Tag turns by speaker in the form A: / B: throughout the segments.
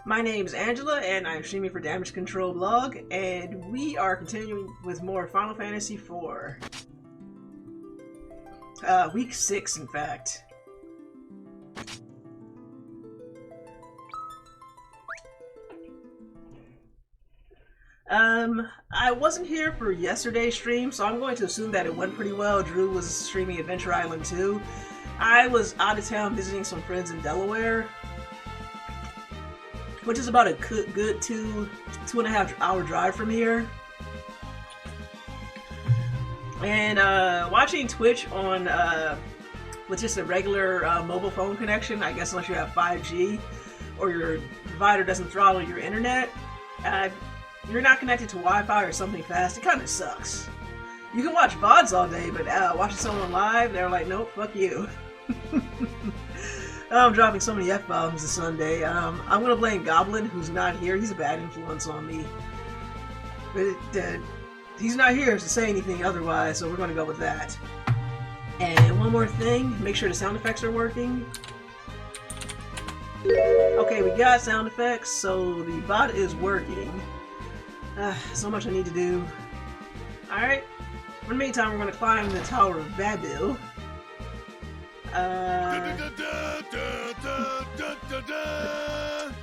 A: My name's Angela, and I'm streaming for Damage Control Blog, and we are continuing with more Final Fantasy IV. Week 6, in fact. I wasn't here for yesterday's stream, so I'm going to assume that it went pretty well. Drew was streaming Adventure Island 2. I was out of town visiting some friends in Delaware, which is about a good two and a half hour drive from here. And watching Twitch on with just a regular mobile phone connection, I guess unless you have 5G or your provider doesn't throttle your internet, you're not connected to Wi-Fi or something fast, it kind of sucks. You can watch VODs all day, but watching someone live, they're like, nope, fuck you. I'm dropping so many F-bombs this Sunday. I'm gonna blame Goblin, who's not here. He's a bad influence on me. But he's not here to say anything otherwise, so we're gonna go with that. And one more thing, make sure the sound effects are working. Okay, we got sound effects, so the bot is working. So much I need to do. Alright, in the meantime, we're gonna climb the Tower of Babil.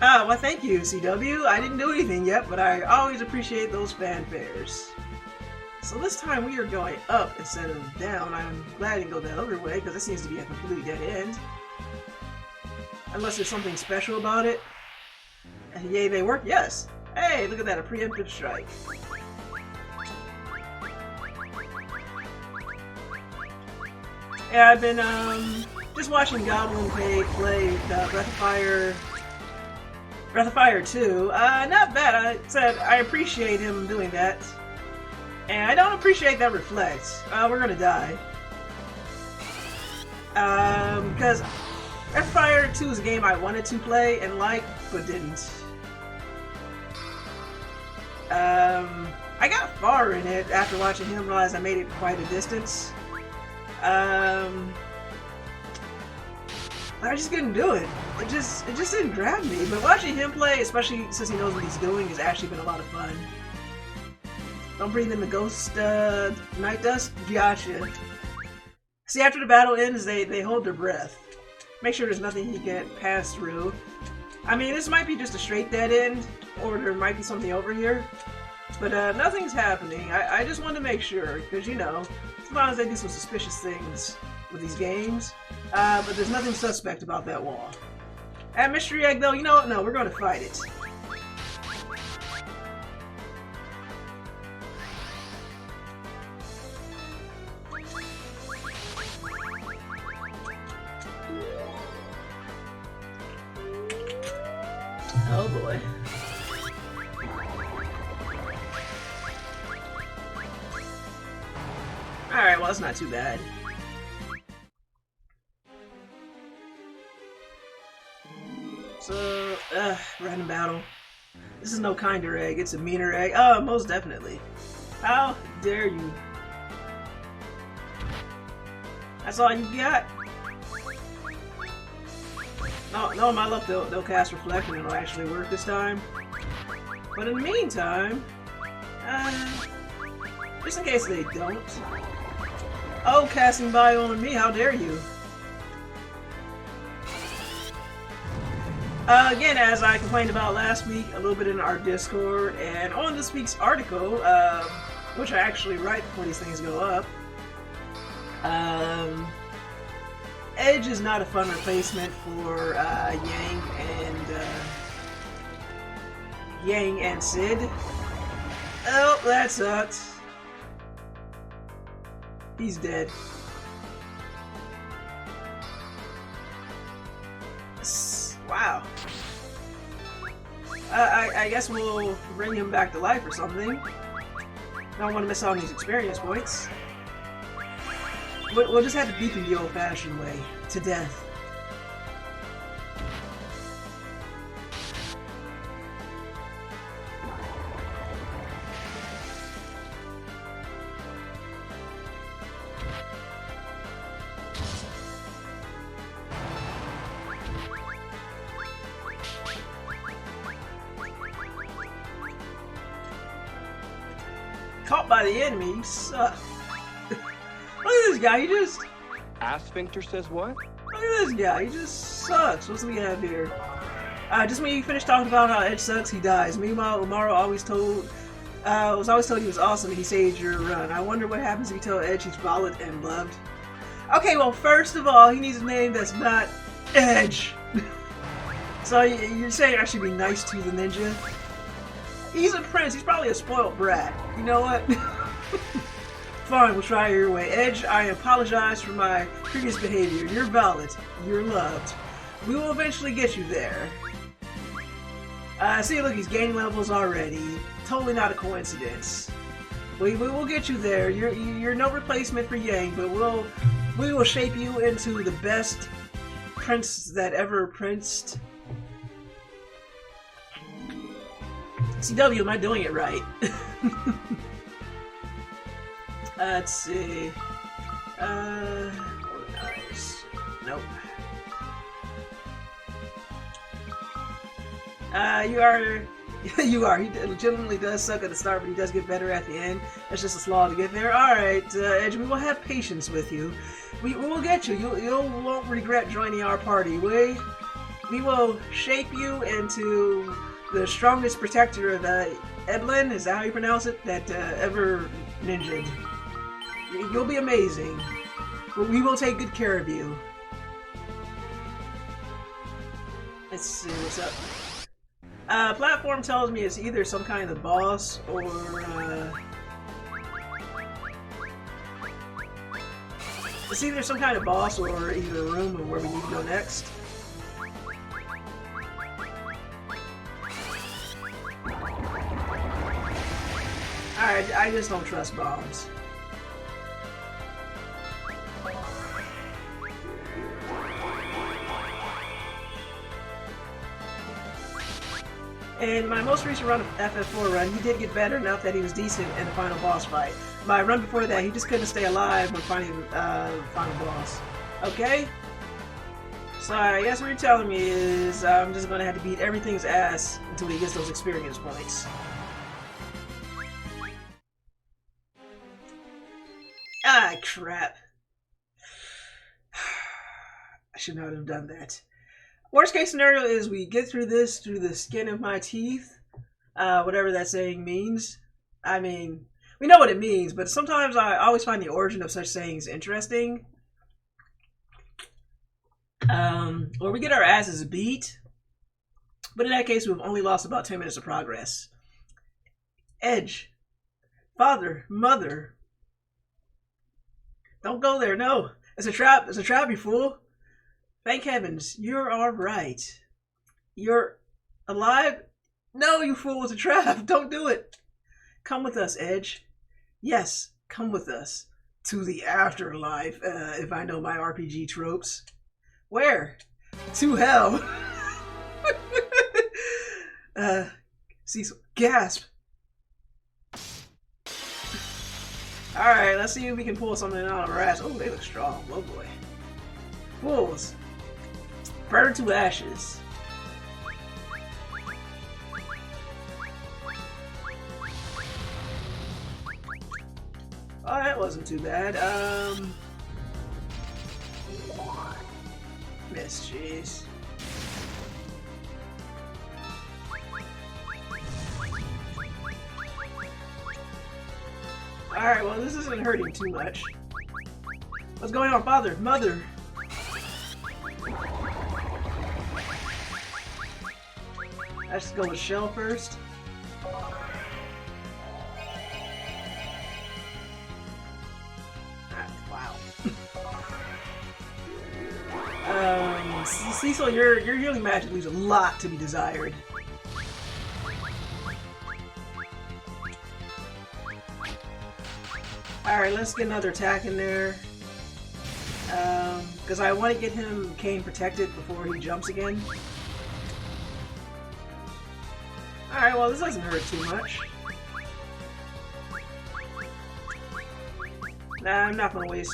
A: Well, thank you, CW. I didn't do anything yet, but I always appreciate those fanfares. So this time we are going up instead of down. I'm glad I didn't go that other way, because this seems to be a completely dead end. Unless there's something special about it. And yay, they work? Yes! Hey, look at that, a preemptive strike. Yeah, I've been just watching Goblin play Breath of Fire 2. Not bad. I said I appreciate him doing that, and I don't appreciate that reflect. We're gonna die. Because Breath of Fire 2 is a game I wanted to play and like, but didn't. I got far in it after watching him, realized I made it quite a distance. I just couldn't do it. It just didn't grab me. But watching him play, especially since he knows what he's doing, has actually been a lot of fun. Don't breathe in the ghost night dust? Gotcha. See, after the battle ends, they hold their breath. Make sure there's nothing he can't pass through. I mean, this might be just a straight dead end, or there might be something over here. But nothing's happening. I just wanted to make sure, because you know, sometimes they do some suspicious things with these games. But there's nothing suspect about that wall. At Mystery Egg, though, you know what? No, we're going to fight it. Oh boy. Alright, well, that's not too bad. So, random battle. This is no kinder egg, it's a meaner egg. Oh, most definitely. How dare you? That's all you got? No, my luck, they'll cast Reflect and it'll actually work this time. But in the meantime, just in case they don't. Oh, casting Bio on me, how dare you? Again, as I complained about last week, a little bit in our Discord, and on this week's article, which I actually write before these things go up, Edge is not a fun replacement for Yang and Sid. Oh, that sucked. He's dead. Wow. I guess we'll bring him back to life or something. Don't want to miss out on these experience points. We'll just have to beat him the old-fashioned way. To death. caught by the enemy. You suck. Look at this guy. He just...
B: Asphincter says what?
A: Look at this guy. He just sucks. What's we have here? Just when you finish talking about how Edge sucks, he dies. Meanwhile, Lamaro was always told he was awesome and he saved your run. I wonder what happens if you tell Edge he's valid and loved. Okay, well, first of all, he needs a name that's not Edge. So you're saying I should be nice to the ninja? He's a prince. He's probably a spoiled brat. You know what? Fine, we'll try it your way. Edge, I apologize for my previous behavior. You're valid. You're loved. We will eventually get you there. See, look, he's gaining levels already. Totally not a coincidence. We will get you there. You're no replacement for Yang, but we will shape you into the best prince that ever princed. CW, am I doing it right? Let's see. Organize. Nope. You are. He legitimately does suck at the start, but he does get better at the end. That's just a slog to get there. Alright, Edge, we will have patience with you. We will get you. You won't regret joining our party. We will shape you into the strongest protector of Edlin, is that how you pronounce it? That ever ninja'd. You'll be amazing. We will take good care of you. Let's see what's up. Platform tells me it's either some kind of boss or it's either some kind of boss or either a room or where we need to go next. Alright, I just don't trust bombs. In my most recent run of FF4 run, he did get better enough that he was decent in the final boss fight. My run before that, he just couldn't stay alive when fighting the final boss. Okay? So I guess what you're telling me is I'm just gonna have to beat everything's ass until he gets those experience points. Ah, crap. I should not have done that. Worst case scenario is we get through this through the skin of my teeth. Whatever that saying means. I mean, we know what it means, but sometimes I always find the origin of such sayings interesting. Or we get our asses beat. But in that case, we've only lost about 10 minutes of progress. Edge. Father. Mother. Don't go there, no. It's a trap. It's a trap, you fool. Thank heavens, you're alright. You're alive? No, you fool, it's a trap. Don't do it. Come with us, Edge. Yes, come with us. To the afterlife, if I know my RPG tropes. Where? To hell. Cecil, gasp. Alright, let's see if we can pull something out of our ass. Oh, they look strong. Oh boy. Fools. Burn to ashes. Oh, that wasn't too bad. Miss, jeez. Alright, well, this isn't hurting too much. What's going on, father? Mother? Let's go with Shell first. Wow. Cecil, your healing magic leaves a lot to be desired. Alright, let's get another attack in there. Because I want to get him cane protected before he jumps again. Alright, well, this doesn't hurt too much. Nah, I'm not going to waste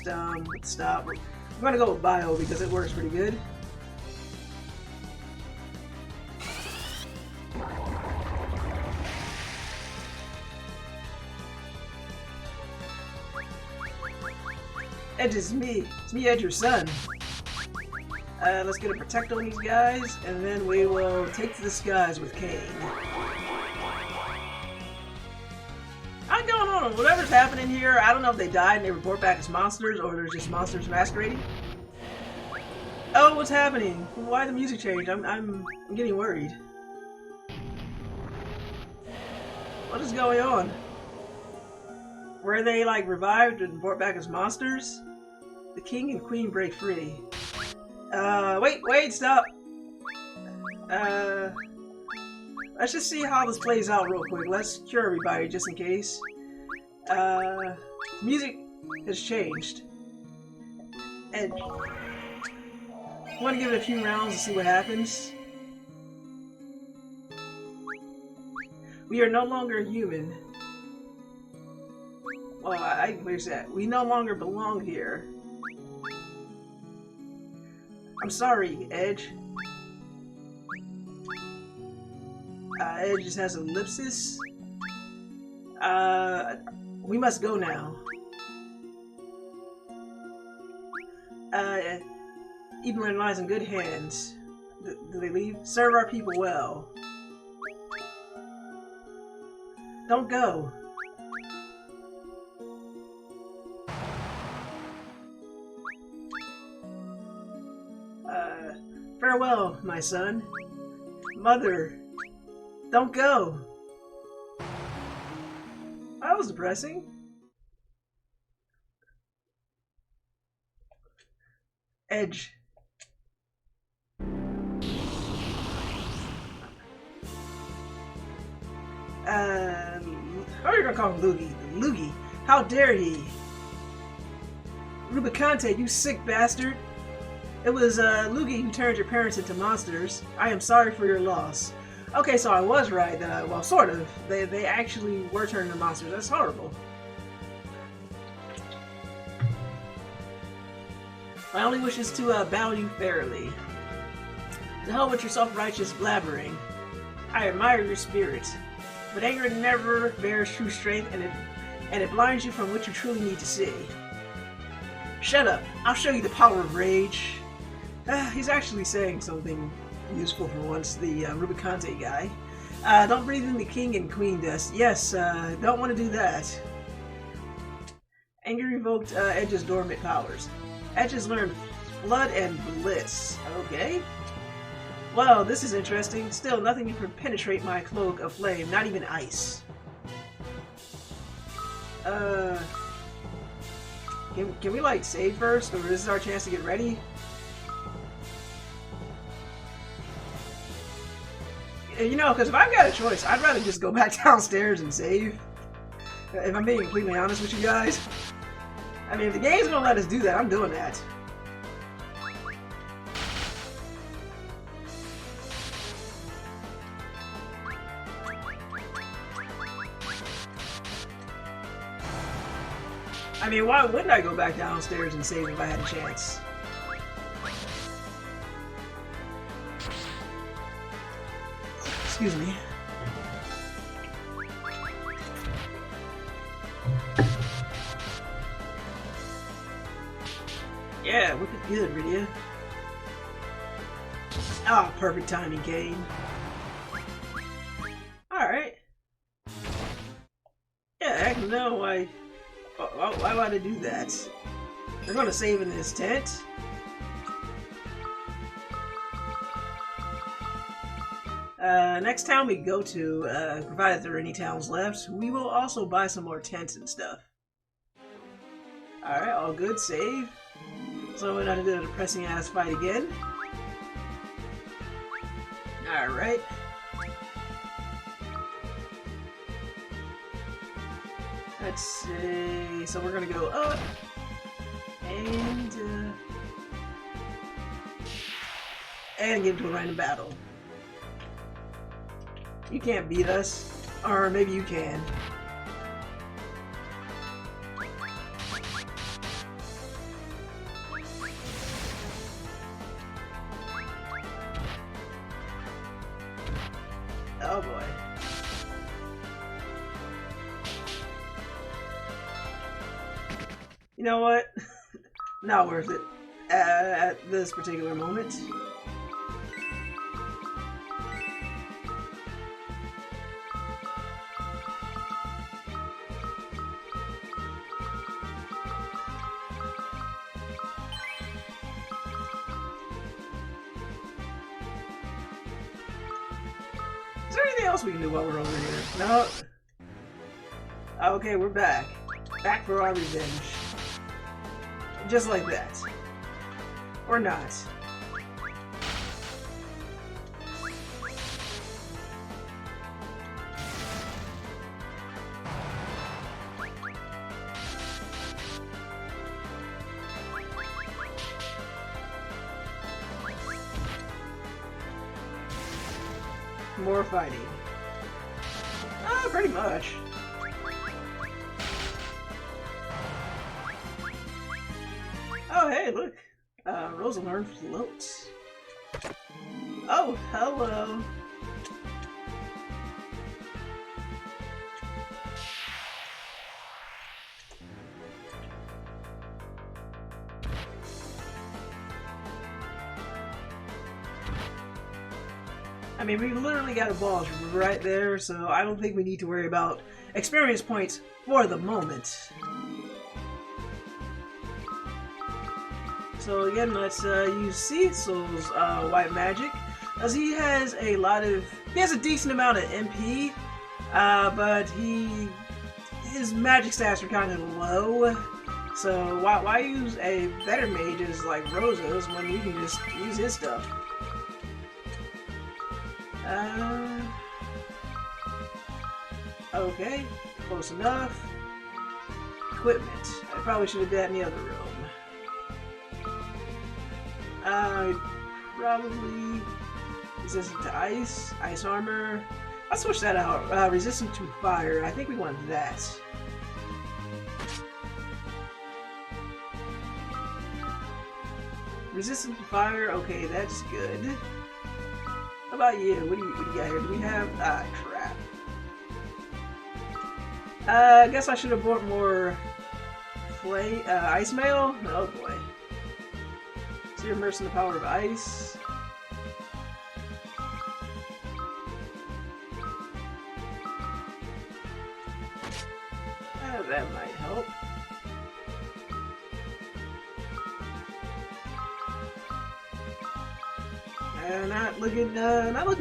A: stop. I'm going to go with Bio because it works pretty good. Edge, it's me. It's me, Edge, your son. Let's get a protect on these guys, and then we will take to the skies with Kane. I'm going on. Whatever's happening here, I don't know if they died and they report back as monsters, or there's just monsters masquerading. Oh, what's happening? Why the music change? I'm getting worried. What is going on? Were they like revived and brought back as monsters? The king and queen break free. Wait, stop. Let's just see how this plays out real quick. Let's cure everybody just in case. Music has changed. Edge. I want to give it a few rounds to see what happens. We are no longer human. Oh, where's that? We no longer belong here. I'm sorry, Edge. Edge just has ellipsis. We must go now. Evelyn lies in good hands. Do they leave? Serve our people well. Don't go. Farewell, my son. Mother, don't go. That was depressing. Edge. How are you gonna call him Lugae? Lugae. How dare he? Rubicante, you sick bastard. It was Lugae who turned your parents into monsters. I am sorry for your loss. Okay, so I was right. Well, sort of. They actually were turned into monsters. That's horrible. My only wish is to bow you fairly. To hell with your self-righteous blabbering. I admire your spirit, but anger never bears true strength, and it blinds you from what you truly need to see. Shut up! I'll show you the power of rage. He's actually saying something useful for once, the Rubicante guy. Don't breathe in the king and queen dust. Yes, don't want to do that. Anger revoked Edge's dormant powers. Edge has learned Flood and Bliss. Okay. Well, this is interesting. Still, nothing can penetrate my cloak of flame, not even ice. Can we like save first, or is this our chance to get ready? You know, because if I've got a choice, I'd rather just go back downstairs and save. If I'm being completely honest with you guys. I mean, if the game's gonna let us do that, I'm doing that. I mean, why wouldn't I go back downstairs and save if I had a chance? Excuse me. Yeah, looking good, Rydia. Ah, oh, perfect timing, Kane. Alright. Yeah, heck no, why would I do that? They're gonna save in this tent. Next town we go to, provided there are any towns left, we will also buy some more tents and stuff. Alright, all good, save. So we're not doing a depressing ass fight again. Alright. Let's see, so we're gonna go up, and get into a random battle. You can't beat us, or maybe you can. Oh boy. You know what? Not worth it at this particular moment. Is there anything else we can do while we're over here? No. Okay, we're back. Back for our revenge. Just like that. Or not. More fighting. Pretty much. Oh, hey, look. Rosa learned floats. Oh, hello. I mean, we literally got a boss right there, so I don't think we need to worry about experience points for the moment. So again, let's use Cecil's white magic, as he has a decent amount of MP, but his magic stats are kind of low. So why use a better mage as like Rosa's when we can just use his stuff? Okay, close enough. Equipment. I probably should have done that in the other room. Probably resistant to ice, ice armor. I'll switch that out. Resistant to fire. I think we want that. Resistant to fire. Okay, that's good. How about you? What do you got here? Do we have... crap. I guess I should have bought more ice mail? Oh boy. So you're immersed in the power of ice. That might help. Not looking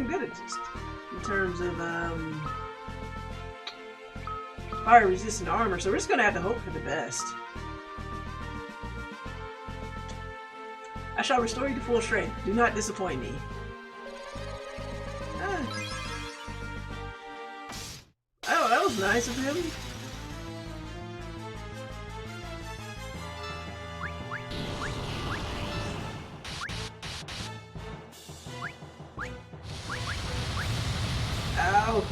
A: good in terms of fire resistant armor, so we're just gonna have to hope for the best. I shall restore you to full strength. Do not disappoint me. Oh, that was nice of him. Ow.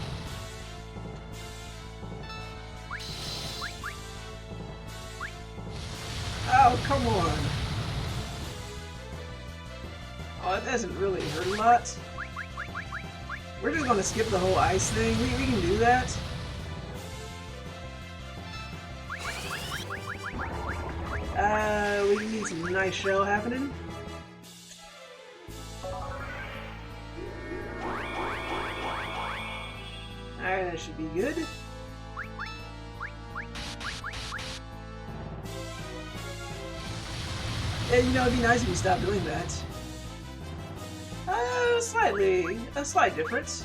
A: Oh, come on. Oh, that doesn't really hurt a lot. We're just gonna skip the whole ice thing. We can do that. We need some nice shell happening. Alright, that should be good. Yeah, you know, it'd be nice if you stopped doing that. A slight difference.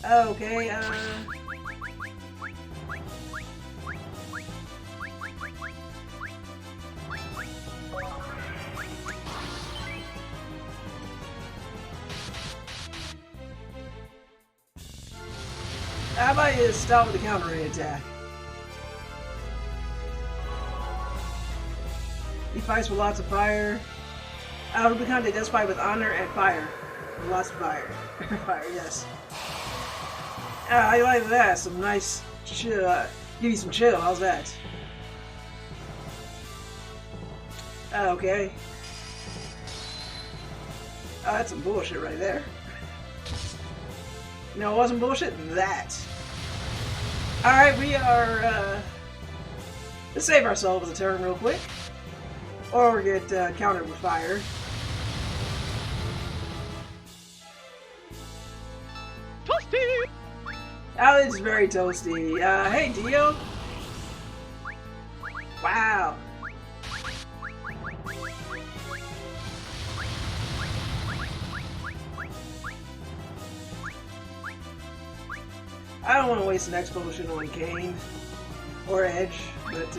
A: Okay, how about you start with the counter attack? He fights with lots of fire. Rubicante does fight with honor and fire. With lots of fire. Fire, yes. I like that. Some nice chill. Give you some chill. How's that? Okay. Oh, that's some bullshit right there. No, it wasn't bullshit. That. Alright, we are, let's save ourselves a turn real quick. Or get countered with fire.
C: Toasty!
A: Oh, it's very toasty. Hey, Dio. Wow. I don't want to waste an X potion on Kane or Edge, but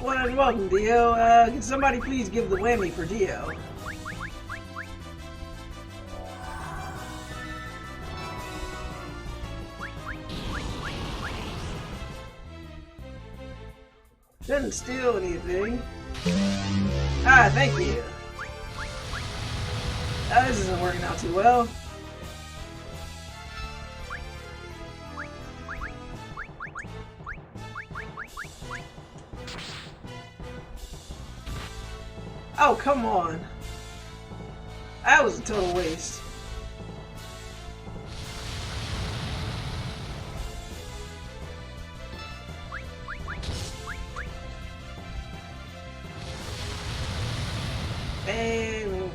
A: welcome, Dio. Can somebody please give the whammy for Dio? Didn't steal anything. Ah, thank you. This isn't working out too well. Oh, come on. That was a total waste. And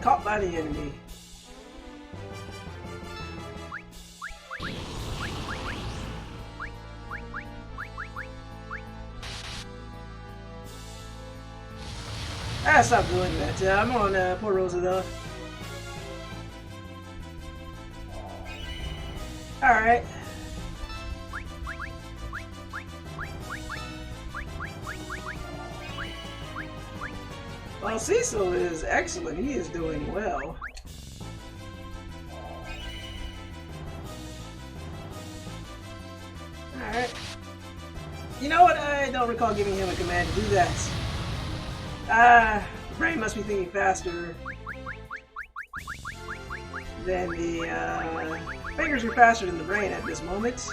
A: caught by the enemy. Ah, stop doing that. I'm on poor Rosa though. Alright. Well, Cecil is excellent. He is doing well. Alright. You know what? I don't recall giving him a command to do that. The brain must be thinking faster than the fingers are faster than the brain at this moment.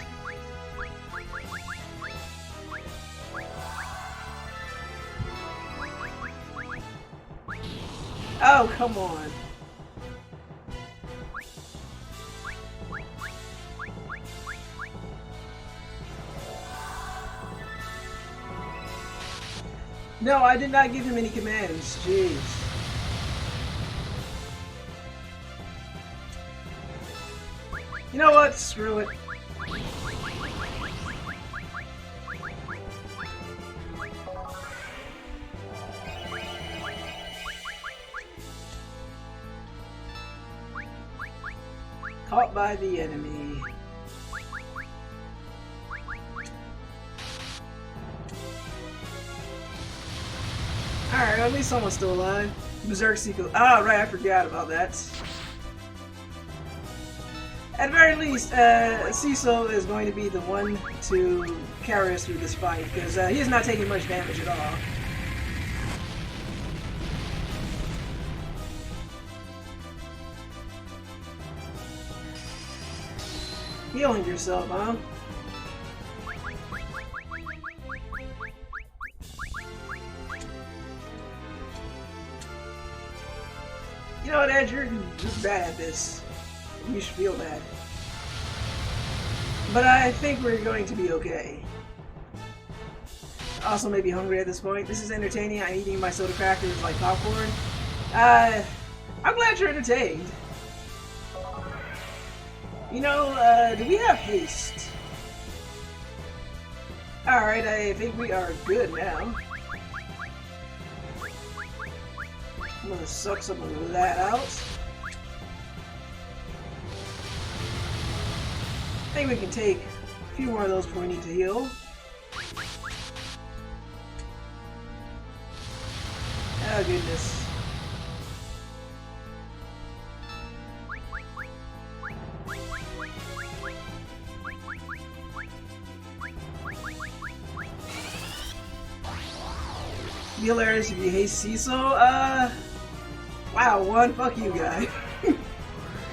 A: Oh, come on. No, I did not give him any commands. Jeez. You know what? Screw it. Caught by the enemy. Alright, at least someone's still alive. Berserk Sequel. Ah, right, I forgot about that. At the very least, Cecil is going to be the one to carry us through this fight, because he is not taking much damage at all. Healing yourself, huh? You know what, Edge? You're bad at this. You should feel bad. But I think we're going to be okay. Also, maybe hungry at this point. This is entertaining. I'm eating my soda crackers like popcorn. I'm glad you're entertained. You know, do we have haste? Alright, I think we are good now. I'm gonna suck some of that out. I think we can take a few more of those before we need to heal. Oh goodness. Be hilarious if you hate Cecil. Wow, one, fuck you, guy.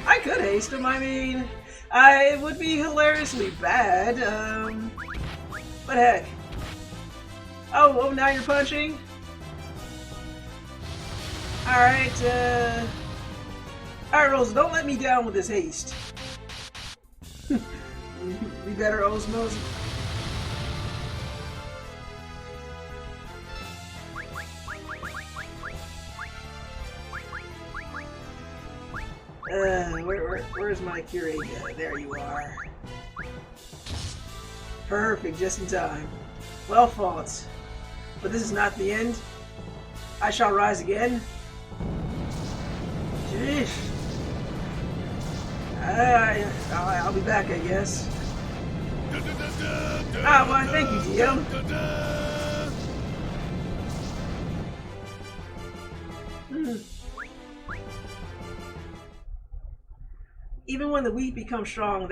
A: I could haste him, I mean, it would be hilariously bad, but heck. Oh, now you're punching? Alright, alright, Rosa, don't let me down with this haste. Be better, Osmos. Where's my Curaga? There you are. Perfect, just in time. Well fought. But this is not the end. I shall rise again. Sheesh. I'll be back, I guess. Ah, well, thank you, DM. Even when the weak become strong,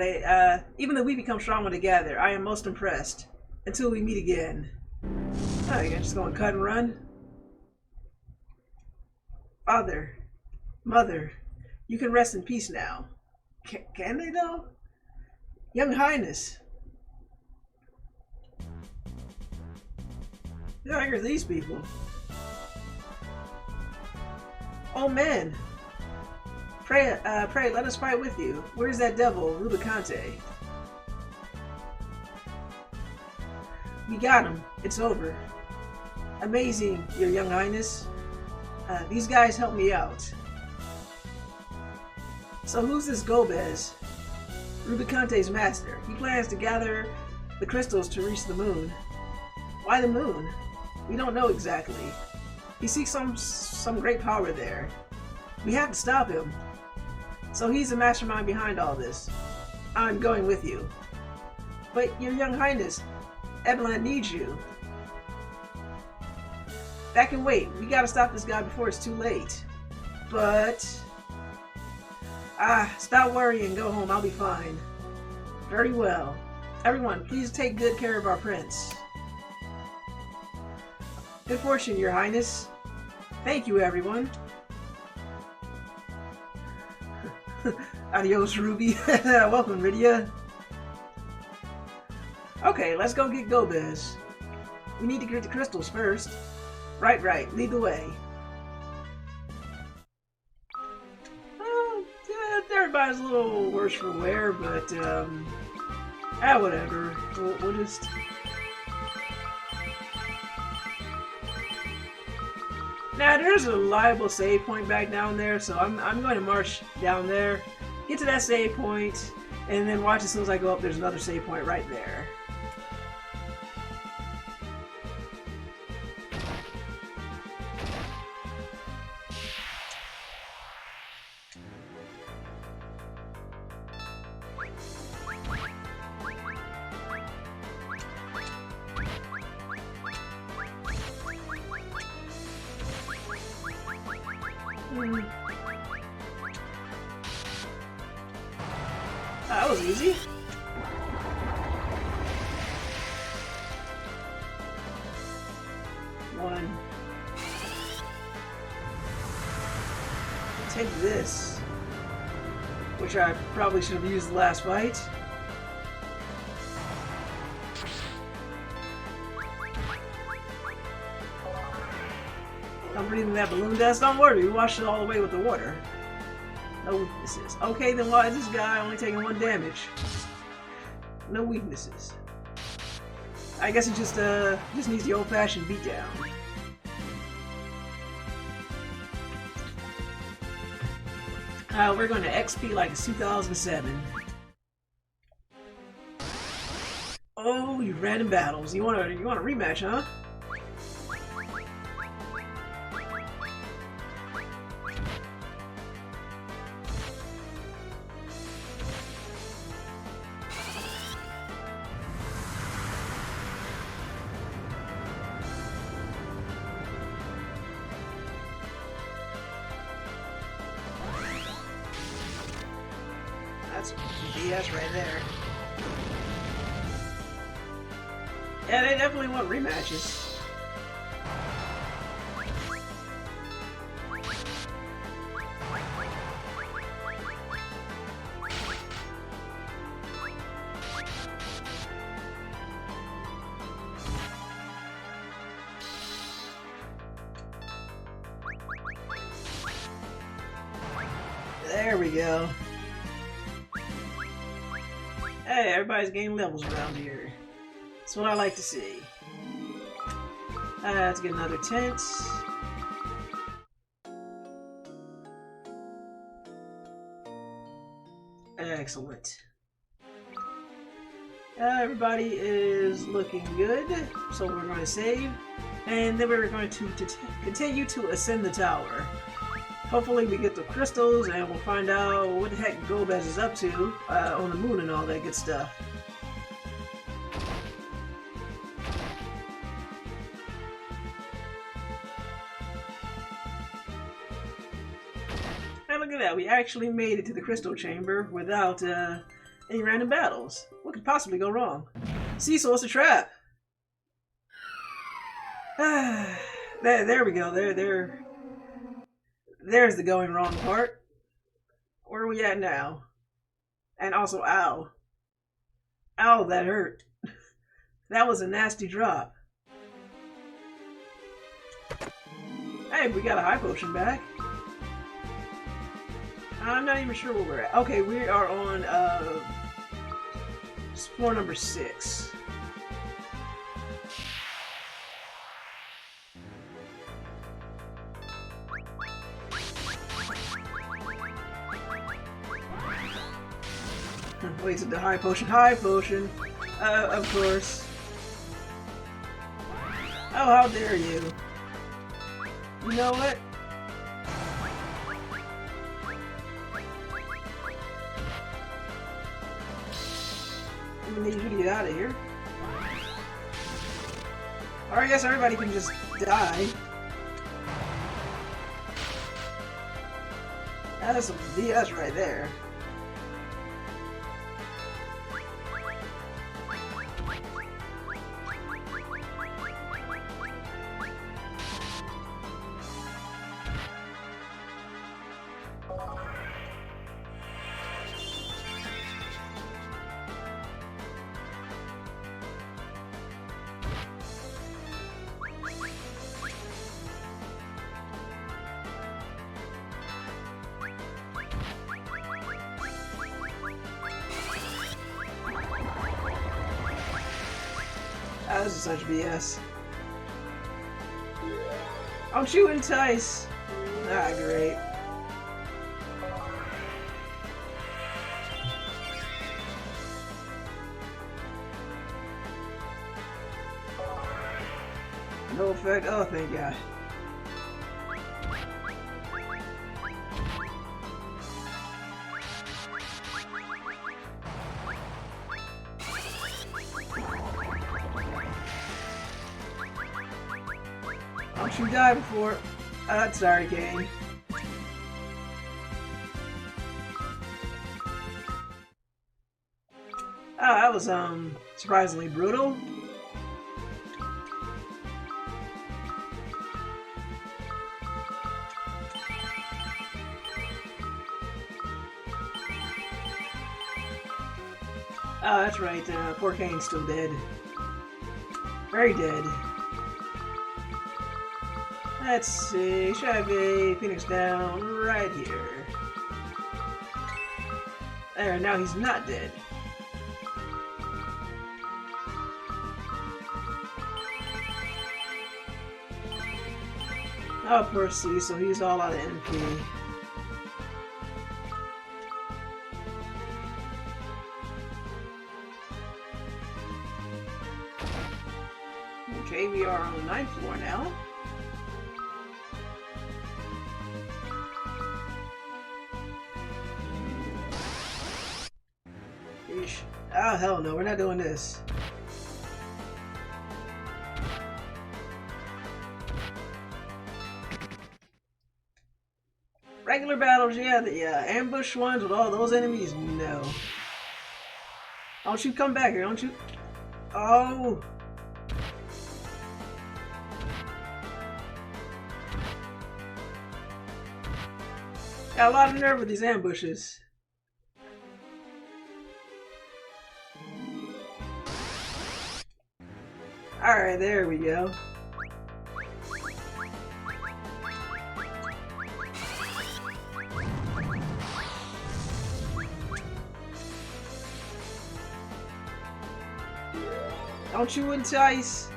A: even the weak become strong when they gather. I am most impressed. Until we meet again. Oh, you're just going to cut and run? Father, Mother, you can rest in peace now. Can they, though? Young Highness. Who the heck are these people? Oh, man. Pray, let us fight with you. Where's that devil, Rubicante? We got him. It's over. Amazing, Your Young Highness. These guys helped me out. So who's this Golbez? Rubicante's master. He plans to gather the crystals to reach the moon. Why the moon? We don't know exactly. He seeks some great power there. We have to stop him. So he's the mastermind behind all this. I'm going with you. But Your Young Highness, Evelyn needs you. That can wait. We gotta stop this guy before it's too late. But... stop worrying. Go home. I'll be fine. Very well. Everyone, please take good care of our prince. Good fortune, Your Highness. Thank you, everyone. Adios, Ruby. Welcome, Rydia. Okay, let's go get Golbez. We need to get the crystals first. Right. Lead the way. Everybody's a little worse for wear, but, whatever. We'll just... Now, there's a reliable save point back down there, so I'm going to march down there, get to that save point, and then watch as soon as I go up, there's another save point right there. That was easy. One. Take this, which I probably should have used the last fight. I'm breathing that balloon dust. Don't worry, we washed it all away with the water. No weaknesses. Okay, then why is this guy only taking 1 damage? No weaknesses. I guess it just needs the old-fashioned beatdown. We're going to XP like it's 2007. Oh, you random battles. You want a rematch, huh? That's BS right there. Yeah, they definitely want rematches. There we go. Hey, everybody's gaining levels around here. That's what I like to see. Let's get another tent. Excellent. Everybody is looking good, so we're going to save, and then we're going to continue to ascend the tower. Hopefully we get the crystals, and we'll find out what the heck Golbez is up to on the moon and all that good stuff. And look at that, we actually made it to the crystal chamber without any random battles. What could possibly go wrong? Cecil, it's a trap! There we go, there's the going wrong part. Where are we at now? And also, ow. Ow, that hurt. That was a nasty drop. Hey, we got a high potion back. I'm not even sure where we're at. Okay, we are on floor number 6. Wait, the high potion, of course. Oh, how dare you. You know what? I'm gonna need you to get out of here. Or I guess everybody can just die. That is some BS right there. This is such BS. Don't you entice! Ah, great. No effect. Oh, thank God. Don't you die before... sorry, Kane. Oh, that was, surprisingly brutal. Oh, that's right, poor Kane's still dead. Very dead. Let's see, should have a Phoenix down right here. There, now he's not dead. Oh, poor Cecil, he's all out of MP. Okay, we are on the 9th floor now. Oh, hell no, we're not doing this. Regular battles, yeah, the ambush ones with all those enemies, no. Don't you come back here, don't you? Oh! Got a lot of nerve with these ambushes. Alright, there we go. Don't you entice.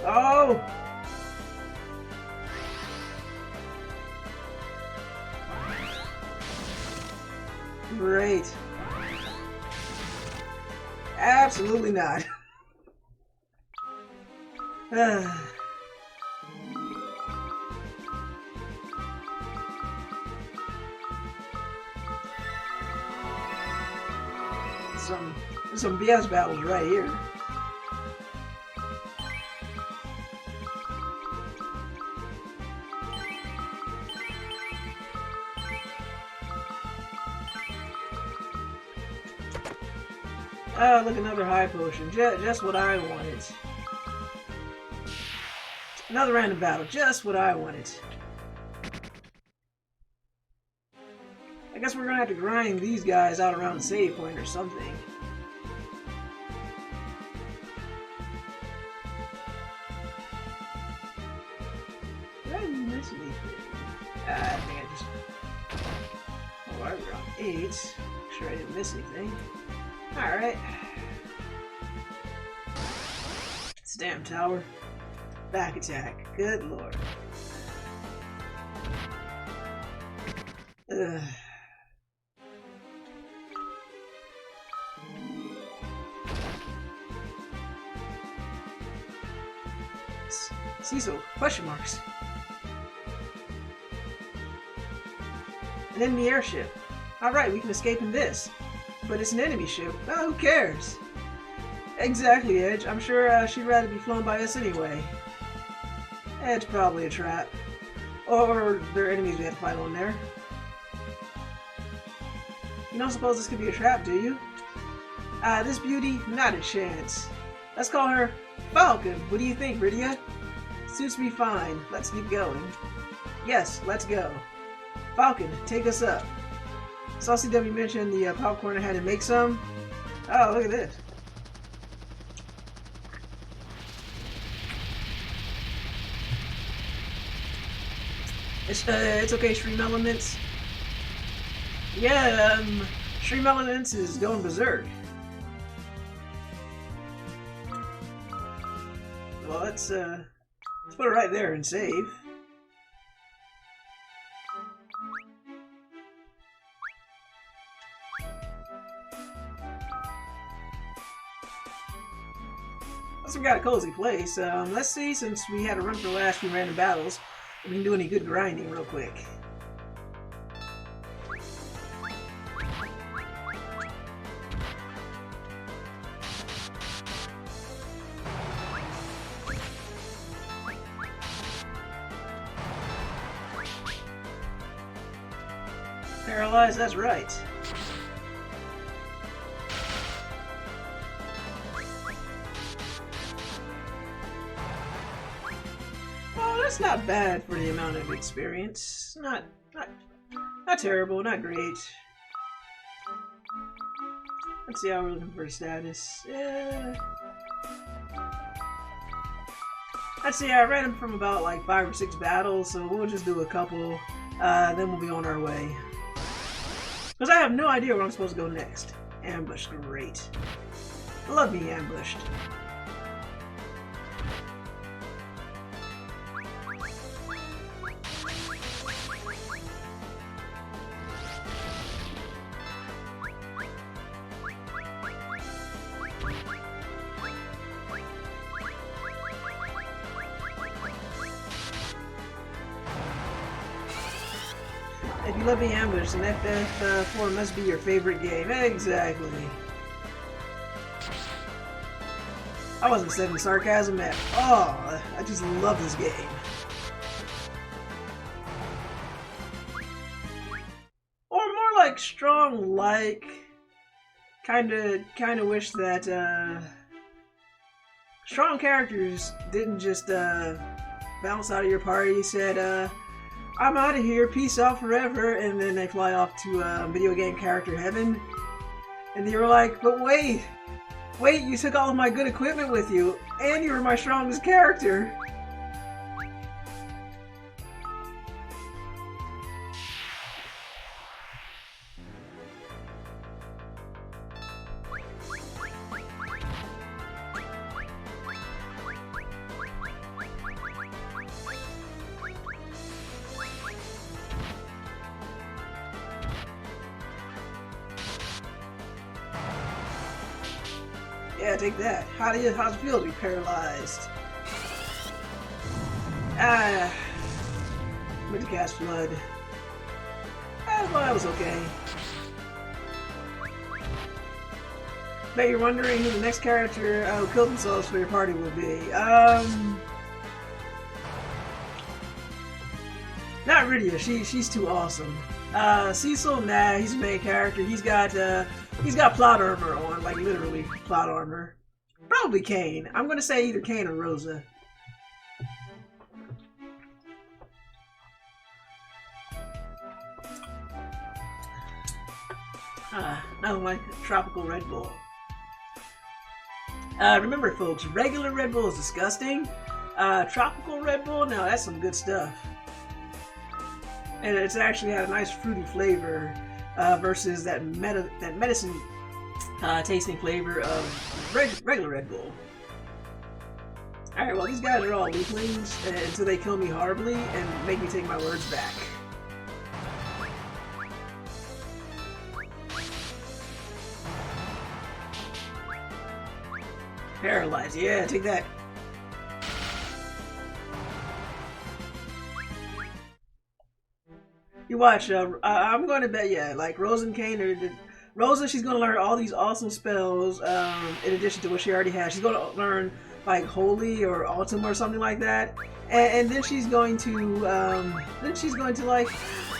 A: Oh! Great. Absolutely not. Some BS battles right here. Oh, look, another high potion. Just what I wanted. Another random battle. Just what I wanted. I guess we're gonna have to grind these guys out around the save point or something. Did I miss anything? I think I just... Oh, we're on 8. Make sure I didn't miss anything. Alright. This damn tower. Back attack. Good lord. Ugh. Cecil, question marks. An enemy airship. Alright, we can escape in this. But it's an enemy ship. Oh, who cares? Exactly, Edge. I'm sure she'd rather be flown by us anyway. It's probably a trap. Or there are enemies we have to fight on there. You don't suppose this could be a trap, do you? This beauty? Not a chance. Let's call her Falcon. What do you think, Rydia? Suits me fine. Let's get going. Yes, let's go. Falcon, take us up. Saw CW mention the popcorn I had to make some. Oh, look at this. It's okay, Stream Elements. Yeah, Stream Elements is going berserk. Well, let's put it right there and save. We got a cozy place. Let's see, since we had to run for the last few random battles, if we can do any good grinding real quick. Paralyzed, that's right. That's not bad for the amount of experience. Not terrible, not great. Let's see how we're looking for status. Let's see, I ran him from about like 5 or 6 battles, so we'll just do a couple, then we'll be on our way. Because I have no idea where I'm supposed to go next. Ambush, great. I love being ambushed. If you love being ambushed, then FF4 must be your favorite game. Exactly. I wasn't saying sarcasm at all. I just love this game. Or more like strong like. Kinda wish that strong characters didn't just bounce out of your party, said I'm out of here, peace out forever, and then they fly off to video game character heaven. And they were like, but wait, you took all of my good equipment with you, and you were my strongest character. Yeah, take that. How's it feel to be paralyzed? Went to cast Flood. Well, that was okay. Bet you're wondering who the next character who killed themselves for your party would be. Not Rydia. She's too awesome. Cecil, nah, he's the main character. He's got plot armor on, like literally plot armor. Probably Kane. I'm gonna say either Kane or Rosa. Nothing like tropical Red Bull. Remember, folks, regular Red Bull is disgusting. Tropical Red Bull, now that's some good stuff. And it's actually had a nice fruity flavor versus that medicine tasting flavor of regular Red Bull. Alright, well, these guys are all weaklings until they kill me horribly and make me take my words back. Paralyzed, yeah, take that. You watch, I'm going to bet, yeah, like Rosa and Kane are... Rosa, she's going to learn all these awesome spells in addition to what she already has. She's going to learn, like, Holy or Ultim or something like that. And then she's going to, like,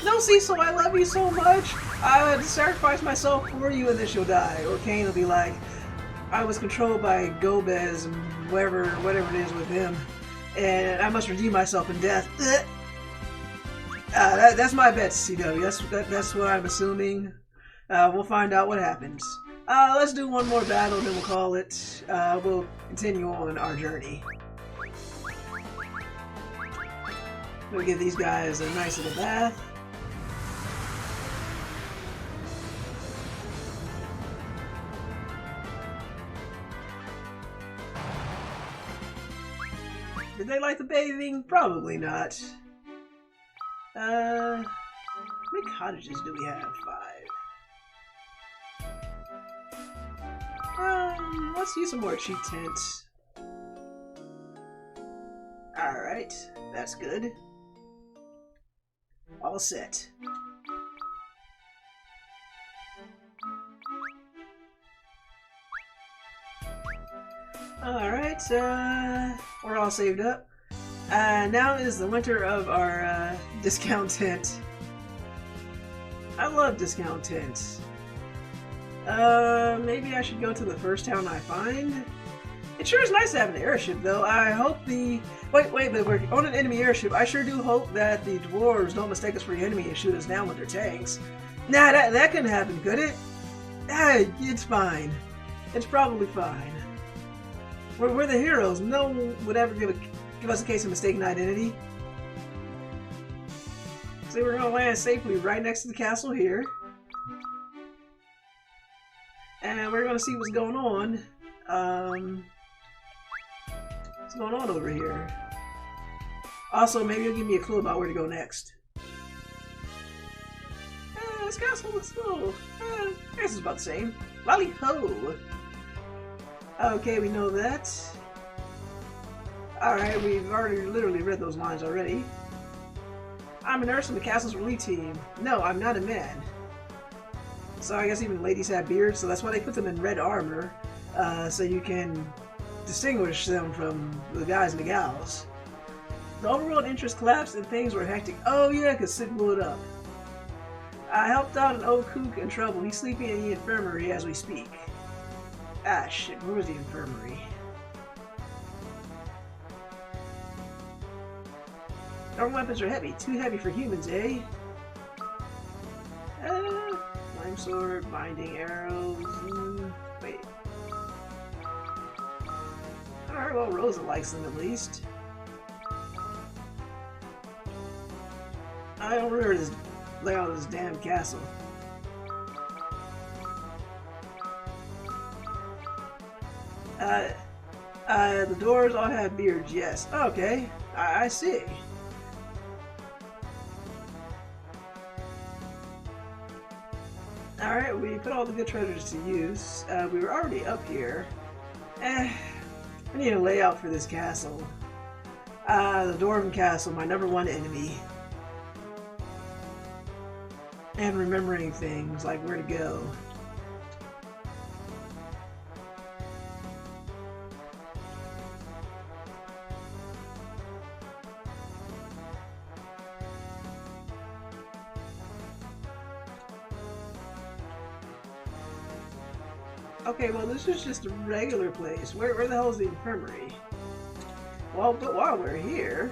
A: no, Cecil, I love you so much. I had to sacrifice myself for you, and then she'll die. Or Kane will be like, I was controlled by Golbez and whatever it is with him, and I must redeem myself in death. That's my bet, CW. That's what I'm assuming. We'll find out what happens. Let's do one more battle, then we'll call it. We'll continue on our journey. We'll give these guys a nice little bath. Did they like the bathing? Probably not. How many cottages do we have? 5. Let's use some more cheap tents. Alright, that's good. All set. Alright, we're all saved up. Now is the winter of our discount tent. I love discount tents. Maybe I should go to the first town I find. It sure is nice to have an airship, though. I hope the... Wait, but we're on an enemy airship. I sure do hope that the dwarves don't mistake us for the enemy and shoot us down with their tanks. Nah, that couldn't happen, could it? It's fine. It's probably fine. We're the heroes. No one would ever give us a case of mistaken identity. So we're going to land safely right next to the castle here. And we're going to see what's going on. What's going on over here? Also, maybe you'll give me a clue about where to go next. This castle looks cool. I guess it's about the same. Lolly ho! Okay, we know that. Alright, we've already literally read those lines already. I'm a nurse from the castle's relief team. No, I'm not a man. So I guess even ladies have beards, so that's why they put them in red armor, so you can distinguish them from the guys and the gals. The overworld interest collapsed and things were hectic. Oh yeah, because Sid blew it up. I helped out an old kook in trouble. He's sleeping in the infirmary as we speak. Ah shit, where was the infirmary? Our weapons are heavy. Too heavy for humans, eh? Flame sword, binding arrows. Wait. Alright, well, Rosa likes them at least. I don't remember this layout of this damn castle. The doors all have beards, yes. Okay, I see. Alright, we put all the good treasures to use. We were already up here. I need a layout for this castle. The Dwarven Castle, my #1 enemy. And remembering things, like where to go. Okay, well this is just a regular place. Where the hell is the infirmary? Well, but while we're here...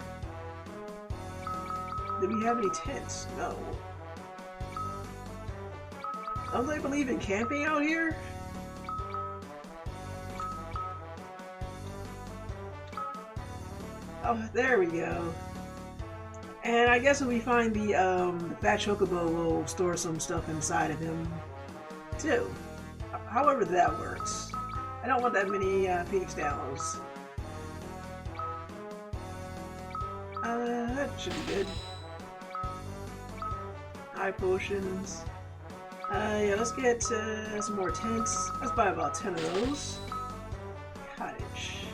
A: Do we have any tents? No. Don't they believe in camping out here? Oh, there we go. And I guess when we find the Fat Chocobo, we'll store some stuff inside of him, too. However that works. I don't want that many Phoenix Downs. That should be good. High potions. Yeah, let's get some more tents. Let's buy about 10 of those. Cottage.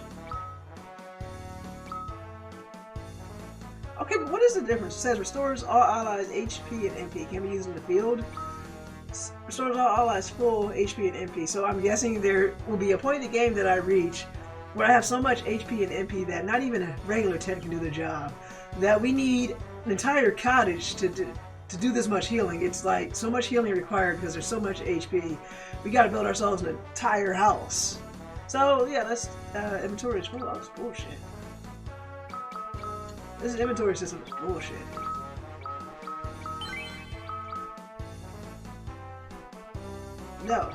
A: Okay, but what is the difference? It says restores all allies HP and MP. Can be used in the field. Restores all allies full HP and MP. So I'm guessing there will be a point in the game that I reach where I have so much HP and MP that not even a regular tent can do the job. That we need an entire cottage to do this much healing. It's like so much healing required because there's so much HP. We gotta build ourselves an entire house. So yeah, that's inventory is full of this bullshit. This inventory system is bullshit. No.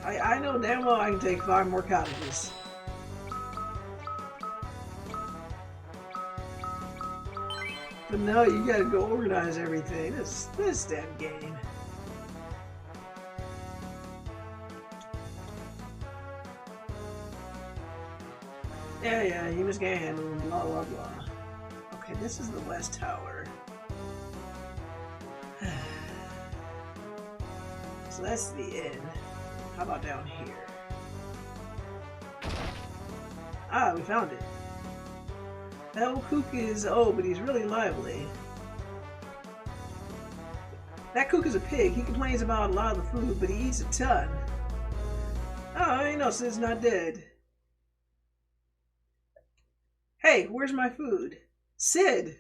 A: I know damn well I can take 5 more cottages. But no, you gotta go organize everything. This damn game. Yeah, you just can't handle them, blah blah blah. Okay, this is the West Tower. So that's the inn. How about down here? Ah, we found it. That old kook is old, but he's really lively. That kook is a pig. He complains about a lot of the food, but he eats a ton. Oh, I know Sid's not dead. Hey, where's my food? Sid!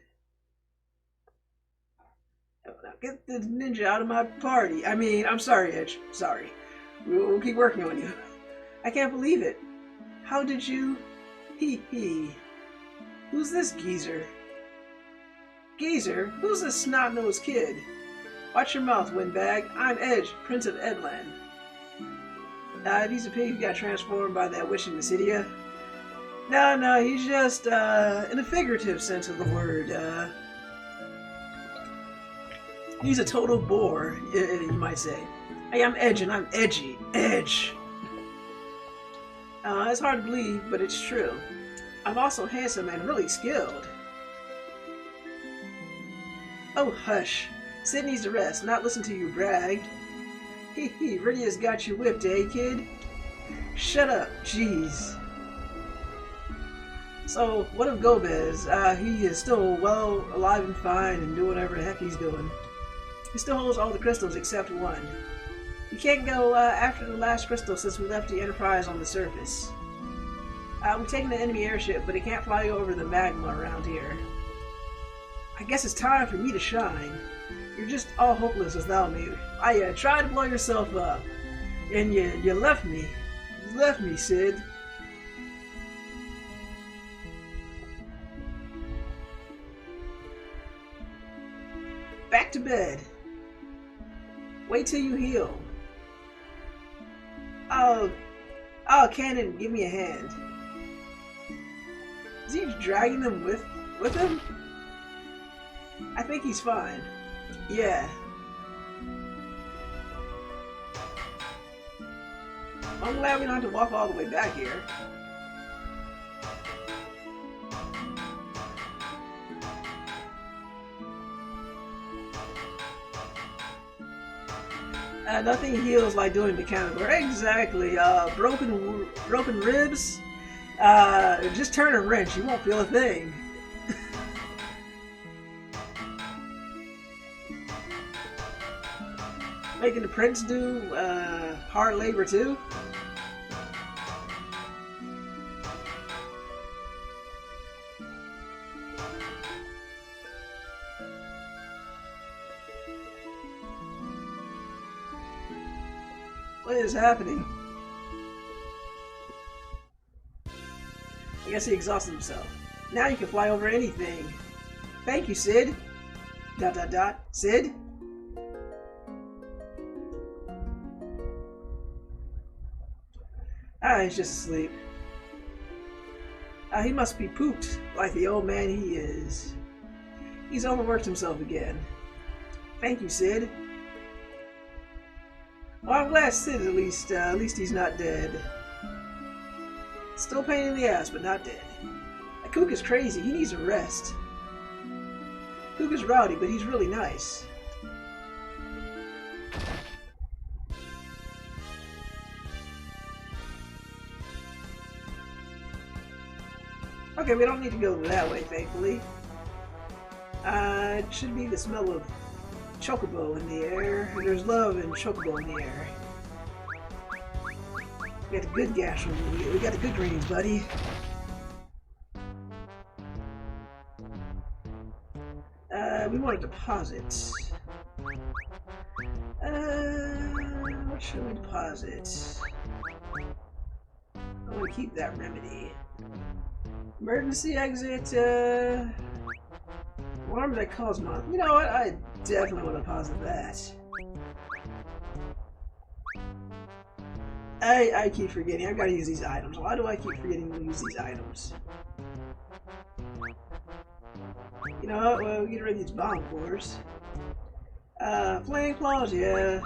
A: Now get the ninja out of my party. I mean, I'm sorry, Edge. Sorry. We'll keep working on you. I can't believe it. How did you... Hee hee. Who's this geezer? Geezer? Who's this snot-nosed kid? Watch your mouth, windbag. I'm Edge, Prince of Edland. If he's a pig who got transformed by that witch in the city. No, he's just, in a figurative sense of the word, he's a total bore, you might say. Hey, I'm Edge and I'm edgy. Edge! It's hard to believe, but it's true. I'm also handsome and really skilled. Oh, hush. Sid needs to rest, not listen to you brag. Hee hee, Rydia's got you whipped, eh, kid? Shut up, jeez. So, what of Golbez? He is still well alive and fine and doing whatever the heck he's doing. He still holds all the crystals except one. We can't go after the last crystal since we left the Enterprise on the surface. We've taken the enemy airship, but it can't fly over the magma around here. I guess it's time for me to shine. You're just all hopeless without me. I tried to blow yourself up, and you left me. You left me, Sid. Back to bed. Wait till you heal. Oh, Cannon, give me a hand. Is he dragging them with him? I think he's fine. Yeah. I'm glad we don't have to walk all the way back here. Nothing heals like doing mechanical. Exactly. Broken ribs. Just turn a wrench. You won't feel a thing. Making the prince do hard labor too. What is happening? I guess he exhausted himself. Now you can fly over anything. Thank you, Sid. ... Sid? He's just asleep. He must be pooped, like the old man he is. He's overworked himself again. Thank you, Sid. Well, I'm glad Sid at least he's not dead. Still pain in the ass, but not dead. That kook is crazy. He needs a rest. Kook is rowdy, but he's really nice. Okay, we don't need to go that way, thankfully. It should be the smell of chocobo in the air. There's love and chocobo in the air. We got the good gash from you. We got the good greens, buddy. We want a deposit. What should we deposit? I want to keep that remedy. Emergency exit, alarm that calls month. You know what? I definitely want to deposit that. I keep forgetting. I've got to use these items. Why do I keep forgetting to use these items? You know what? Well, we get rid of these bomb cores. Flame claws, yeah.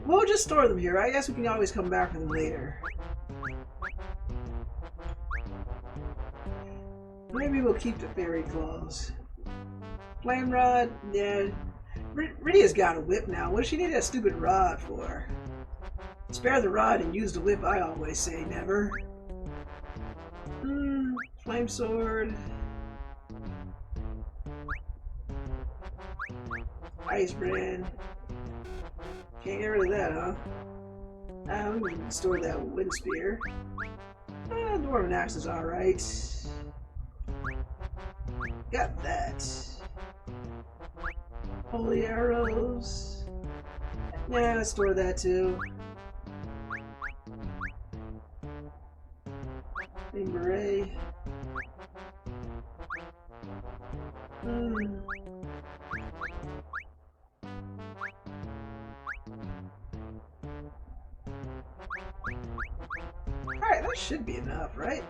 A: We'll just store them here. I guess we can always come back for them later. Maybe we'll keep the fairy claws. Flame rod, yeah. Rydia's got a whip now. What does she need that stupid rod for? Spare the rod and use the whip, I always say never. Flame sword. Ice brand. Can't get rid of that, huh? I'm gonna store that wind spear. Dwarven axe is alright. Got that. Holy arrows. Yeah, let's store that too. Green beret. Alright, that should be enough, right?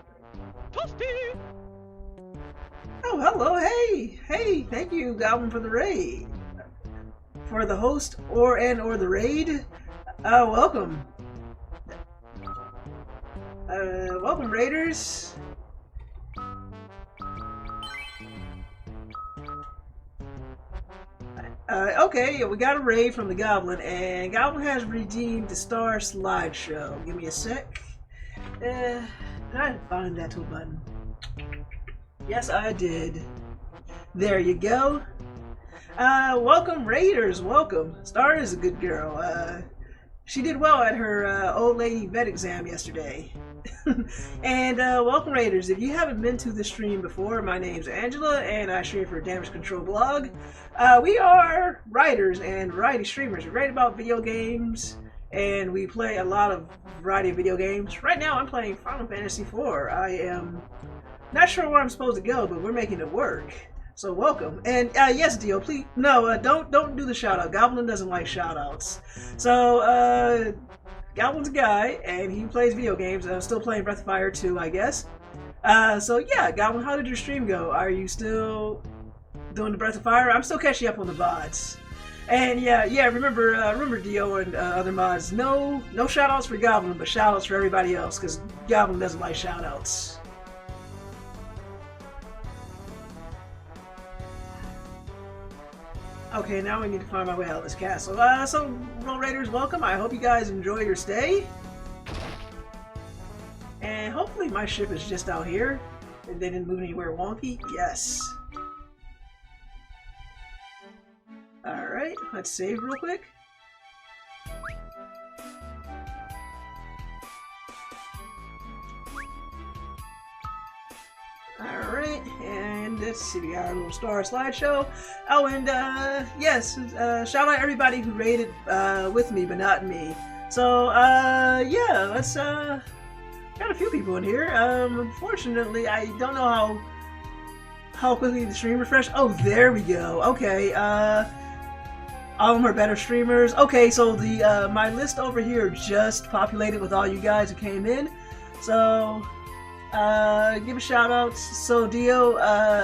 C: Toasty!
A: Oh, hello, hey! Hey, thank you, Goblin, for the raid. For the host or the raid? Welcome. Welcome, raiders. Okay, we got a raid from the Goblin, and Goblin has redeemed the Star Slideshow. Give me a sec. Did I find that to a button? Yes, I did. There you go. Welcome, raiders. Welcome. Star is a good girl. She did well at her old lady vet exam yesterday. And welcome, raiders. If you haven't been to the stream before, my name's Angela, and I stream for Damage Control Blog. We are writers and variety streamers. We write about video games, and we play a lot of variety of video games. Right now, I'm playing Final Fantasy IV. I am not sure where I'm supposed to go, but we're making it work. So welcome. And yes, Dio, please no, don't do the shout out. Goblin doesn't like shout outs. So Goblin's a guy and he plays video games. I'm still playing Breath of Fire 2, I guess. So yeah, Goblin, how did your stream go? Are you still doing the Breath of Fire? I'm still catching up on the VODs. And yeah, remember Dio and other mods. No shout outs for Goblin, but shout outs for everybody else, because Goblin doesn't like shout outs. Okay, now we need to find my way out of this castle. So, Roll Raiders, welcome. I hope you guys enjoy your stay. And hopefully my ship is just out here. And they didn't move anywhere wonky. Yes. Alright, let's save real quick. Alright, and let's see, we got our little star slideshow. Oh, and yes, shout out everybody who raided with me, but not me. So, yeah, let's, got a few people in here. Unfortunately, I don't know how quickly the stream refreshed. Oh, there we go. Okay, all of them are better streamers. Okay, so the my list over here just populated with all you guys who came in. So, give a shout out. So Dio,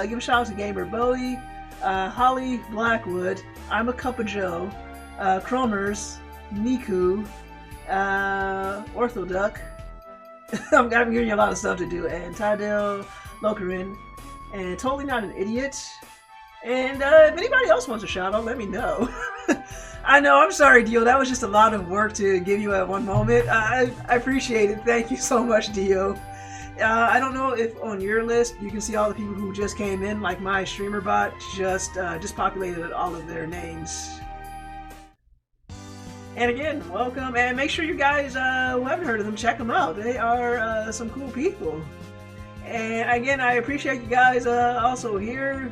A: give a shout out to Gamer Bowie, Holly Blackwood, I'm a Cup of Joe, Chromers, Niku, Orthoduck. I'm giving you a lot of stuff to do, and Tadeo Lokarin, and Totally Not an Idiot. And if anybody else wants a shout out, let me know. I know, I'm sorry, Dio. That was just a lot of work to give you at one moment. I appreciate it. Thank you so much, Dio. I don't know if on your list you can see all the people who just came in, like my streamer bot just populated all of their names. And again, welcome, and make sure you guys who haven't heard of them, check them out. They are some cool people. And again, I appreciate you guys also here.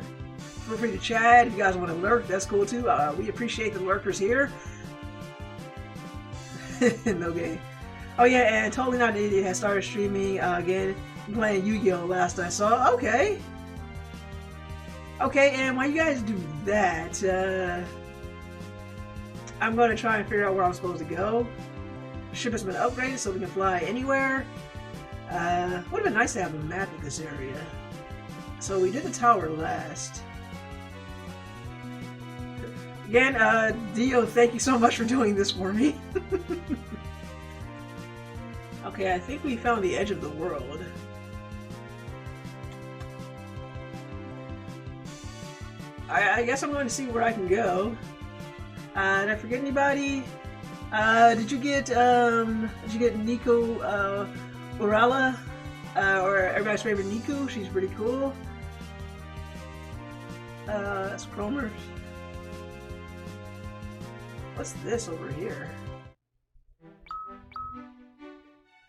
A: Feel free to chat. If you guys want to lurk, that's cool too. We appreciate the lurkers here. No game. Oh yeah, and Totally Not an Idiot has started streaming again, playing Yu-Gi-Oh! Last I saw. Okay. Okay, and while you guys do that, I'm going to try and figure out where I'm supposed to go. The ship has been upgraded so we can fly anywhere. Would have been nice to have a map of this area. So we did the tower last. Again, Dio, thank you so much for doing this for me. Okay, I think we found the edge of the world. I guess I'm going to see where I can go. Did I forget anybody? Did you get Nico Urala? Or everybody's favorite Nico? She's pretty cool. That's Cromer. What's this over here?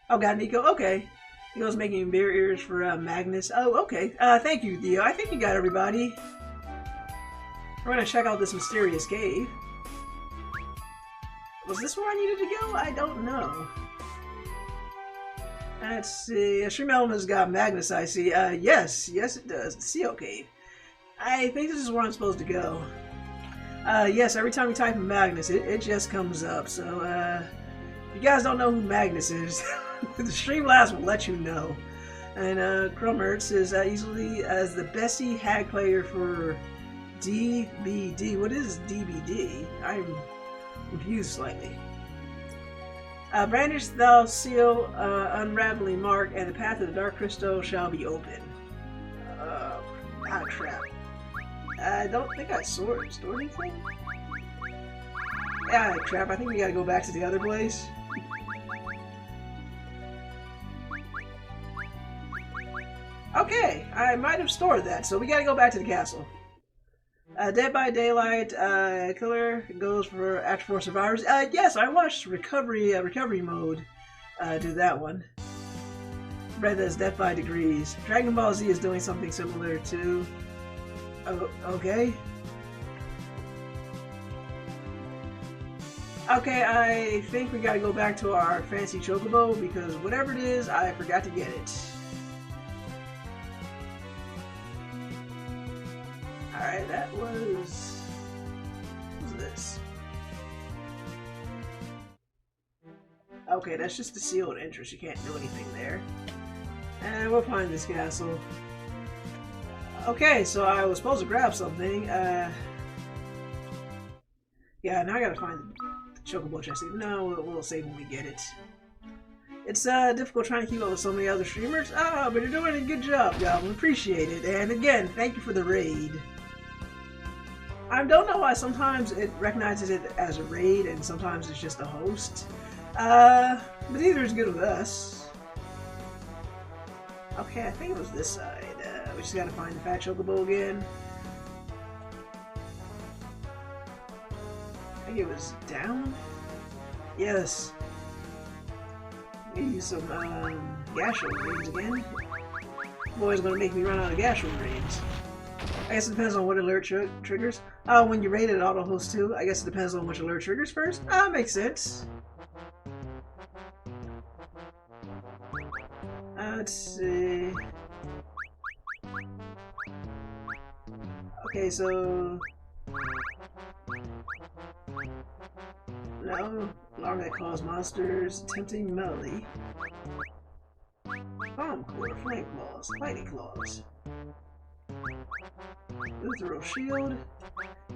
A: Oh, got Nico. Okay. Nico's making barriers for Magnus. Oh, okay. Thank you, Theo. I think you got everybody. We're gonna check out this mysterious cave. Was this where I needed to go? I don't know. Let's see. Stream Element's got Magnus, I see. Yes. Yes, it does. The Seal Cave. I think this is where I'm supposed to go. Yes, every time you type in Magnus, it just comes up. So, if you guys don't know who Magnus is, the Streamlabs will let you know. And, Chromhertz is easily as the Bessie Hag player for DBD. What is DBD? I'm confused slightly. Brandish thou seal, unraveling mark, and the path of the dark crystal shall be open. Crap. I don't think I stored anything. Crap, I think we gotta go back to the other place. Okay, I might have stored that, so we gotta go back to the castle. Dead by Daylight, killer goes for Act 4 survivors. Yes, I watched recovery mode do that one. Read as Death by Degrees. Dragon Ball Z is doing something similar too. Oh, okay. Okay, I think we gotta go back to our fancy chocobo because whatever it is, I forgot to get it. Alright, that was... What was this? Okay, that's just the sealed entrance. You can't do anything there. And we'll find this castle. Okay, so I was supposed to grab something. Yeah, now I gotta find the chocobo chest. No, we'll save when we get it. It's difficult trying to keep up with so many other streamers. But you're doing a good job, Goblin. Appreciate it. And again, thank you for the raid. I don't know why sometimes it recognizes it as a raid and sometimes it's just a host. But either is good with us. Okay, I think it was this side. We just gotta find the fat chocobo again. I think it was down? Yes. We use some Gasho rings again. Boy's gonna make me run out of Gasho rings. I guess it depends on what alert triggers. When you raid it auto host too, I guess it depends on which alert triggers first. Makes sense. Let's see. Okay, so no, alarm that calls monsters, tempting melody. Bomb core, flame claws, lightning claws. Ethereal shield.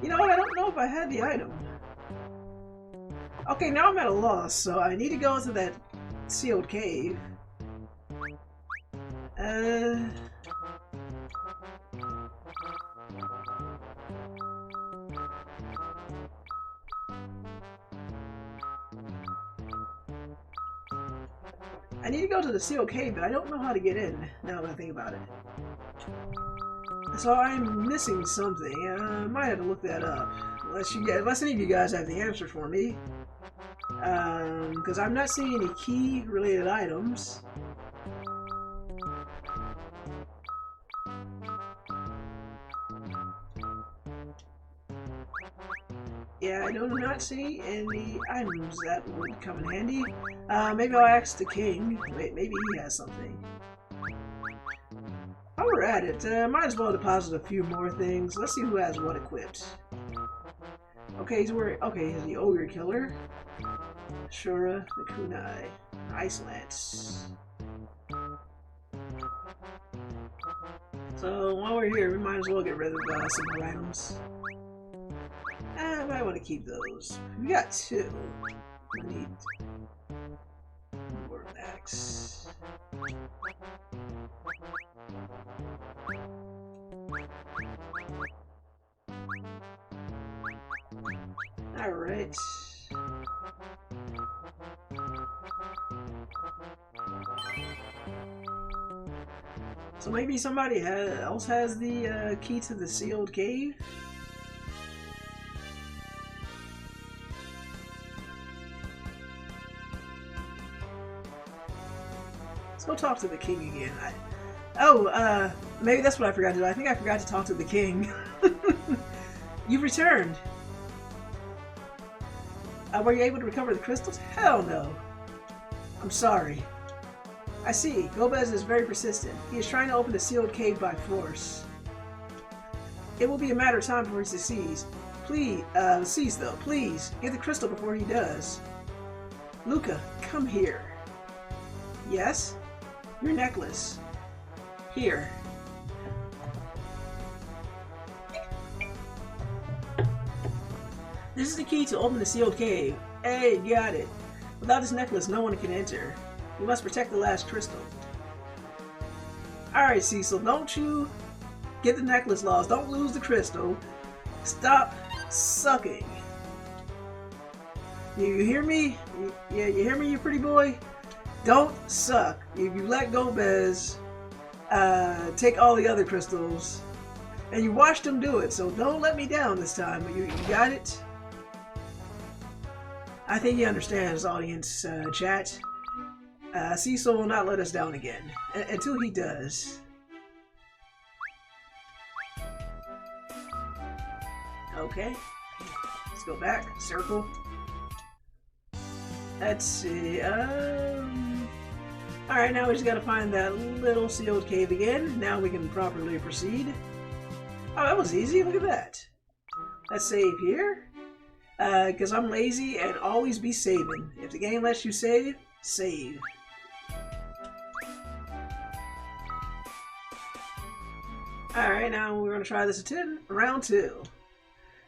A: You know what? I don't know if I had the item. Okay, now I'm at a loss, so I need to go into that sealed cave. I need to go to the sealed cave, but I don't know how to get in, now that I think about it. So I'm missing something. I might have to look that up. Unless any of you guys have the answer for me. Because I'm not seeing any key-related items. Yeah, I do not see any items that would come in handy. Maybe I'll ask the king. Wait, maybe he has something. While we're at it, might as well deposit a few more things. Let's see who has what equipped. Okay, he's wearing. Okay, he's the ogre killer. Shura, the kunai, ice lance. So while we're here, we might as well get rid of some more items. I might want to keep those. We got two. I need more max. Alright. So maybe somebody else has the key to the sealed cave? Let's go talk to the king again. Maybe that's what I forgot to do. I think I forgot to talk to the king. You've returned. Were you able to recover the crystals? Hell no. I'm sorry. I see. Golbez is very persistent. He is trying to open the sealed cave by force. It will be a matter of time before he succeeds. Please, please, get the crystal before he does. Luca, come here. Yes? Your necklace. Here. This is the key to open the sealed cave. Hey, got it. Without this necklace, no one can enter. We must protect the last crystal. Alright, Cecil, don't you get the necklace lost. Don't lose the crystal. Stop sucking. You hear me? Yeah, you hear me, you pretty boy? Don't suck. If you let Golbez take all the other crystals, and you watched him do it, so don't let me down this time. You got it? I think he understands, audience chat. Cecil will not let us down again until he does. Okay, let's go back. Circle. Let's see. Alright, now we just gotta find that little sealed cave again. Now we can properly proceed. Oh, that was easy. Look at that. Let's save here. Because I'm lazy and always be saving. If the game lets you save, save. Alright, now we're going to try this again. Round 2.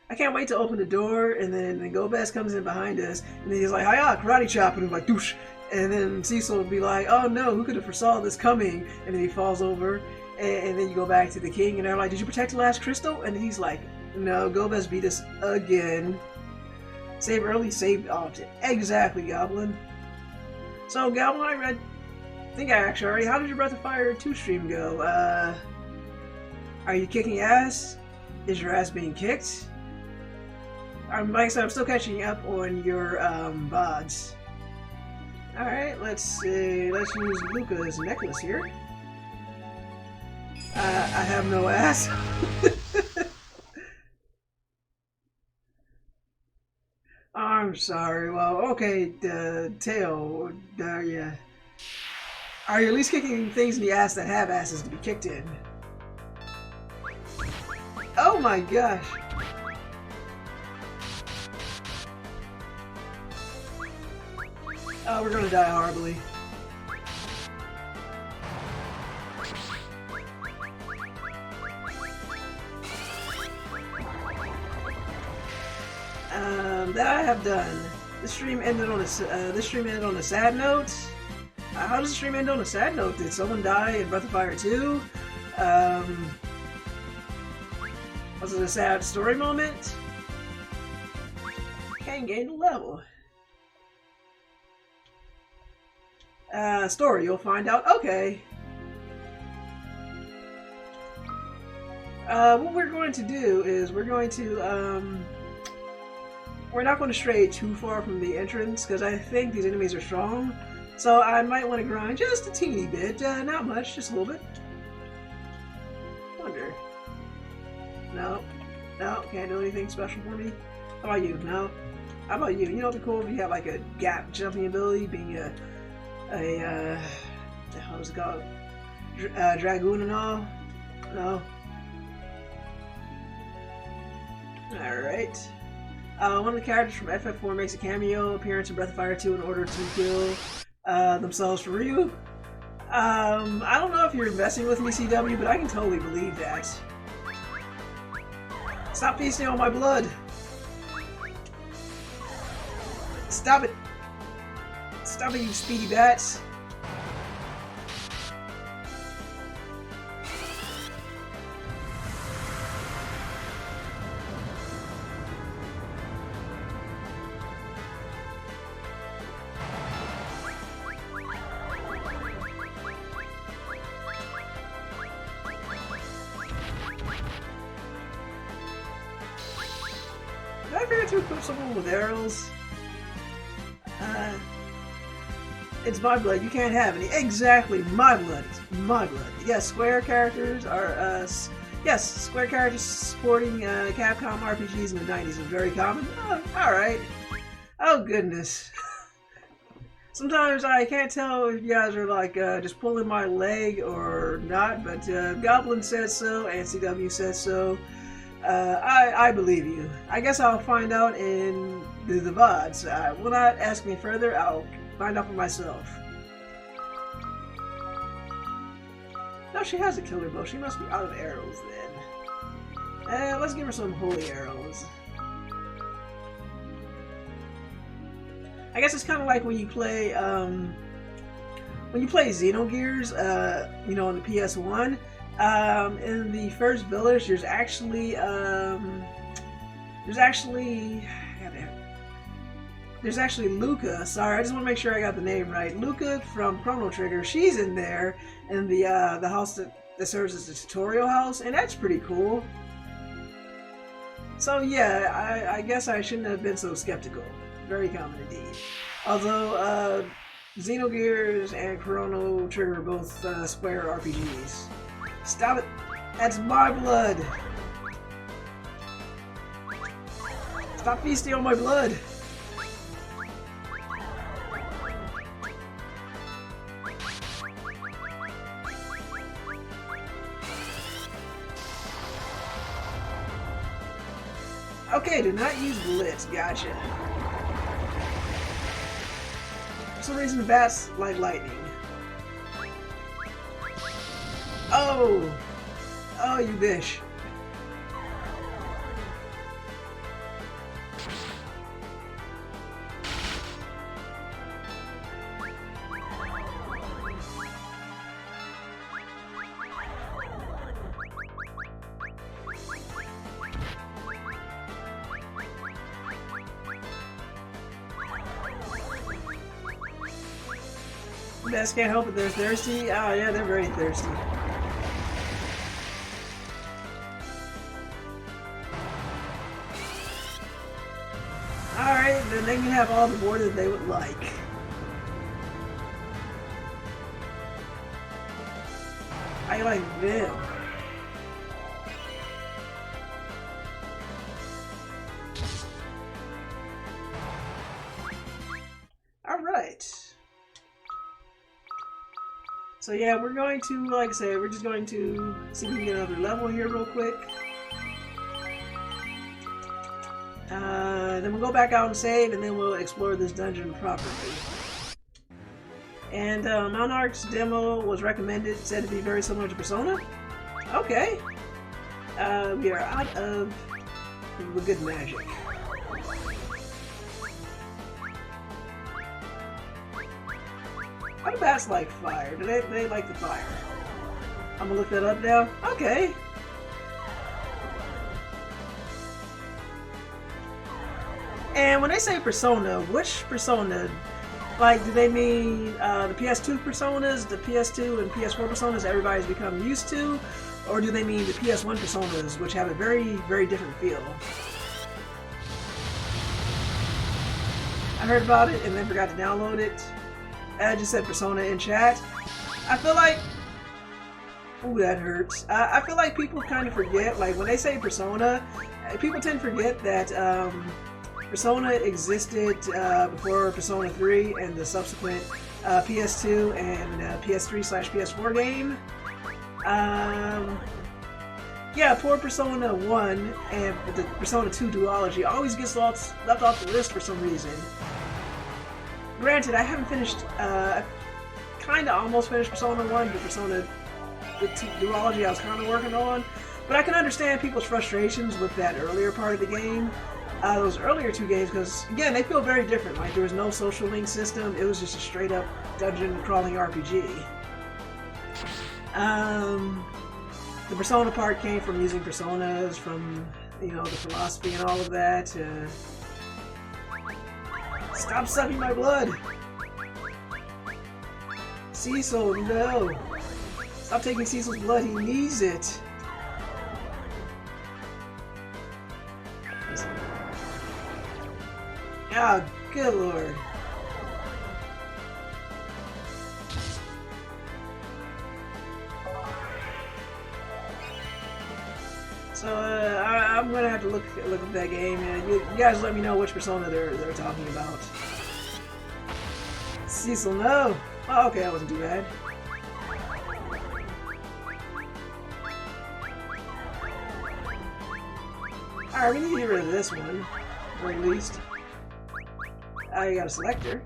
A: I can't wait to open the door, and then Golbez comes in behind us, and then he's like, hiya, karate chop, and he's like, douche. And then Cecil will be like, oh no, who could have foresaw this coming? And then he falls over, and then you go back to the king, and they're like, did you protect the last crystal? And he's like, No, Golbez beat us again. Save early, save often. Exactly, Goblin. So, Goblin, I think I actually already. How did your Breath of Fire 2 stream go? Are you kicking ass? Is your ass being kicked? Like I said, I'm still catching up on your VODs. Alright, let's see. Let's use Luca's necklace here. I have no ass. I'm sorry. Well, okay, Tail, are you at least kicking things in the ass that have asses to be kicked in? Oh my gosh. Oh, we're gonna die horribly. That I have done. This stream ended on a sad note. How does the stream end on a sad note? Did someone die in Breath of Fire 2? Was it a sad story moment? Can't gain the level. Story, you'll find out. Okay. What we're going to do is we're going to, we're not going to stray too far from the entrance, because I think these enemies are strong. So I might want to grind just a teeny bit. Not much, just a little bit. Wonder. No. No, can't do anything special for me. How about you? No. How about you? You know, it'd be cool if you had like a gap jumping ability, being a how was it called? Dragoon and all? No. Alright. One of the characters from FF4 makes a cameo appearance in Breath of Fire 2 in order to kill themselves for Ryu. I don't know if you're messing with me, CW, but I can totally believe that. Stop feasting on my blood! Stop it! Stop it, you speedy bats! Did I forget to equip someone with arrows? It's my blood, you can't have any. Exactly, my blood. It's my blood. Yes, Square characters are, yes, Square characters supporting Capcom RPGs in the 90s is very common. Oh, alright. Oh, goodness. Sometimes I can't tell if you guys are, like, just pulling my leg or not, but Goblin says so, and CW says so. I believe you. I guess I'll find out in the VODs. Will not ask me further, I'll find out for myself. No, she has a killer bow. She must be out of arrows then. Let's give her some holy arrows. I guess it's kind of like when you play Xenogears, you know, on the PS1. In the first village, there's actually Luca. Sorry, I just want to make sure I got the name right. Luca from Chrono Trigger. She's in there in the house that serves as the tutorial house, and that's pretty cool. So yeah, I guess I shouldn't have been so skeptical. Very common indeed. Although Xenogears and Chrono Trigger are both Square RPGs. Stop it! That's my blood! Stop feasting on my blood! Okay, do not use Blitz, gotcha. For some reason, bats like lightning. Oh! Oh, you bish. Best can't help it, they're thirsty. Oh yeah, they're very thirsty. Alright, then they can have all the water that they would like. I like them. Alright. So yeah, we're going to, like I said, we're just going to see if we can get another level here real quick. Then we'll go back out and save, and then we'll explore this dungeon properly. And Monarch's demo was recommended, said to be very similar to Persona. Okay. We are out of the good magic. How do bats like fire? Do they like the fire? I'm gonna look that up now. Okay. And when they say Persona, which Persona? Like, do they mean the PS2 Personas, the PS2 and PS4 Personas everybody's become used to? Or do they mean the PS1 Personas, which have a very, very different feel? I heard about it and then forgot to download it. I just said Persona in chat. I feel like... Ooh, that hurts. I feel like people kind of forget, like, when they say Persona, people tend to forget that Persona existed before Persona 3 and the subsequent PS2 and PS3/PS4 game. Yeah, poor Persona 1 and the Persona 2 duology always gets left off the list for some reason. Granted, I haven't finished, kind of almost finished Persona 1, but Persona the duology I was kind of working on. But I can understand people's frustrations with that earlier part of the game. Those earlier two games, because again, they feel very different. Like, there was no social link system, it was just a straight up dungeon crawling RPG. The Persona part came from using personas, from, you know, the philosophy and all of that. Stop sucking my blood! Cecil, no! Stop taking Cecil's blood, he needs it! Oh, good lord. So, I'm gonna have to look at that game, and you guys let me know which Persona they're talking about. Cecil, no! Oh, okay, that wasn't too bad. Alright, we need to get rid of this one, or at least. You got a selector.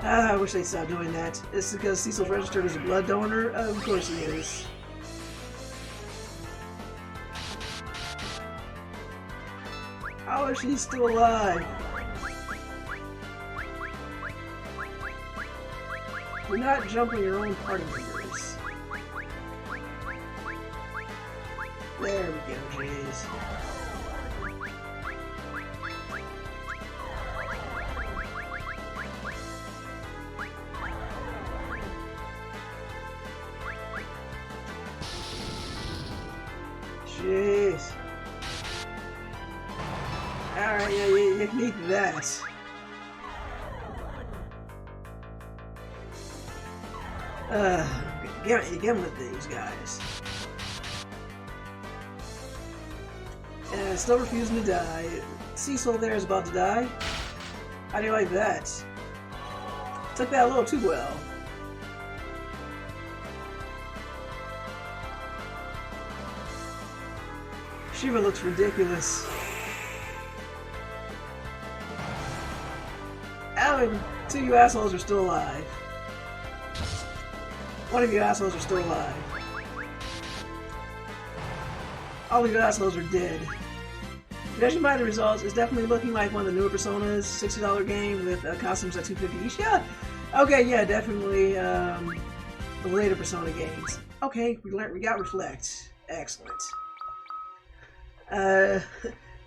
A: I wish they'd stop doing that. It's because Cecil's registered as a blood donor? Of course he is. How is she still alive? You're not jumping your own party members. There we go, jeez. Jeez. Alright, yeah, you need that. Get with these guys. Still refusing to die. Cecil there is about to die. How do you like that? Took that a little too well. Shiva looks ridiculous. Alan, two of you assholes are still alive. One of you assholes are still alive. All of you assholes are dead. Judging by the results, it's definitely looking like one of the newer Personas, $60 game with costumes at $250 each. Yeah, okay, yeah, definitely the later Persona games. Okay, we got Reflect. Excellent.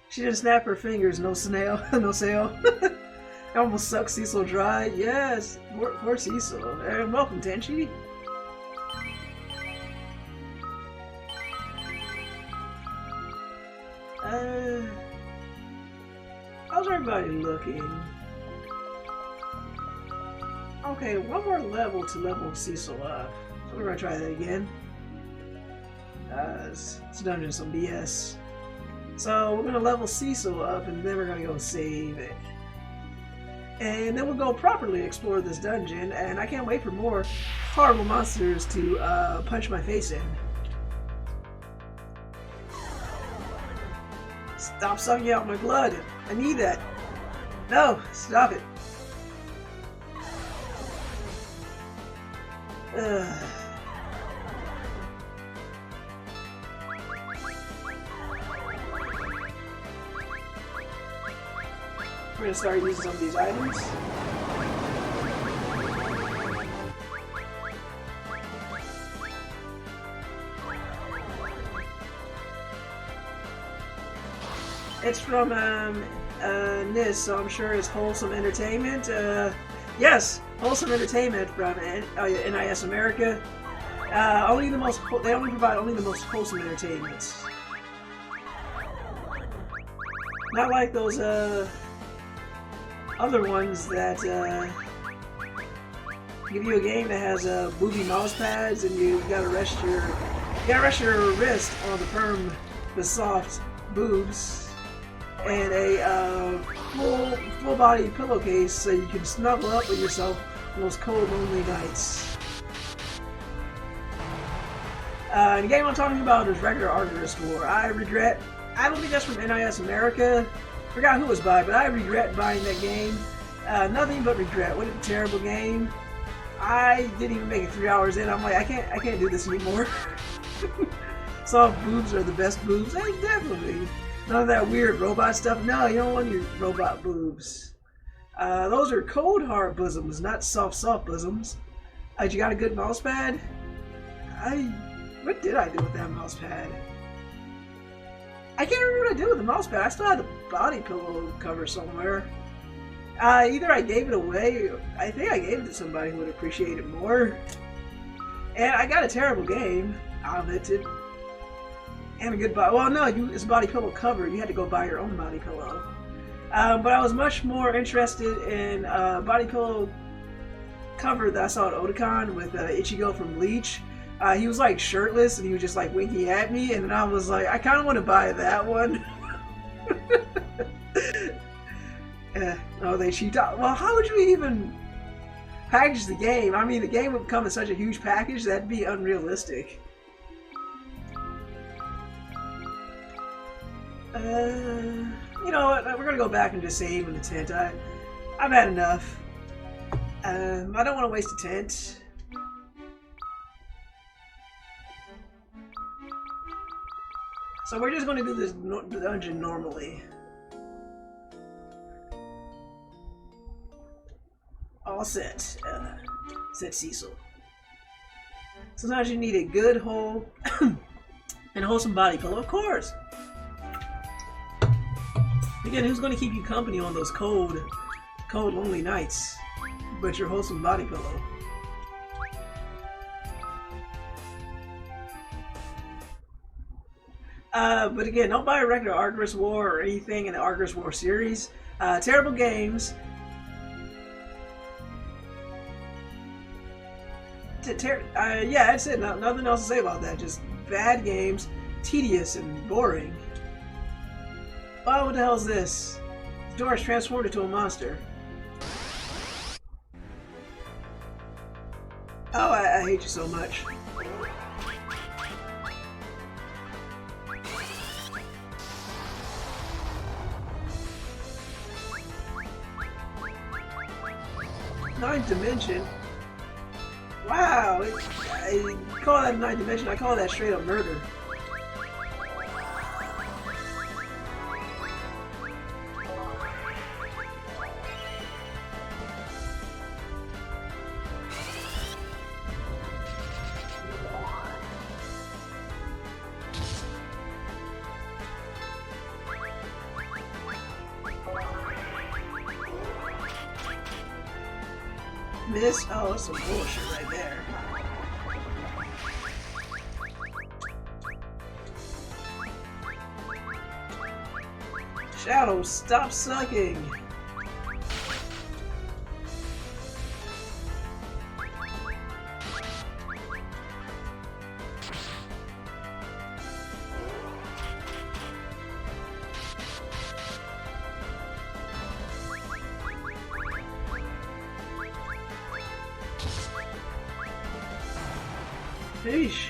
A: She didn't snap her fingers. No snail. No sale. Almost sucked Cecil dry. Yes, poor Cecil. And welcome, Tenchi. How's everybody looking? Okay, one more level to level Cecil up. So we're gonna try that again. This dungeon is some BS. So we're gonna level Cecil up and then we're gonna go save it. And then we'll go properly explore this dungeon, and I can't wait for more horrible monsters to punch my face in. Stop sucking out my blood. I need that. No, stop it. Ugh. We're gonna start using some of these items. It's from NIS, so I'm sure it's wholesome entertainment. Yes, wholesome entertainment from NIS America. They only provide only the most wholesome entertainment. Not like those other ones that give you a game that has booby mouse pads and you gotta rest your wrist on the soft boobs, and a full body pillowcase so you can snuggle up with yourself on those cold, lonely nights. The game I'm talking about is regular Artemis War. I don't think that's from NIS America. Forgot who it was by, but I regret buying that game. Nothing but regret. What a terrible game. I didn't even make it 3 hours in. I'm like, I can't do this anymore. Soft boobs are the best boobs. Hey, definitely. None of that weird robot stuff. No, you don't want your robot boobs. Those are cold hard bosoms, not soft bosoms. You got a good mouse pad? What did I do with that mouse pad? I can't remember what I did with the mouse pad. I still had the body pillow cover somewhere. Either I gave it away, or I think I gave it to somebody who would appreciate it more. And I got a terrible game out of it. And a good body. Well, no, it's a body pillow cover. You had to go buy your own body pillow. But I was much more interested in body pillow cover that I saw at Otakon with Ichigo from Bleach. He was like shirtless and he was just like winking at me, and then I was like, I kind of want to buy that one. Oh, they cheaped out. Well, how would you even package the game? I mean, the game would come in such a huge package that'd be unrealistic. You know what? We're gonna go back and just save in the tent. I've had enough. I don't want to waste a tent. So we're just going to do this dungeon normally. All set. Said Cecil. Sometimes you need a good whole and wholesome body pillow, of course. Again, who's going to keep you company on those cold, lonely nights but your wholesome body pillow? But again, don't buy a regular Artemis War or anything in the Artemis War series. Terrible games. Yeah, that's it. Nothing else to say about that. Just bad games, tedious and boring. Oh, what the hell is this? The door is transformed into a monster. Oh, I hate you so much. Ninth dimension? Wow, I call that ninth dimension, I call that straight up murder. Miss? Oh, that's some bullshit right there. Shadow, stop sucking! Sheesh.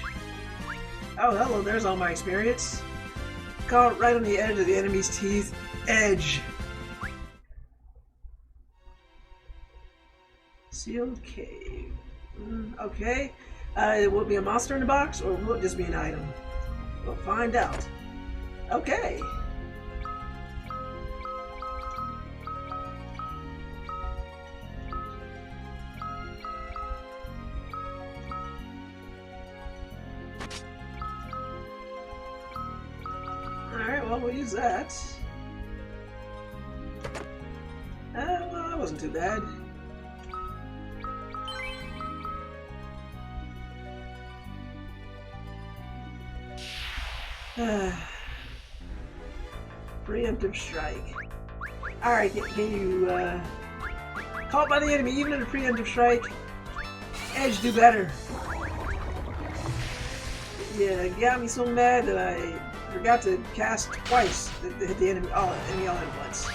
A: Oh, hello, there's all my experience. Caught right on the edge of the enemy's teeth. Edge. Sealed cave. Okay. Will it be a monster in the box, or will it just be an item? We'll find out. Okay. Alright, well, we'll use that. Well, that wasn't too bad. Preemptive strike. Alright, can you, caught by the enemy, even in a preemptive strike, Edge do better. Yeah, it got me so mad that I forgot to cast twice to hit the enemy all at once.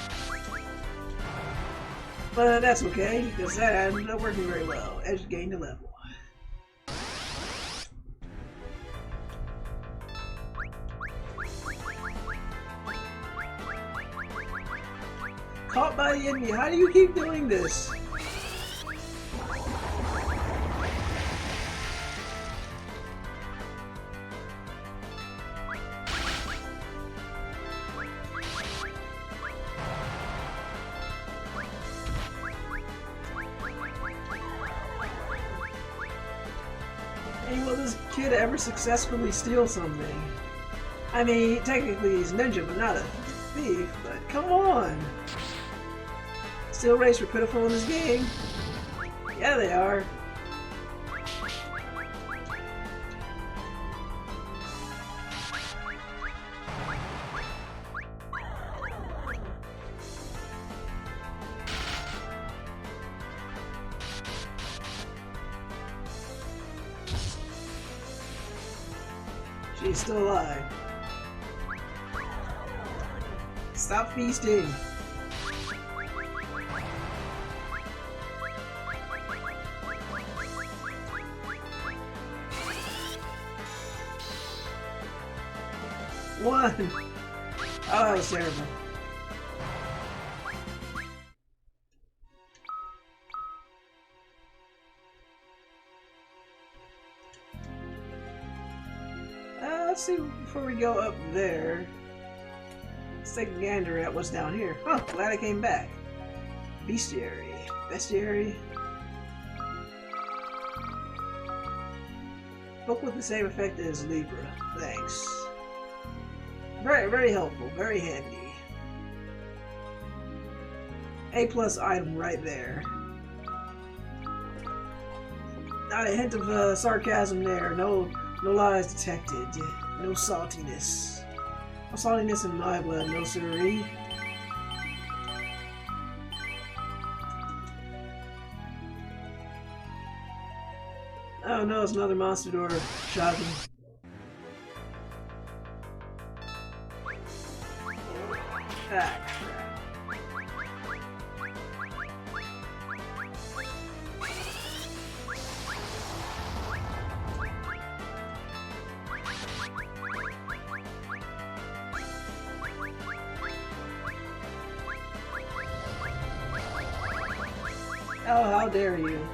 A: But that's okay, because that ended up working very well. Edge gained a level. Caught by the enemy, how do you keep doing this? Hey, will this kid ever successfully steal something? I mean, technically he's ninja, but not a thief, but come on! Steel rays are pitiful in this game. Yeah, they are. She's still alive. Stop feasting. One! Oh, that was terrible. Let's see, before we go up there, let's take a gander at what's down here. Huh, glad I came back. Bestiary. Bestiary. Book with the same effect as Libra. Thanks. Very, very helpful. Very handy. A+ item right there. Not a hint of sarcasm there. No lies detected. No saltiness. No saltiness in my blood, no siree. Oh no, it's another monster door. Shocking. Ah, crap. Oh, how dare you.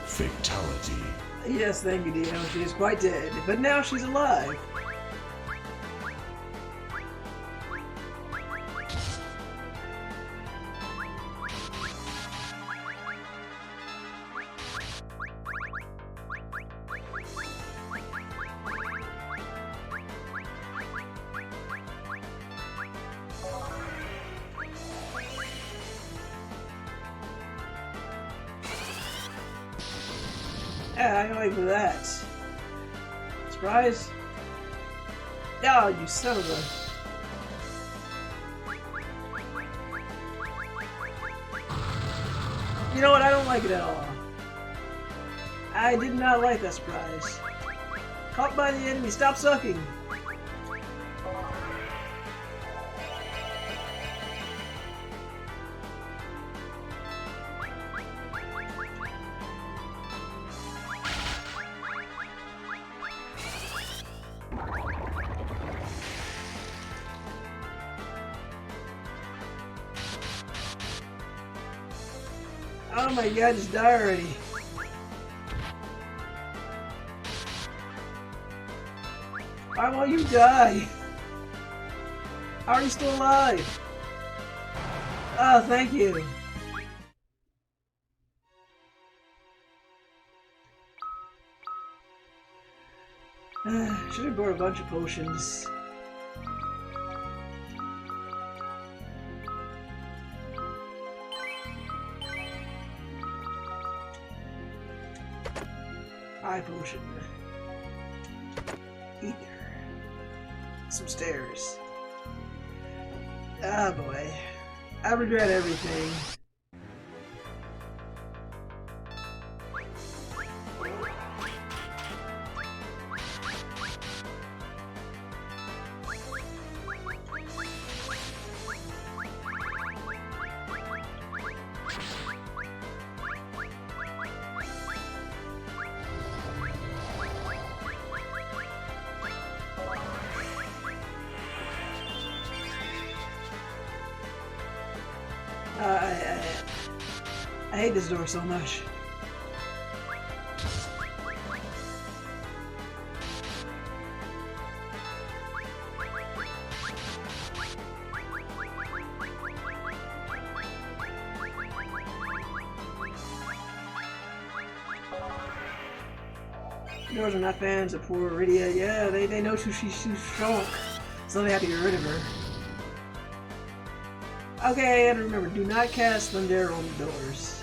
D: Fatality.
A: Yes, thank you, Dio. She is quite dead, but now she's alive. Yeah, I can wait for that. Surprise? Oh, you son of a... You know what? I don't like it at all. I did not like that surprise. Caught by the enemy. Stop sucking. Oh my god, just die already. Why won't you die? How are you still alive? Oh, thank you. Should have brought a bunch of potions. Eye potion. Ether. Some stairs. Ah, boy. I regret everything. I hate this door so much. Doors are not fans of poor Iridia. Yeah, they know she's shrunk, so they have to get rid of her. Okay, and remember, do not cast Thunder on the doors.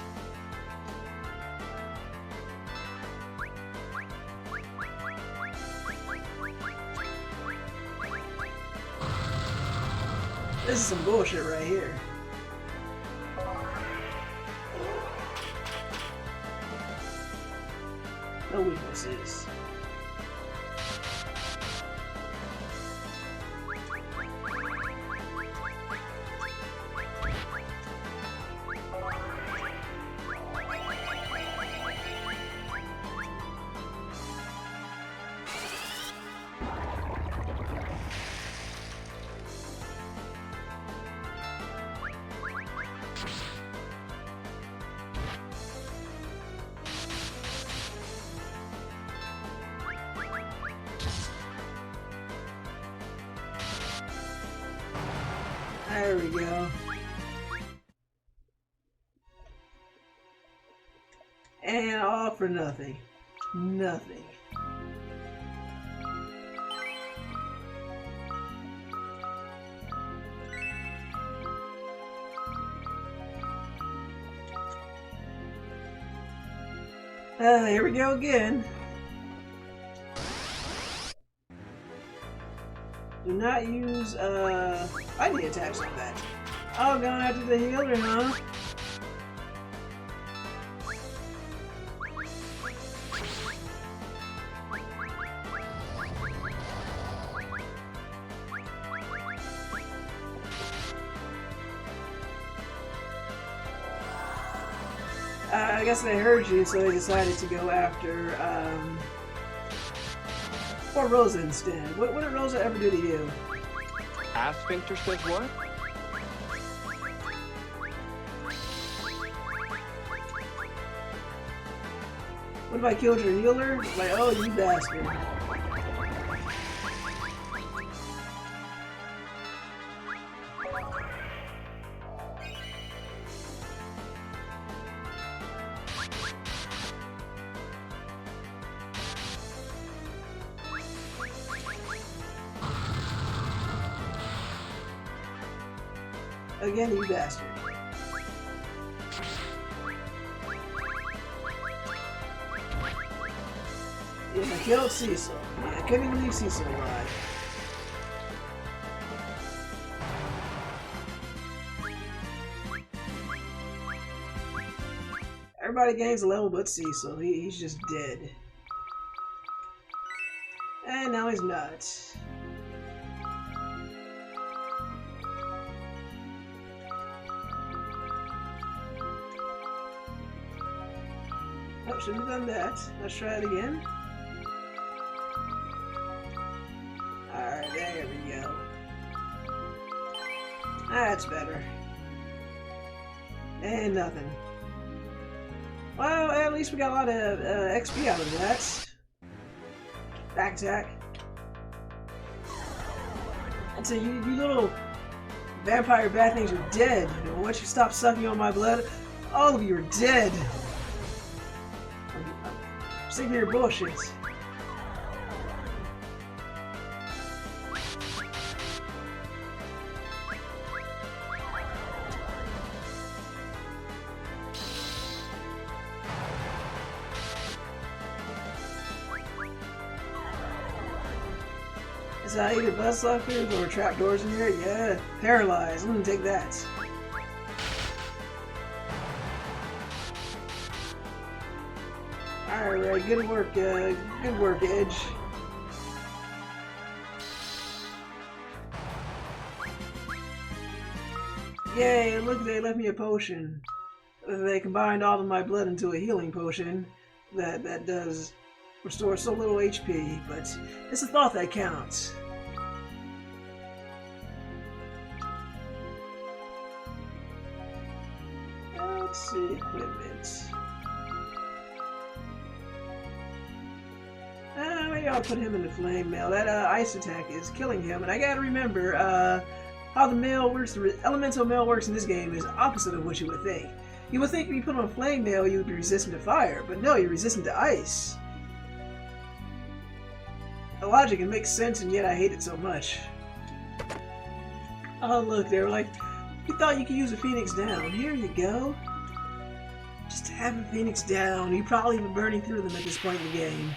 A: This is some bullshit right here. No weaknesses. There we go. And all for nothing. Nothing. Here we go again. Do not use, I need attacks like that. Oh, going after the healer, huh? I guess they heard you, so they decided to go after, or Rosa instead. What did Rosa ever do to you?
B: Asphincter says what?
A: What if I killed your healer? Like, oh, you bastard. Again, you bastard. Yeah, killed Cecil. Yeah, couldn't even leave Cecil alive. Everybody gains a level but Cecil. He's just dead. And now he's not. Oh, shouldn't have done that. Let's try it again. Alright, there we go. That's better. And nothing. Well, at least we got a lot of XP out of that. Back attack. And so you little vampire bad things are dead. Once you stop sucking on my blood, all of you are dead. I'm sick of your bullshit. Is that either bus lockers or trapdoors in here? Yeah, paralyzed. I'm gonna take that. Alright, good work, Edge. Yay, look, they left me a potion. They combined all of my blood into a healing potion that does restore so little HP, but it's a thought that counts. Let's see, equipment. Maybe I'll put him in the flame mail. That ice attack is killing him, and I gotta remember how the mail works. The elemental mail works in this game is opposite of what you would think. You would think if you put on flame mail, you would be resistant to fire, but no, you're resistant to ice. The logic, it makes sense, and yet I hate it so much. Oh, look, they were like, you thought you could use a Phoenix down. Here you go. Just have a Phoenix down. You'd probably be burning through them at this point in the game.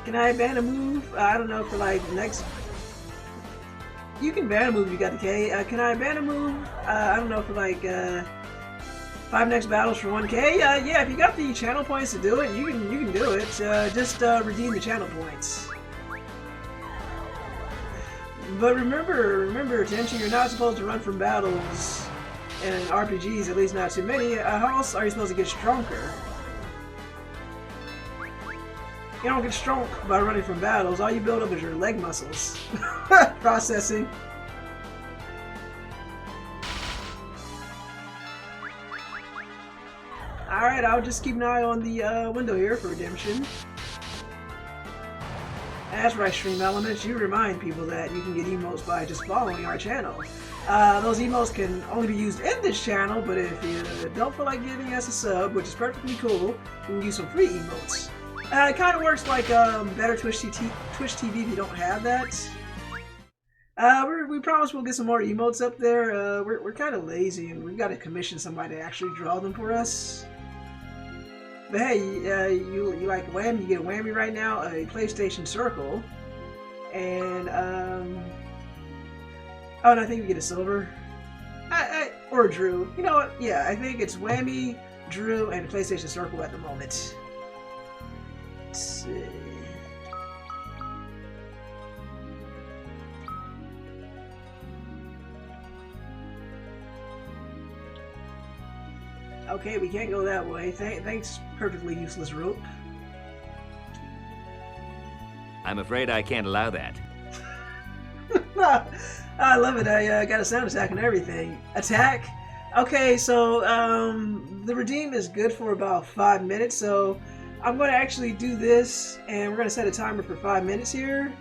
A: Can I ban a move? I don't know, for like next... You can ban a move if you got the K. Can I ban a move? I don't know, for like 5 next battles for 1K? Yeah, if you got the channel points to do it, you can do it. Just redeem the channel points. But remember, attention, you're not supposed to run from battles in RPGs, at least not too many. How else are you supposed to get stronger? You don't get strong by running from battles. All you build up is your leg muscles. Processing. Alright, I'll just keep an eye on the window here for redemption. That's right, Stream Elements. You remind people that you can get emotes by just following our channel. Those emotes can only be used in this channel, but if you don't feel like giving us a sub, which is perfectly cool, you can use some free emotes. It kind of works like better Twitch TV if you don't have that. We promise we'll get some more emotes up there. We're kind of lazy, and we've got to commission somebody to actually draw them for us. But hey, you like whammy? You get a whammy right now, a PlayStation Circle, and oh, and I think you get a silver, or a Drew. You know what? Yeah, I think it's whammy, Drew, and a PlayStation Circle at the moment. Let's see. Okay, we can't go that way. Thanks, perfectly useless rope.
D: I'm afraid I can't allow that.
A: I love it. I got a sound attack and everything. Attack? Okay, so the redeem is good for about 5 minutes, so I'm going to actually do this, and we're going to set a timer for 5 minutes here.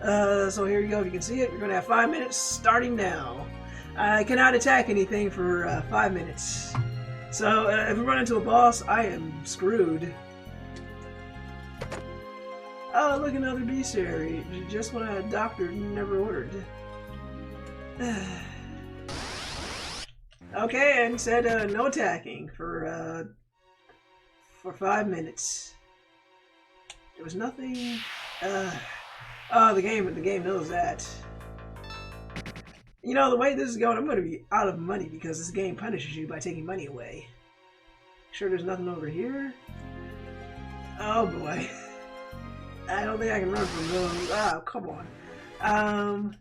A: So here you go. If you can see it, we're going to have 5 minutes starting now. I cannot attack anything for 5 minutes. So if we run into a boss, I am screwed. Oh, look, another bestiary. Just what a doctor never ordered. Okay, and said no attacking for 5 minutes. There was nothing. Oh, the game knows that. You know, the way this is going, I'm going to be out of money because this game punishes you by taking money away. Sure, there's nothing over here. Oh boy. I don't think I can run from those. Ah, come on.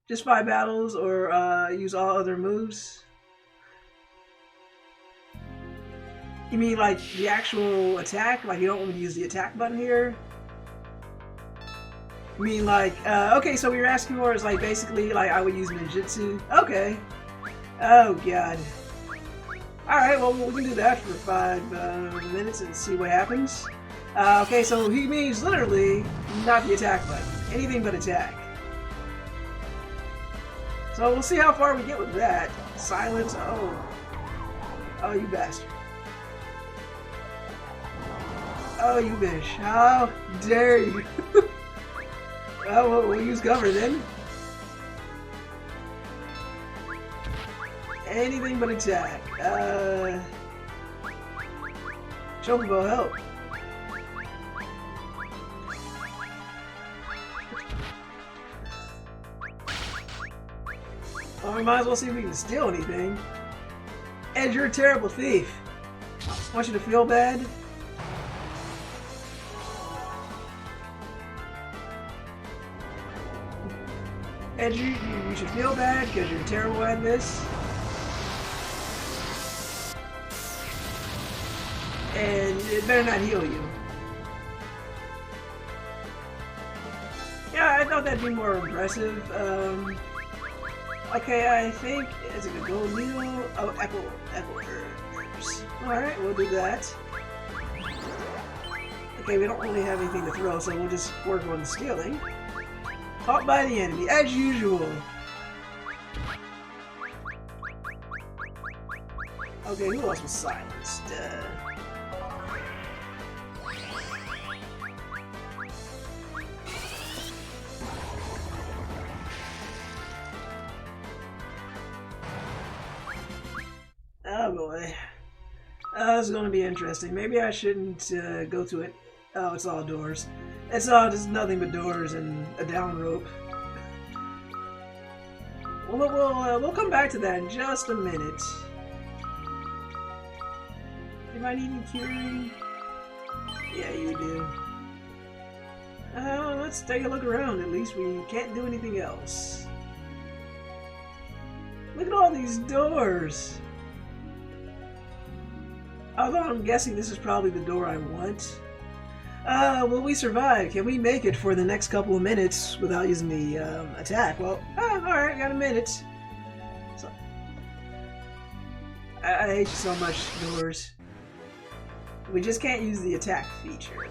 A: Just 5 battles or use all other moves? You mean like the actual attack? Like you don't want to use the attack button here? You mean like, okay, so what you're asking for is like basically like I would use ninjutsu? Okay. Oh god. Alright, well we can do that for 5 minutes and see what happens. Okay, so he means literally not the attack button. Anything but attack. So we'll see how far we get with that. Silence, oh. Oh, you bastard. Oh, you bitch. How dare you? Well, we'll use cover then. Anything but attack. Superbowl help. Well, we might as well see if we can steal anything. Ed, you're a terrible thief. I want you to feel bad. Ed, you should feel bad because you're terrible at this. And it better not heal you. Yeah, I thought that'd be more impressive. Okay, I think is it a gold needle? Oh, apple herbs. Alright, we'll do that. Okay, we don't really have anything to throw, so we'll just work on stealing. Caught by the enemy, as usual. Okay, who else was silenced? Oh boy. This is going to be interesting. Maybe I shouldn't go to it. Oh, it's all doors. It's all just nothing but doors and a down rope. We'll come back to that in just a minute. Do I need any curing? Yeah, you do. Let's take a look around. At least we can't do anything else. Look at all these doors. Although I'm guessing this is probably the door I want. Will we survive? Can we make it for the next couple of minutes without using the attack? Well, alright, got a minute. So, I hate you so much, doors. We just can't use the attack feature.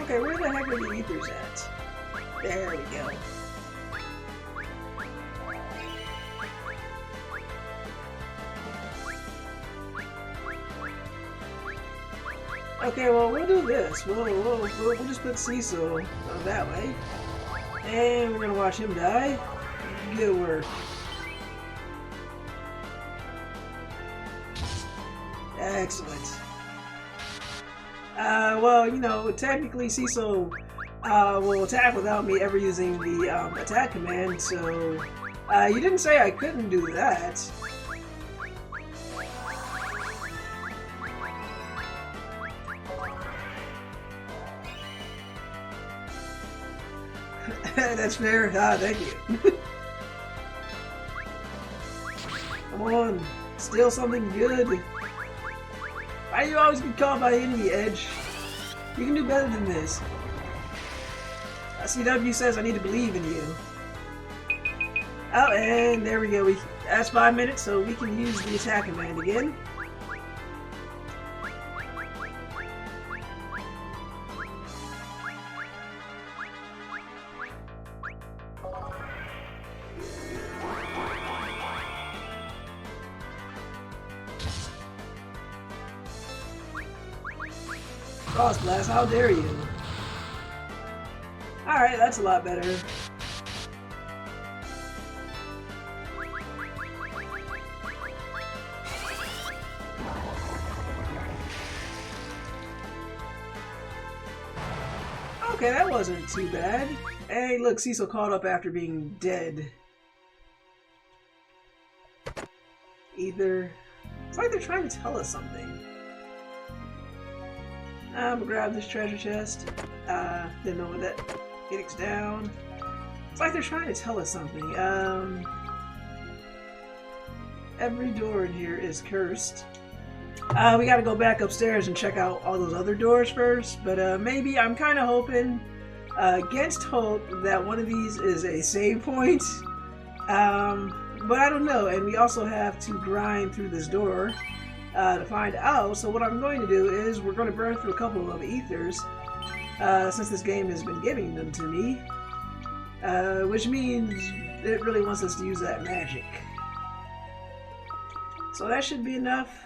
A: Okay, where the heck are the ethers at? There we go. Okay, well, we'll do this. We'll just put Cecil that way. And we're gonna watch him die. Good work. Excellent. Well, you know, technically Cecil will attack without me ever using the attack command, so you didn't say I couldn't do that. That's fair. Thank you. Come on, steal something good. Why do you always get caught by the enemy, Edge? You can do better than this. CW says I need to believe in you. Oh, and there we go. That's 5 minutes, so we can use the attack command again. Frost Blast, how dare you? Alright, that's a lot better. Okay, that wasn't too bad. Hey, look, Cecil caught up after being dead. Either... It's like they're trying to tell us something. I'm gonna grab this treasure chest. Didn't know what that... Phoenix down. It's like they're trying to tell us something. Every door in here is cursed. We gotta go back upstairs and check out all those other doors first, but maybe I'm kind of hoping, against hope, that one of these is a save point. But I don't know, and we also have to grind through this door to find out. So what I'm going to do is we're going to burn through a couple of ethers, since this game has been giving them to me, which means it really wants us to use that magic. So that should be enough.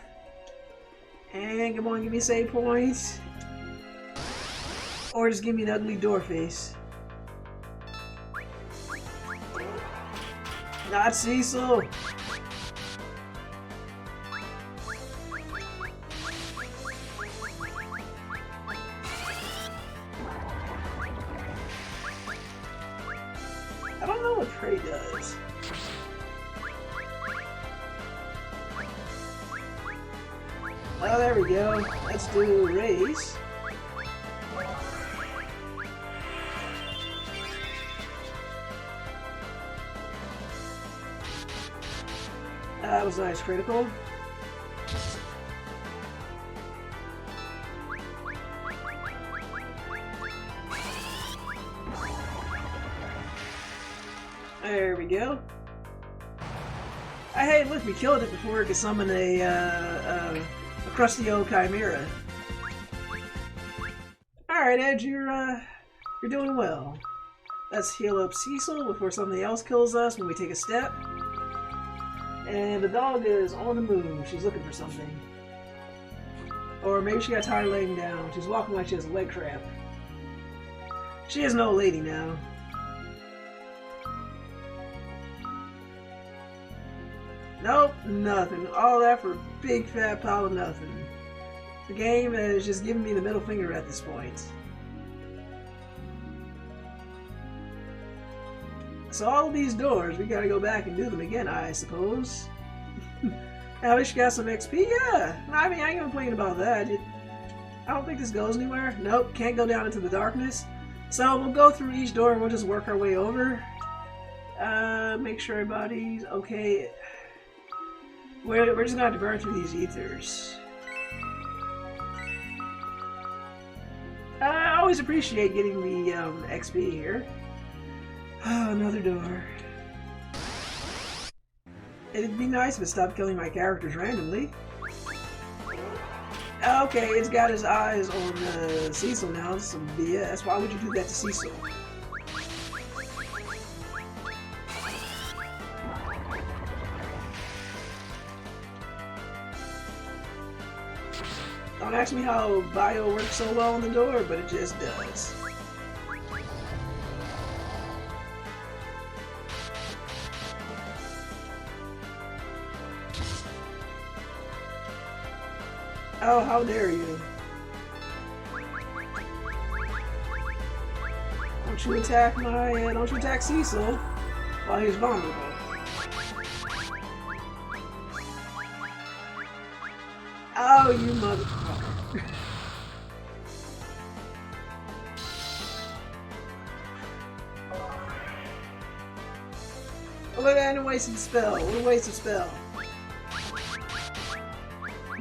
A: And come on, give me a save point. Or just give me an ugly door face. Not Cecil! I don't know what Prey does. Oh, there we go. Let's do a race. That was nice, critical. There we go. Hey, look, we killed it before it could summon a crusty old chimera. Alright, Edge, you're doing well. Let's heal up Cecil before something else kills us when we take a step. And the dog is on the move. She's looking for something. Or maybe she got tired laying down. She's walking like she has a leg cramp. She is an old lady now. Nope, nothing. All that for a big fat pile of nothing. The game is just giving me the middle finger at this point. So all of these doors, we gotta go back and do them again, I suppose. At least you got some XP? Yeah! I mean, I ain't gonna complain about that. I don't think this goes anywhere. Nope, can't go down into the darkness. So we'll go through each door and we'll just work our way over. Make sure everybody's okay. We're just gonna have to burn through these ethers. I always appreciate getting the XP here. Oh, another door. It'd be nice if it stopped killing my characters randomly. Okay, it's got his eyes on Cecil now. Some BS. Why would you do that to Cecil? Don't ask me how bio works so well on the door, but it just does. Oh, how dare you! Don't you attack don't you attack Cecil while he's vulnerable. Oh, you motherfucker. Look at that, wasted spell. What a wasted spell.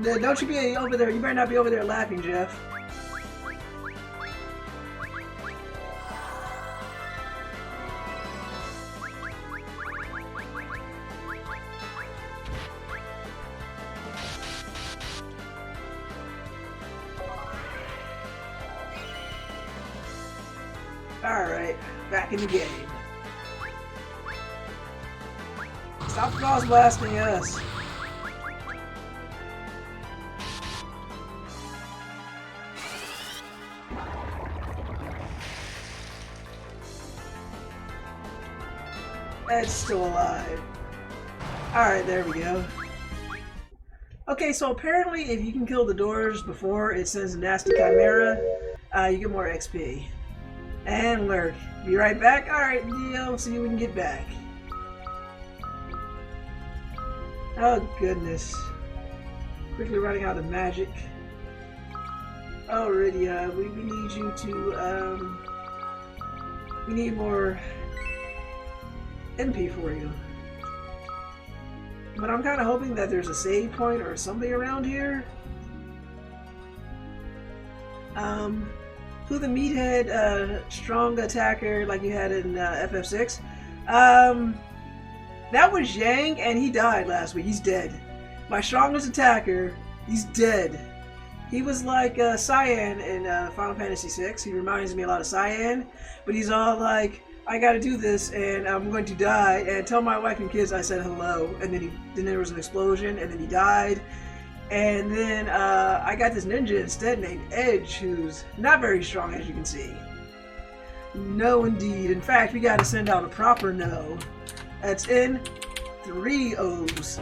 A: Don't you be over there. You better not be over there laughing, Jeff. Alright, back in the game. Stop cross blasting us. It's still alive. Alright, there we go. Okay, so apparently if you can kill the doors before it sends a nasty chimera, you get more XP. And lurk. Be right back. Alright, deal. See if we can get back. Oh, goodness. Quickly running out of magic. Alrighty, we need you to, we need more MP for you. But I'm kind of hoping that there's a save point or something around here. Who the meathead, strong attacker like you had in FF6? That was Yang, and he died last week. He's dead. My strongest attacker, he's dead. He was like Cyan in Final Fantasy VI. He reminds me a lot of Cyan, but he's all like, I gotta do this, and I'm going to die, and tell my wife and kids I said hello, and then there was an explosion, and then he died, and then I got this ninja instead named Edge, who's not very strong, as you can see. No, indeed. In fact, we gotta send out a proper no. That's in 3 O's.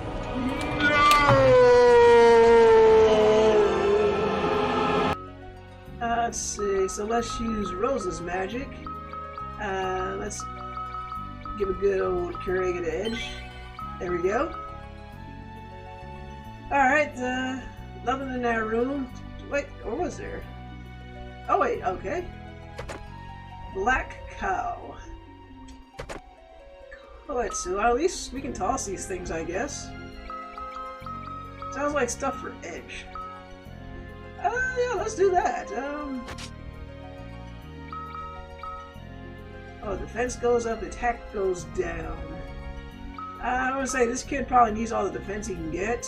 A: Let's see, so let's use Rosa's magic. Let's give a good old Kurega to Edge. There we go. Alright, nothing in that room. Wait, or was there? Oh wait, okay. Black Cow. Alright, so at least we can toss these things, I guess. Sounds like stuff for Edge. Yeah, let's do that. Oh, defense goes up, attack goes down. I would say this kid probably needs all the defense he can get.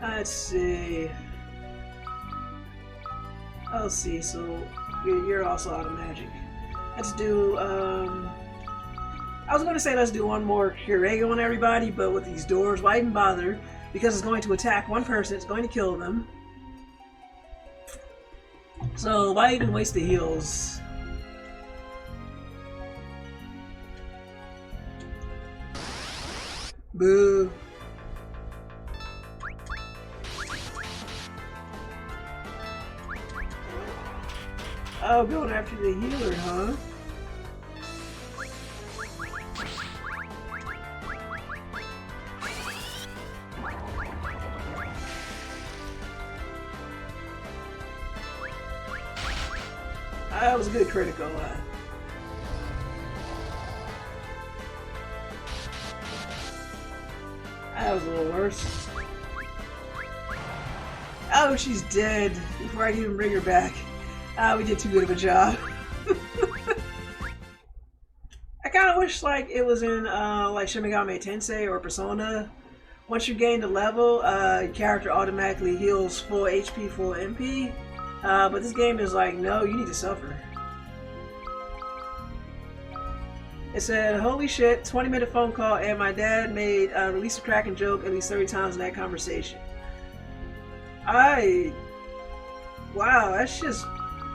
A: Let's see. Oh, Cecil, you're also out of magic. Let's do, I was going to say let's do one more Kurega on everybody, but with these doors, why even bother? Because it's going to attack one person, it's going to kill them. So why even waste the heals? Boo. Oh, going after the healer, huh? That was a good critical. That was a little worse. Oh, she's dead before I can even bring her back. We did too good of a job. I kind of wish like it was in like Shin Megami Tensei or Persona. Once you gain the level, your character automatically heals full HP, full MP. But this game is like, no, you need to suffer. It said, holy shit, 20-minute phone call, and my dad made release a cracking joke at least 30 times in that conversation. Wow, that's just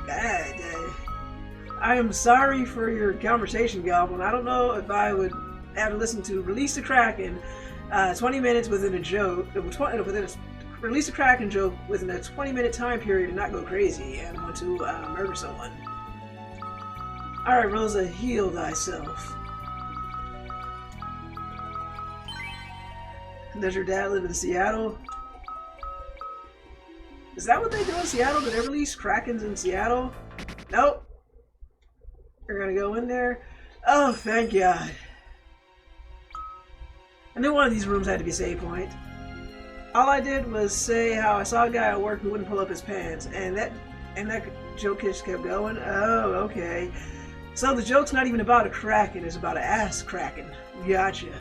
A: bad. I am sorry for your conversation, Goblin. I don't know if I would have to listen to Release the Kraken 20 minutes within a joke, release a Kraken joke within a 20-minute time period and not go crazy and want to murder someone. Alright, Rosa, heal thyself. Does your dad live in Seattle? Is that what they do in Seattle? Do they release Krakens in Seattle? Nope. We're gonna go in there. Oh, thank God. I knew one of these rooms had to be a save point. All I did was say how I saw a guy at work who wouldn't pull up his pants, and that joke just kept going. Oh, okay. So the joke's not even about a Kraken, it's about an ass Kraken. Gotcha.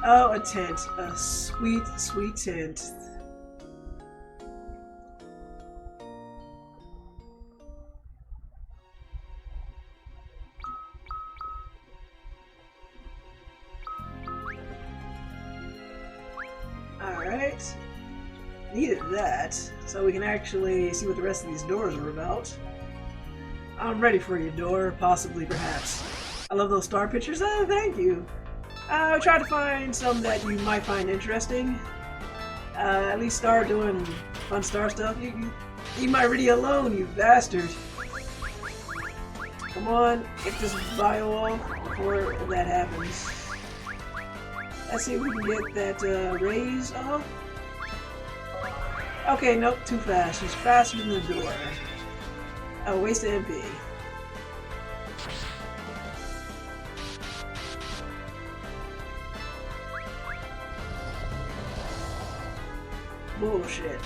A: Oh, a tent. A sweet, sweet tent. Alright. Needed that, so we can actually see what the rest of these doors are about. I'm ready for your door, possibly, perhaps. I love those star pictures. Oh, thank you. I tried to find some that you might find interesting. At least start doing fun star stuff. You leave my radio alone, you bastard. Come on, get this bio off before that happens. Let's see if we can get that raise off. Okay, nope, too fast. She's faster than the door. Oh, waste of MP. Bullshit.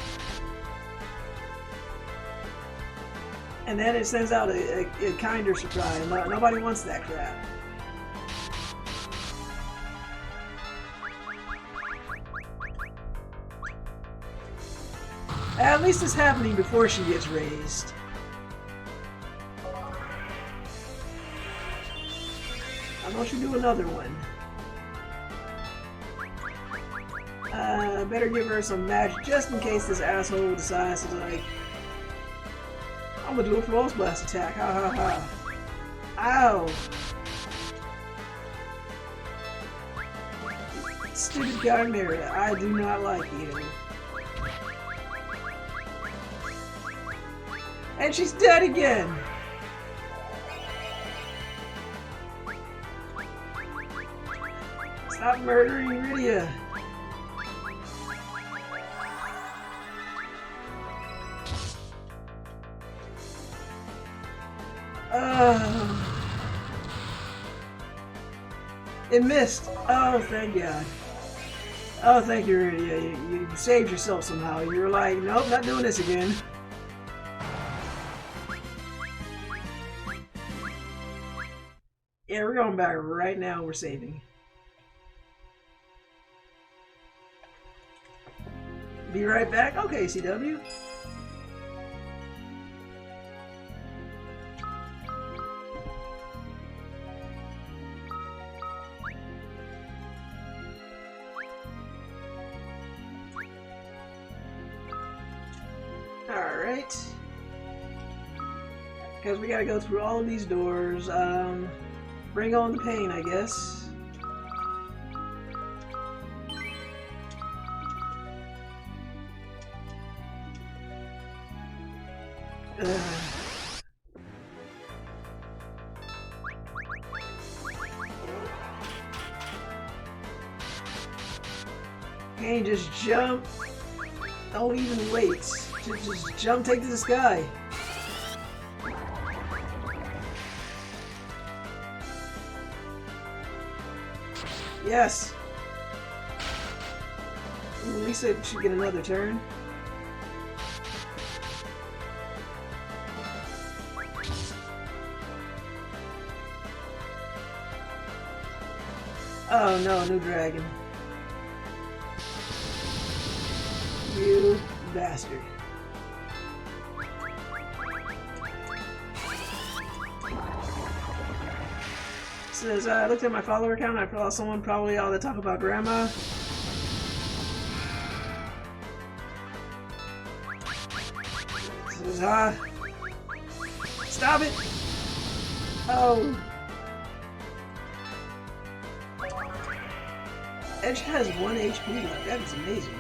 A: And then it sends out a kinder surprise. Nobody wants that crap. At least it's happening before she gets raised. Why don't you do another one? Better give her some magic just in case this asshole decides to, like, I'm gonna do a Frost Blast attack. Ha ha ha. Ow! Stupid Chimera, I do not like you. And she's dead again! Stop murdering Iridia! It missed! Oh, thank God. Oh, thank you, Iridia. You saved yourself somehow. You were like, nope, not doing this again. Yeah, we're going back right now. We're saving. Be right back. Okay, CW. Alright. Because we gotta go through all of these doors. Bring on the pain, I guess. Pain, just jump. Don't even wait. Just jump, take to the sky. Yes! At least it should get another turn. Oh no, new dragon. You bastard. Says, I looked at my follower account, I saw someone probably ought to talk about grandma. Says, stop it! Oh. Edge has 1 HP left, that is amazing.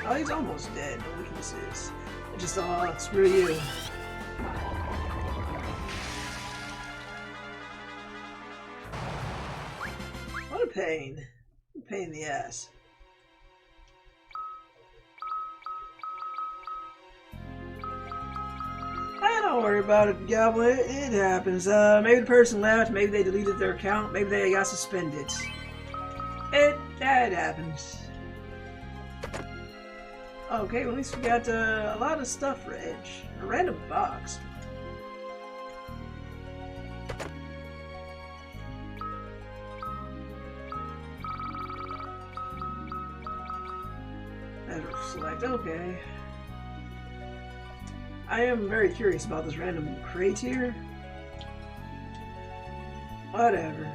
A: Oh, he's almost dead. No weaknesses. Just, screw you. What a pain. What a pain in the ass. Don't worry about it, Goblin. It happens. Maybe the person left, maybe they deleted their account, maybe they got suspended. That happens. Okay, well, at least we got a lot of stuff for Edge. A random box. select, okay. I am very curious about this random crate here. Whatever.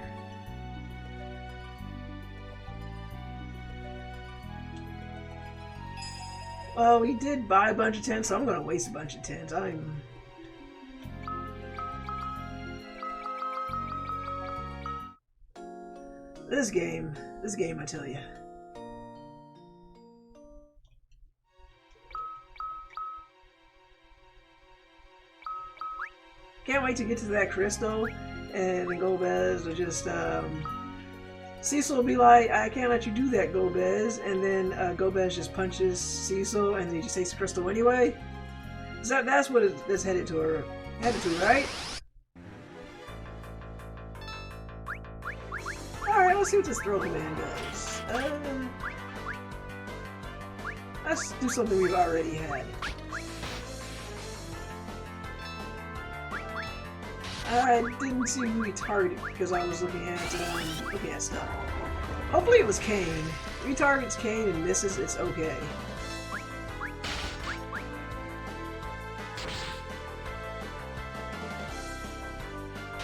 A: Well, we did buy a bunch of tents, so I'm gonna waste a bunch of tents. This game, I tell you. Can't wait to get to that crystal, and then Golbez will just, Cecil will be like, I can't let you do that, Golbez, and then Golbez just punches Cecil, and then he just takes the crystal anyway. So that's what it's headed to, right? Alright, let's see what this throw command does. Let's do something we've already had. I didn't see who he targeted because I was looking at stuff. Hopefully it was Kane. If he targets Kane and misses, it's okay.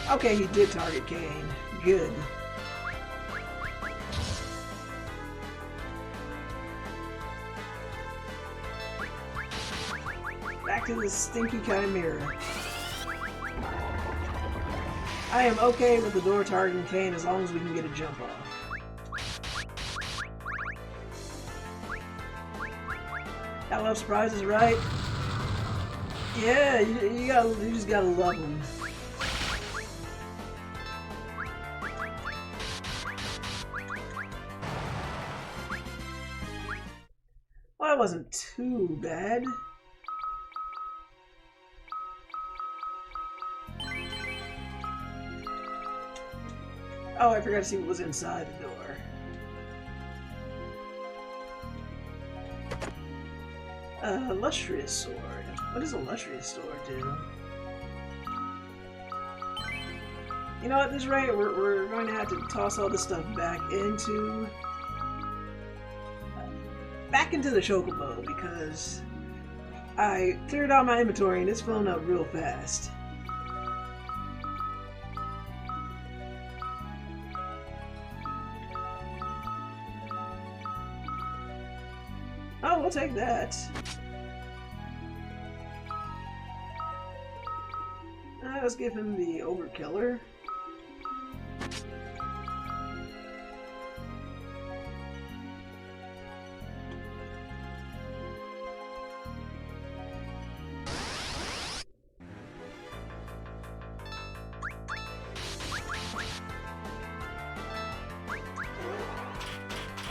A: Okay, he did target Kane. Good. Back to the stinky chimera. I am okay with the door targeting Kane as long as we can get a jump off. I love surprises, right? Yeah, you just gotta love them. Well, that wasn't too bad. Oh, I forgot to see what was inside the door. Illustrious sword. What does a illustrious sword do? You know, at this rate, we're going to have to toss all this stuff back into the Chocobo because I cleared out my inventory and it's filling up real fast. Oh, we'll take that. Let's give him the Overkiller.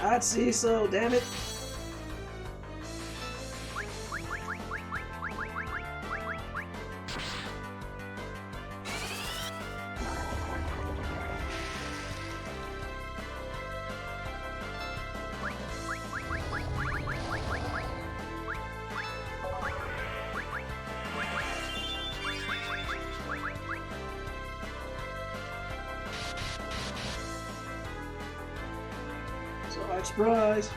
A: That's Cecil, damn it. Surprise!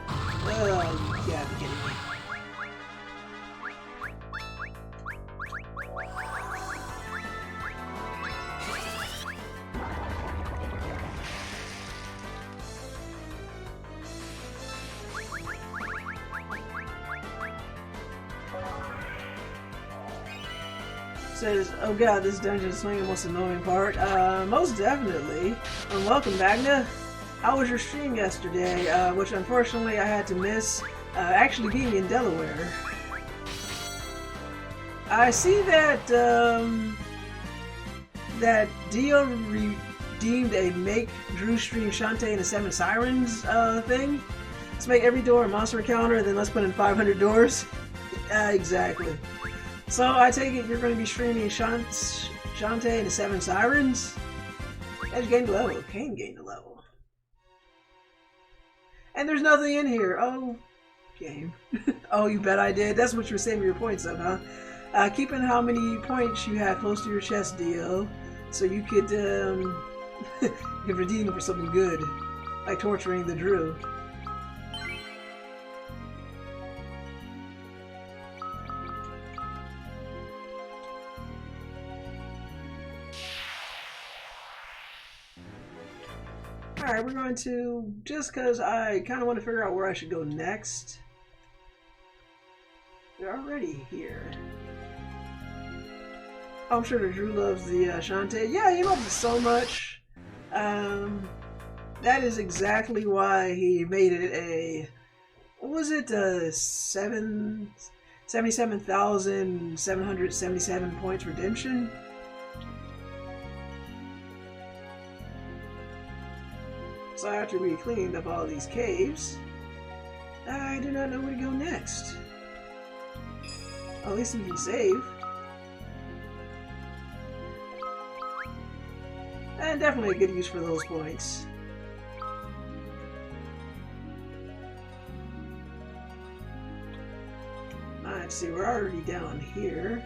A: Oh, you gotta be kidding me. Says, oh god, this dungeon is swinging the most annoying part. Most definitely. And welcome, Magna. How was your stream yesterday? Which unfortunately I had to miss, actually being in Delaware. I see that, that Dio redeemed a make Drew stream Shantae and the Seven Sirens, thing. Let's make every door a monster encounter, and then let's put in 500 doors. Exactly. So I take it you're going to be streaming Shantae and the Seven Sirens? Edge gained a level. Kane gained a level. And there's nothing in here. Oh, game. Oh, you bet I did. That's what you were saving your points of, huh? Keeping how many points you had close to your chest, Dio, so you could You could redeem them for something good, like torturing the Drew. Alright, we're going to, just because I kind of want to figure out where I should go next. They're already here. Oh, I'm sure the Drew loves the Shantae. Yeah, he loves it so much. That is exactly why he made it a, what was it, 77,777 points redemption? So after we cleaned up all these caves, I do not know where to go next. At least we can save. And definitely a good use for those points. Let's see, we're already down here.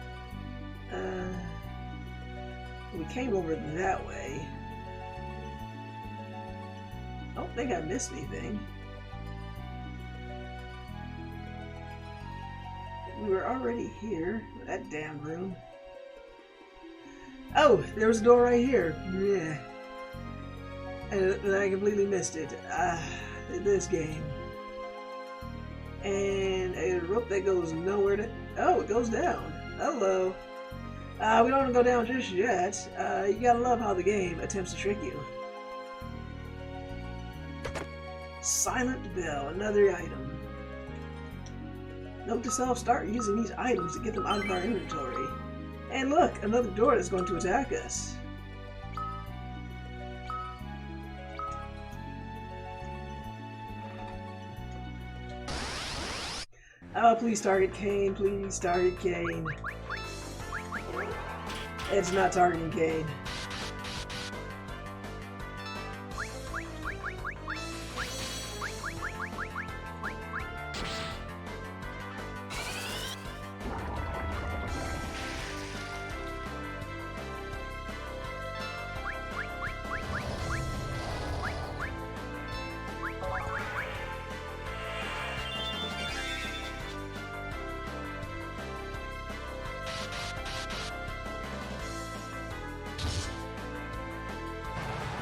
A: We came over that way. I don't think I missed anything. We were already here. That damn room. Oh, there was a door right here. Yeah. And I completely missed it. This game. And a rope that goes nowhere to... Oh, it goes down. Hello. We don't want to go down just yet. You gotta love how the game attempts to trick you. Silent Bell, another item. Note to self, start using these items to get them out of our inventory. And look, another door that's going to attack us. Oh, please target Kane, please target Kane. It's not targeting Kane.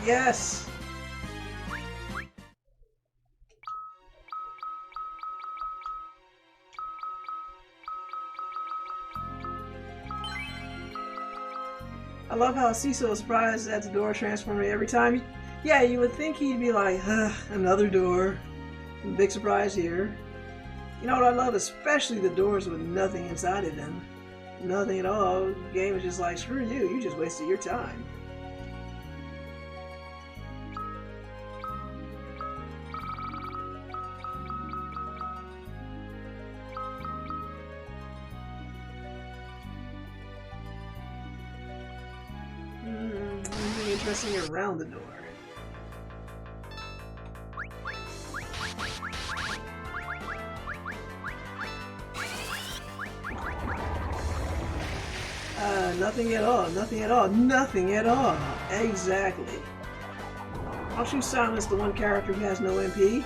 A: Yes! I love how Cecil is surprised at the door transforming every time. Yeah, you would think he'd be like, another door. Big surprise here. You know what I love? Especially the doors with nothing inside of them. Nothing at all. The game is just like, screw you, you just wasted your time. Interesting around the door. Nothing at all, nothing at all, nothing at all. Exactly. Don't you silence the one character who has no MP?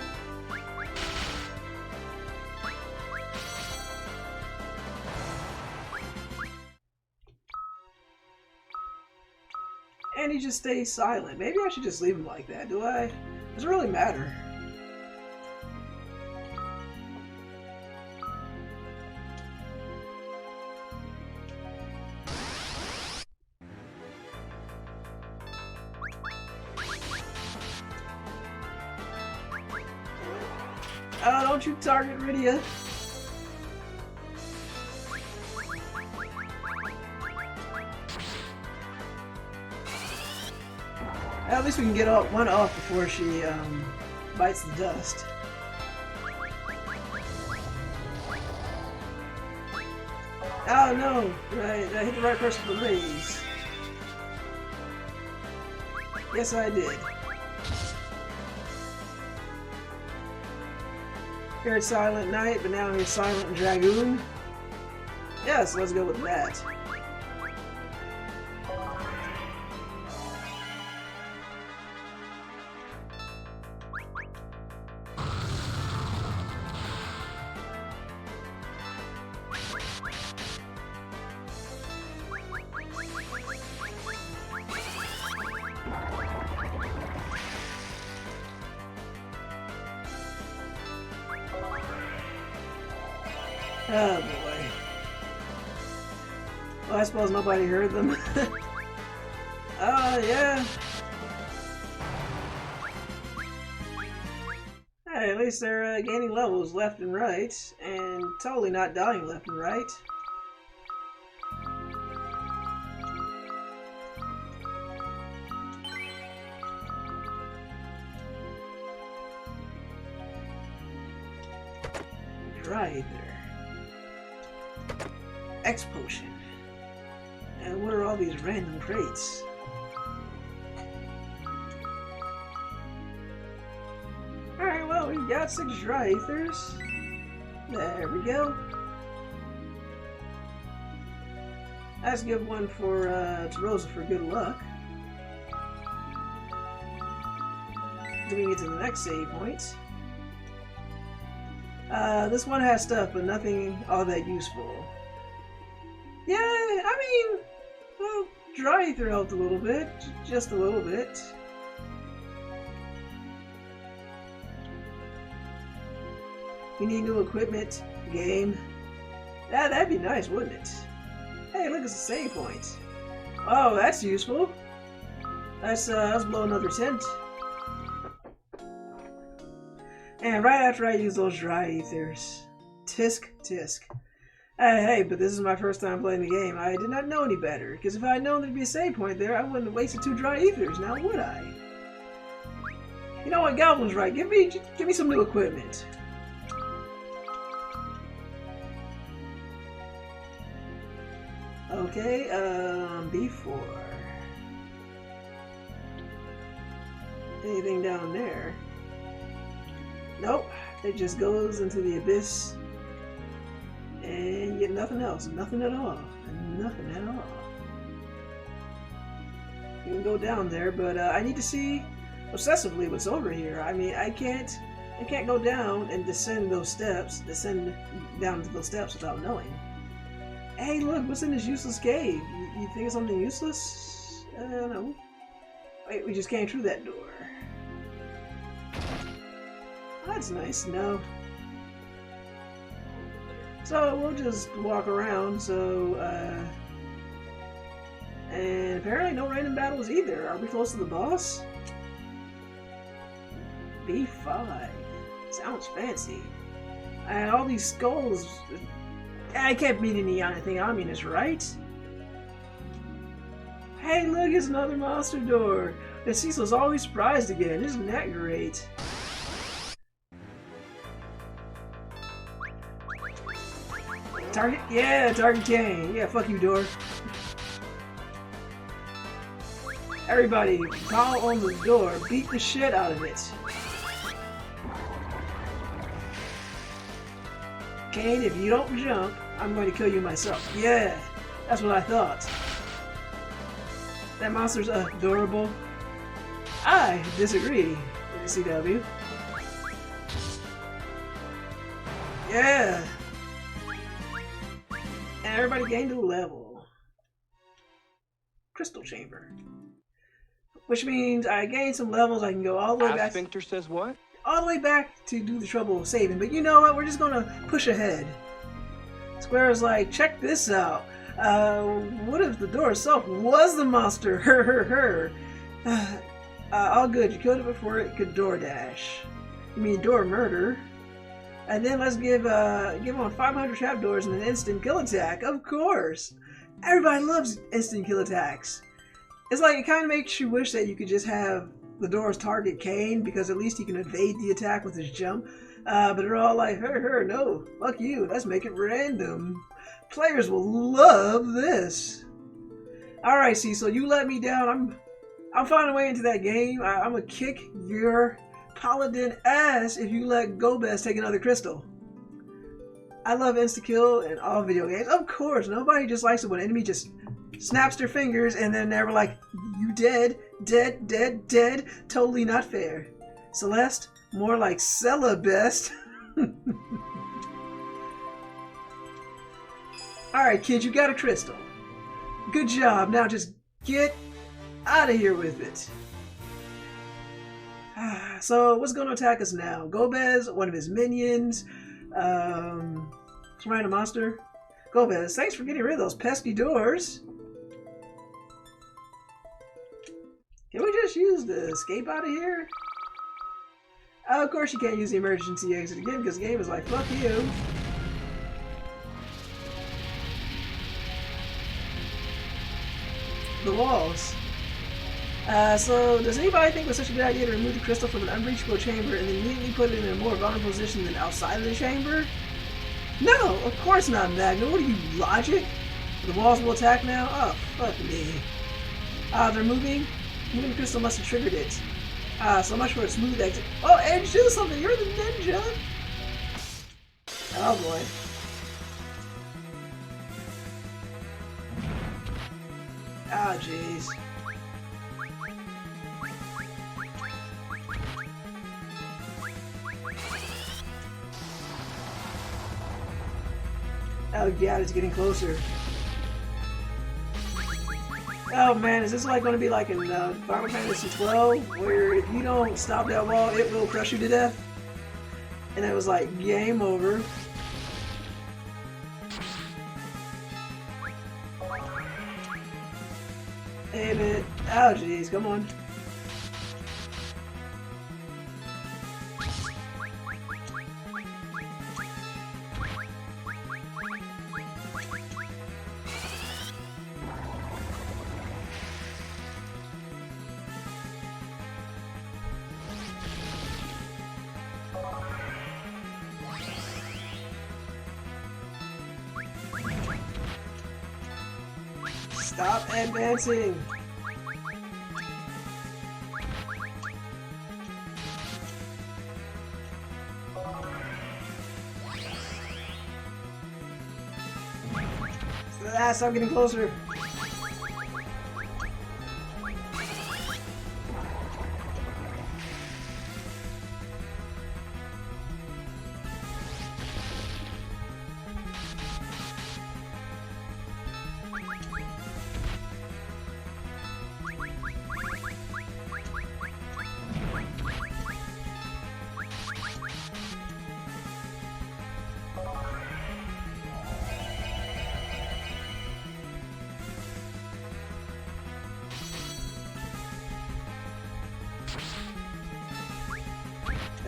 A: And he just stays silent. Maybe I should just leave him like that, do I? Does it really matter? Oh, don't you target Rydia. At least we can get one off before she bites the dust. Oh no! Right, I hit the right person for the raise. Yes, I did. Here it's Silent Knight, but now here's Silent Dragoon. Yes, let's go with that. Oh boy. Well, I suppose nobody heard them. Oh, yeah. Hey, at least they're gaining levels left and right, and totally not dying left and right. Right there. X potion. And what are all these random crates? Alright, well, we've got 6 dry ethers. There we go. Let's give one for to Rosa for good luck. Then we get to the next save point. This one has stuff, but nothing all that useful. Yeah, I mean, well, dry ether helped a little bit, just a little bit. You need new equipment, game. That'd be nice, wouldn't it? Hey, look, it's a save point. Oh, that's useful. Let's blow another tent. And right after I use those dry ethers. Tisk, tisk. Hey, but this is my first time playing the game. I did not know any better, because if I had known there'd be a save point there, I wouldn't have wasted 2 dry ethers, now would I? You know what, Goblin's right. Give me some new equipment. Okay, B4. Anything down there? Nope, it just goes into the abyss and you get nothing else, nothing at all, nothing at all. You can go down there, but I need to see obsessively what's over here. I mean, I can't go down and descend down to those steps without knowing. Hey, look, what's in this useless cave? You think it's something useless? No. Wait, we just came through that door. That's nice to know. So we'll just walk around, and apparently no random battles either. Are we close to the boss? B5. Sounds fancy. And all these skulls. I can't beat any anything ominous, right? Hey, look, it's another monster door. And Cecil's always surprised again. Isn't that great? Target? Yeah, target Kane. Yeah, fuck you, door. Everybody, call on the door. Beat the shit out of it. Kane, if you don't jump, I'm going to kill you myself. Yeah, that's what I thought. That monster's adorable. I disagree, CW. Yeah. And everybody gained a level. Crystal chamber. Which means I gained some levels. I can go all the way back.
B: Sphincter says what?
A: All the way back to do the trouble of saving. But you know what? We're just gonna push ahead. Square is like, check this out. What if the door itself was the monster? All good. You killed it before it could door dash. You mean door murder? And then let's give on 500 trapdoors and an instant kill attack. Of course, everybody loves instant kill attacks. It's like it kind of makes you wish that you could just have the doors target Kane because at least he can evade the attack with his jump. But they're all like, no, fuck you. Let's make it random. Players will love this. All right, Cecil, you let me down. I'm finding a way into that game. I'm gonna kick your paladin ass if you let Golbez take another crystal. I love insta-kill in all video games. Of course, nobody just likes it when an enemy just snaps their fingers and then they're like, you dead, dead, dead, dead. Totally not fair. Celeste, more like Cella best. Alright, kid, you got a crystal. Good job. Now just get out of here with it. So, what's going to attack us now? Golbez, one of his minions. Some random monster. Golbez, thanks for getting rid of those pesky doors. Can we just use the escape out of here? Of course you can't use the emergency exit again because the game is like, fuck you. The walls. So does anybody think it was such a good idea to remove the crystal from an unbreachable chamber and then immediately put it in a more vulnerable position than outside of the chamber? No, of course not, Magna. What are you, logic? The walls will attack now? Oh, fuck me. They're moving? Moving the crystal must have triggered it. So much for a smooth exit. Oh, Edge, do something! You're the ninja! Oh boy. Oh, jeez. Oh god, it's getting closer. Oh man, is this like going to be like in Final Fantasy 12, where if you don't stop that wall, it will crush you to death? And it was like, game over. Hey man, oh jeez, come on. Stop advancing! Stop getting closer!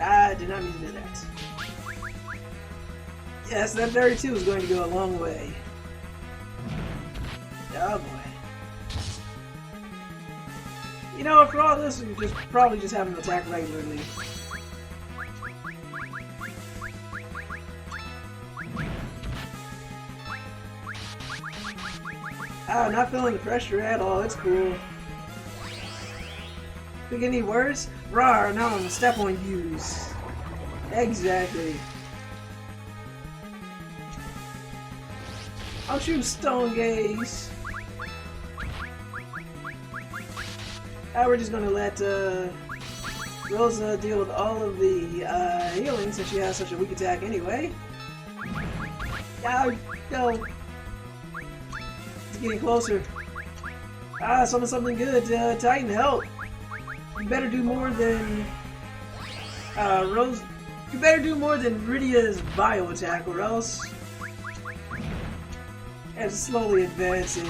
A: I did not mean to do that. Yes, that 32 is going to go a long way. Oh boy. You know what, for all this, we just probably just have him attack regularly. Oh, not feeling the pressure at all, it's cool. Think any worse? Rawr, now I'm gonna step on yous. Exactly. I'll shoot stone gaze. We're just gonna let Rosa deal with all of the healing since she has such a weak attack anyway. Go. It's getting closer. Something good. Titan, help. You better do more than Rose. You better do more than Rydia's bio attack, or else. It's slowly advancing.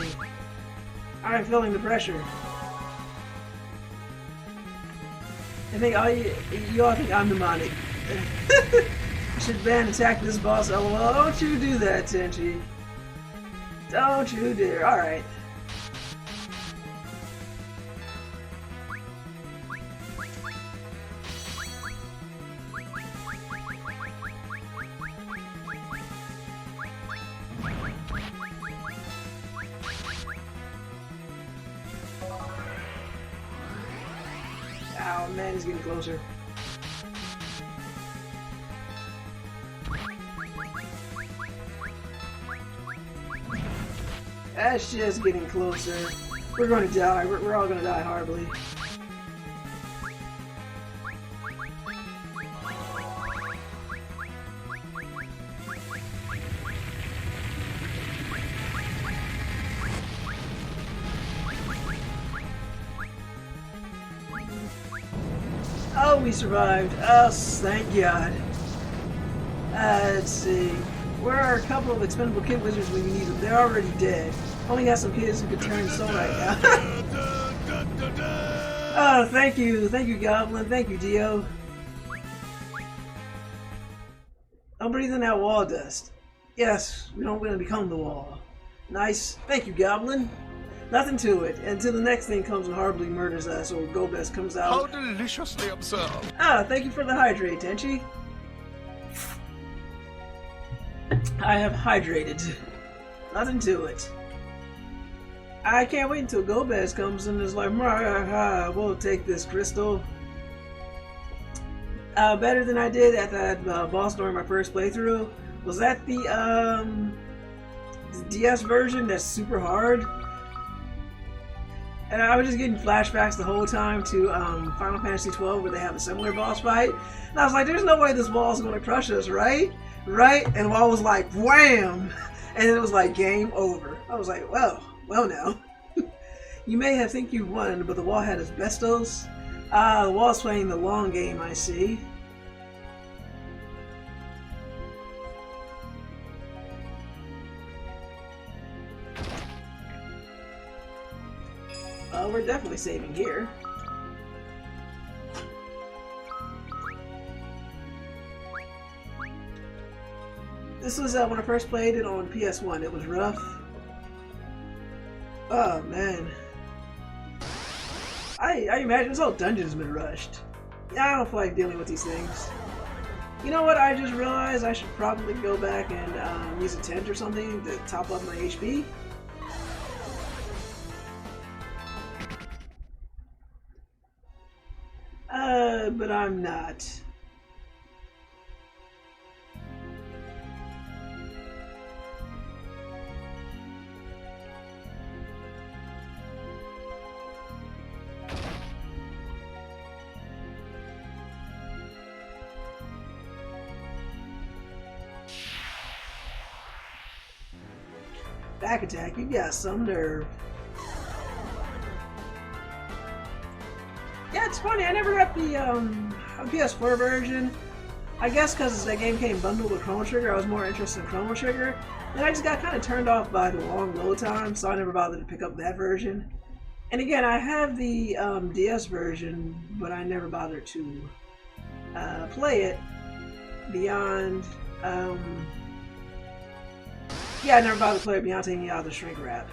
A: I'm feeling the pressure. I think you all think I'm demonic. Should ban attack this boss. LOL. Don't you do that, Tenchi. Don't you dare. All right. Oh man, he's getting closer. That's just getting closer. We're going to die. We're all going to die horribly. Oh, we survived. Oh, thank God. Let's see. Where are a couple of expendable kid wizards when you need them? They're already dead. Only got some kids who could turn soul right now. Oh, thank you, Goblin. Thank you, Dio. I'm breathing out wall dust. Yes, we don't want to become the wall. Nice. Thank you, Goblin. Nothing to it until the next thing comes and horribly murders us, or Golbez comes out.
E: How deliciously observed.
A: Ah, thank you for the hydrate, Tenchi. I have hydrated. Nothing to it. I can't wait until Golbez comes and is like, we'll take this crystal. Better than I did at that boss during my first playthrough. Was that the DS version that's super hard? And I was just getting flashbacks the whole time to Final Fantasy XII where they have a similar boss fight. And I was like, there's no way this wall is going to crush us, right? Right? And the wall was like, wham! And it was like, game over. I was like, well now. You may have think you won, but the wall had asbestos. The wall's playing the long game, I see. We're definitely saving here. This was when I first played it on PS1. It was rough. Oh man. I imagine this whole dungeon has been rushed. Yeah, I don't feel like dealing with these things. You know what? I just realized I should probably go back and use a tent or something to top up my HP. But I'm not. Back attack, you got some nerve. Yeah, it's funny, I never got the PS4 version. I guess because that game came bundled with Chrono Trigger, I was more interested in Chrono Trigger. And I just got kind of turned off by the long load time, so I never bothered to pick up that version. And again, I have the DS version, but I never bothered to play it beyond... yeah, I never bothered to play it beyond taking out the shrink wrap.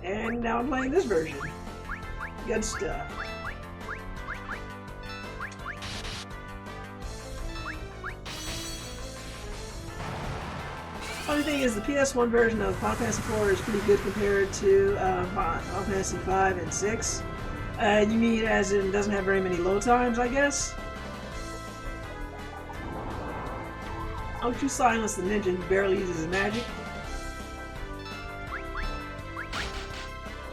A: And now I'm playing this version. Good stuff. Funny thing is, the PS1 version of Final Fantasy IV is pretty good compared to Final Fantasy V and 6. You mean as in doesn't have very many load times, I guess? Don't you silence the ninja who barely uses his magic?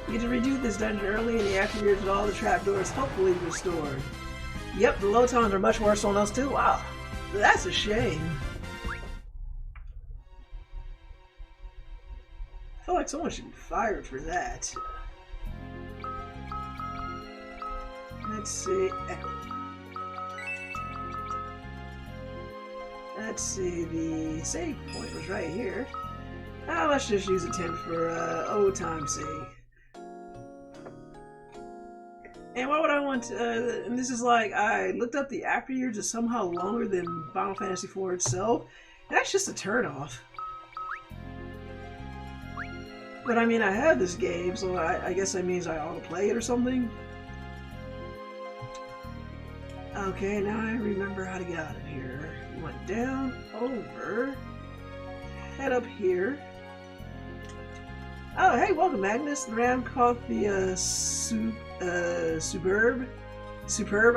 A: You get to redo this dungeon early in the after years with all the trapdoors hopefully restored. Yep, the load times are much worse on us too. Wow, that's a shame. I feel like someone should be fired for that. Let's see. Let's see, the save point was right here. Let's just use a tent for old time's sake. And what would I want? And this is like, I looked up the after years is somehow longer than Final Fantasy IV itself. That's just a turnoff. But I mean, I have this game, so I guess that means I ought to play it or something. Okay, now I remember how to get out of here. We went down, over, head up here. Oh, hey, welcome, Magnus. The ram caught the Superb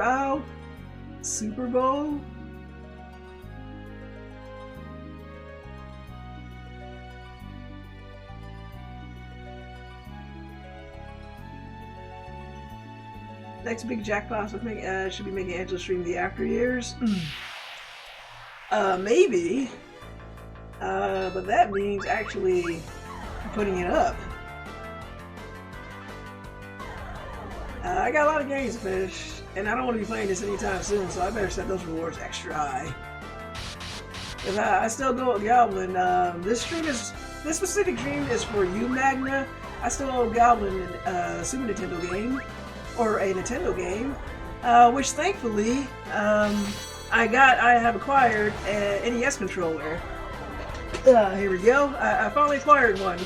A: Owl? Superbowl? Next big jackpot should be making Angela stream the after years. Maybe. But that means actually putting it up. I got a lot of games to finish, and I don't want to be playing this anytime soon, so I better set those rewards extra high. Cause I still go with Goblin. This specific stream is for you, Magna. I still owe Goblin a Super Nintendo game, or a Nintendo game, which thankfully I have acquired an NES controller. Here we go. I finally acquired one.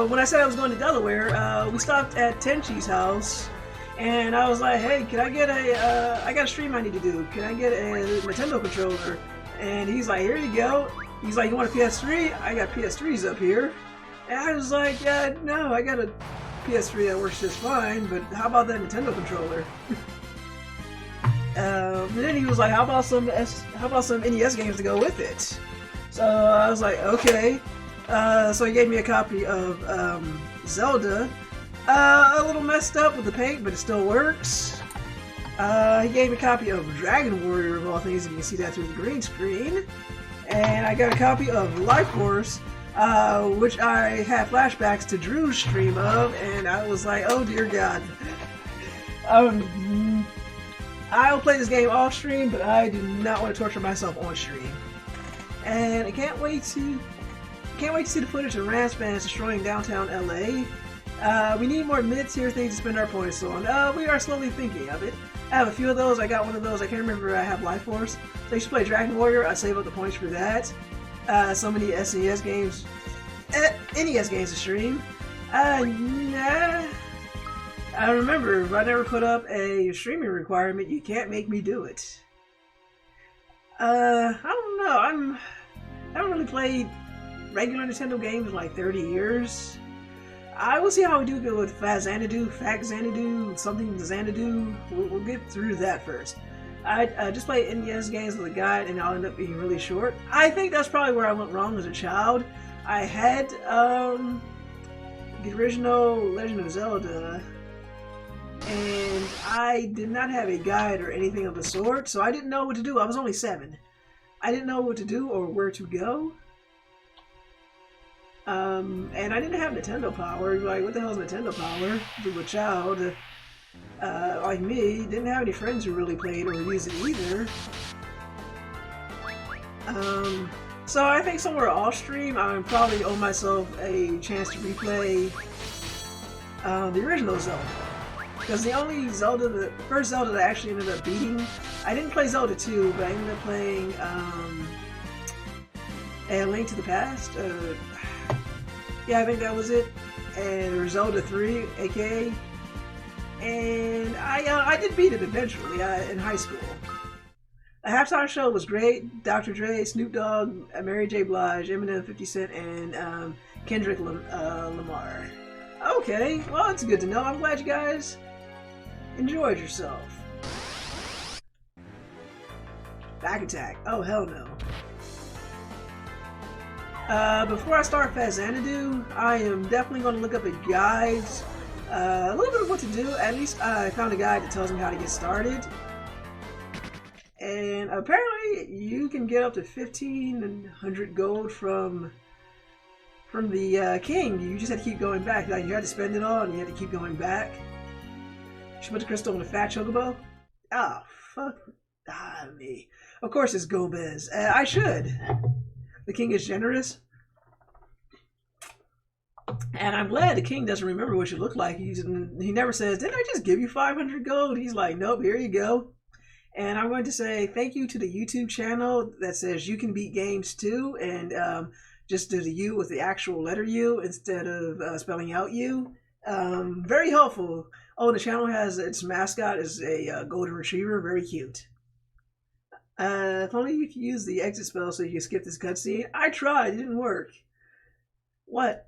A: When I said I was going to Delaware, we stopped at Tenchi's house, and I was like, "Hey, can I get I got a stream I need to do. Can I get a Nintendo controller?" And he's like, "Here you go." He's like, "You want a PS3? I got PS3s up here." And I was like, "No, I got a PS3 that works just fine, but how about that Nintendo controller?" And then he was like, how about some NES games to go with it? So I was like, okay. So he gave me a copy of Zelda. A little messed up with the paint, but it still works. He gave me a copy of Dragon Warrior, of all things. You can see that through the green screen. And I got a copy of Life Force, which I had flashbacks to Drew's stream of, and I was like, oh dear God. I'll play this game off stream, but I do not want to torture myself on stream. And I can't wait to see the footage of Rams fans destroying downtown LA. We need more mid-tier things to spend our points on. We are slowly thinking of it. I have a few of those. I got one of those. I can't remember if I have Life Force. So I used to play Dragon Warrior. I save up the points for that. So many SNES games, NES games to stream. Nah. I remember, if I never put up a streaming requirement, you can't make me do it. I don't know. I haven't really played regular Nintendo games in like 30 years. I will see how we do go with Fact Xanadu, something Xanadu. We'll get through that first. I just play NES games with a guide, and I'll end up being really short. I think that's probably where I went wrong as a child. I had the original Legend of Zelda, and I did not have a guide or anything of the sort, so I didn't know what to do. I was only 7. I didn't know what to do or where to go. And I didn't have Nintendo Power. Like, what the hell is Nintendo Power? To a child like me, didn't have any friends who really played or used it either. So I think somewhere off stream, I probably owe myself a chance to replay the original Zelda. Because the only Zelda, the first Zelda that I actually ended up beating, I didn't play Zelda 2, but I ended up playing A Link to the Past. Yeah, I think that was it. And or Zelda 3, aka. And I did beat it eventually in high school. The halftime show was great. Dr. Dre, Snoop Dogg, Mary J. Blige, Eminem, 50 Cent, and Kendrick Lamar. Okay, well, it's good to know. I'm glad you guys enjoyed yourself. Back attack. Oh, hell no. Before I start Fast Xanadu, I am definitely going to look up a guide, a little bit of what to do. At least I found a guide that tells me how to get started. And apparently you can get up to 1,500 gold from the king. You just have to keep going back. Like, you had to spend it all and you had to keep going back. Should put the crystal in a fat chocobo? Oh, fuck. Me. Of course it's Golbez. I should. The king is generous. And I'm glad the king doesn't remember what you look like. He never says, didn't I just give you 500 gold? He's like, nope, here you go. And I'm going to say thank you to the YouTube channel that says you can beat games too. And just do the U with the actual letter U instead of spelling out U. Very helpful. Oh, the channel has its mascot is a golden retriever. Very cute. If only you could use the exit spell so you can skip this cutscene. I tried, it didn't work. What?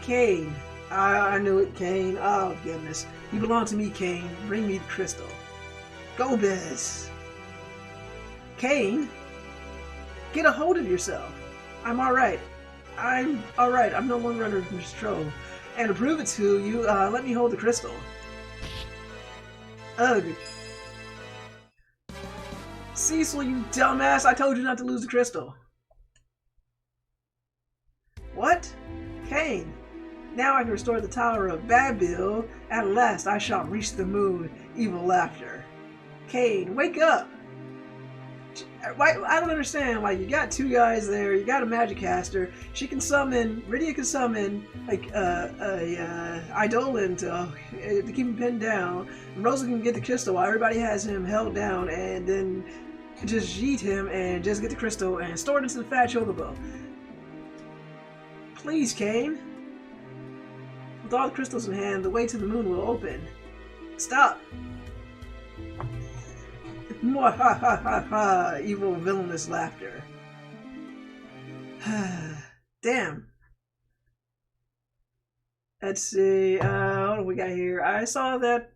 A: Kane. I knew it, Kane. Oh, goodness. You belong to me, Kane. Bring me the crystal. Golbez. Kane? Get a hold of yourself. I'm alright. I'm alright. I'm no longer under control. And to prove it to you, let me hold the crystal. Ugh. Cecil, you dumbass! I told you not to lose the crystal. What? Kane. Now I can restore the Tower of Babil. At last I shall reach the moon. Evil laughter. Kane, wake up! Why, I don't understand. Like, you got two guys there, you got a magic caster. She can summon, Rydia can summon, like, Eidolon to keep him pinned down. And Rosa can get the crystal while everybody has him held down, and then just yeet him and just get the crystal and store it into the fat chocobo. Please, Kane. With all the crystals in hand, the way to the moon will open. Stop! Mwahahaha! Evil, villainous laughter. Damn. Let's see. What do we got here? I saw that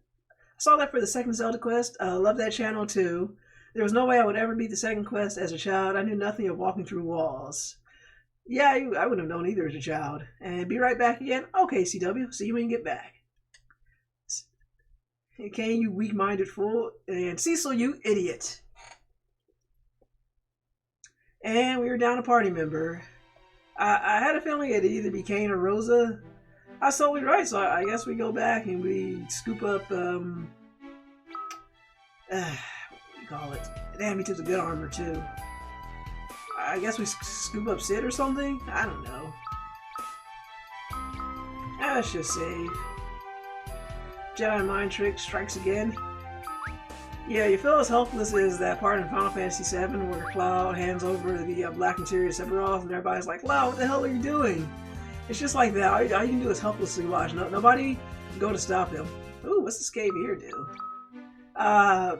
A: for the second Zelda quest. Love that channel too. There was no way I would ever beat the second quest as a child. I knew nothing of walking through walls. Yeah, I wouldn't have known either as a child. And be right back again. Okay, CW. See you when you get back. Kane, you weak-minded fool. And Cecil, you idiot. And we were down a party member. I had a feeling it'd either be Kane or Rosa. I was totally right, so I guess we go back and we scoop up, what do you call it? Damn, he took the good armor, too. I guess we scoop up Sid or something? I don't know. Let's just save. Jedi mind trick strikes again. Yeah, you feel as helpless as that part in Final Fantasy VII where Cloud hands over the black materia Sephiroth and everybody's like, Cloud, what the hell are you doing? It's just like that. All you can do is helplessly watch. Nobody can go to stop him. Ooh, what's this cave here do?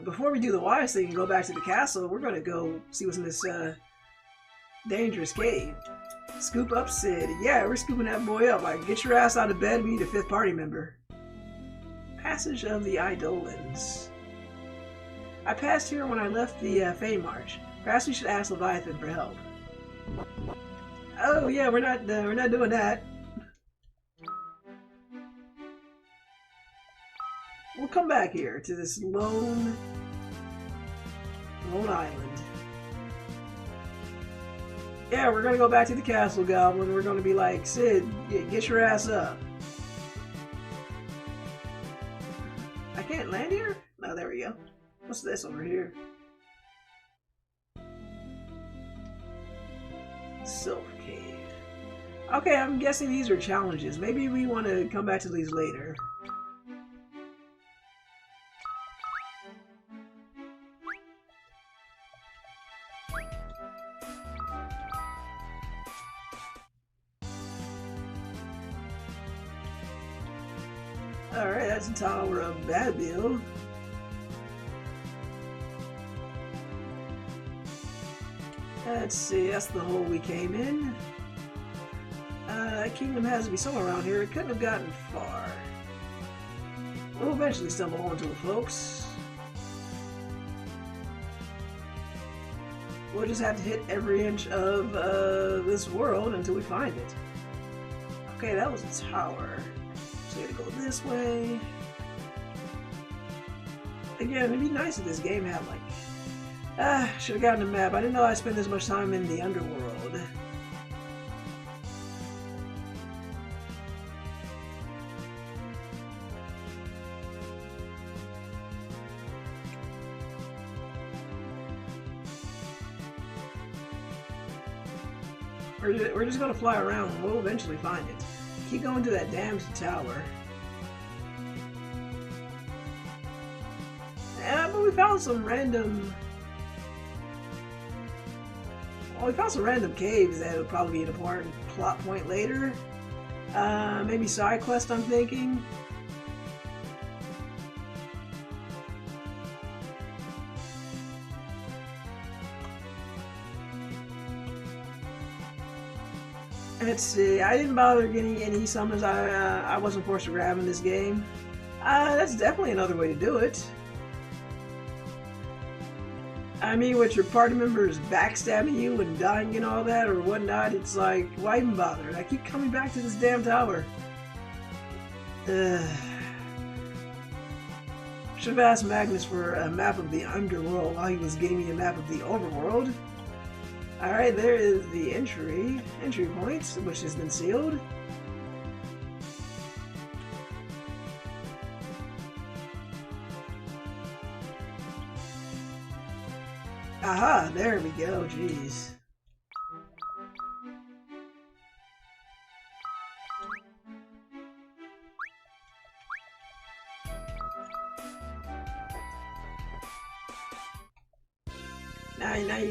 A: Before we do the wise thing and go back to the castle, we're going to go see what's in this dangerous cave. Scoop up Sid. Yeah, we're scooping that boy up. Like, get your ass out of bed. We need a fifth party member. Passage of the Eidolons. I passed here when I left the Fey March. Perhaps we should ask Leviathan for help. Oh yeah, we're not doing that. We'll come back here to this lone island. Yeah, we're gonna go back to the castle, Goblin. We're gonna be like, Sid, get your ass up. I can't land here? No, there we go. What's this over here? Sylph Cave. Okay, I'm guessing these are challenges. Maybe we want to come back to these later. Alright, that's the Tower of Babil. Let's see, that's the hole we came in. That kingdom has to be somewhere around here. It couldn't have gotten far. We'll eventually stumble onto it, folks. We'll just have to hit every inch of this world until we find it. Okay, that was a tower. So we gotta go this way. Again, it'd be nice if this game had like... should have gotten a map. I didn't know I'd spend this much time in the underworld. We're just gonna fly around and we'll eventually find it. Keep going to that damned tower. Yeah, but we found some random... Well, we found some random caves that would probably be an important plot point later. Maybe side quest, I'm thinking. Let's see, I didn't bother getting any summons I wasn't forced to grab in this game. That's definitely another way to do it. I mean, with your party members backstabbing you and dying and all that or whatnot, it's like, why even bother? I keep coming back to this damn tower. Should have asked Magnus for a map of the underworld while he was getting me a map of the overworld. Alright, there is the entry point, which has been sealed. Aha, there we go, jeez. Now you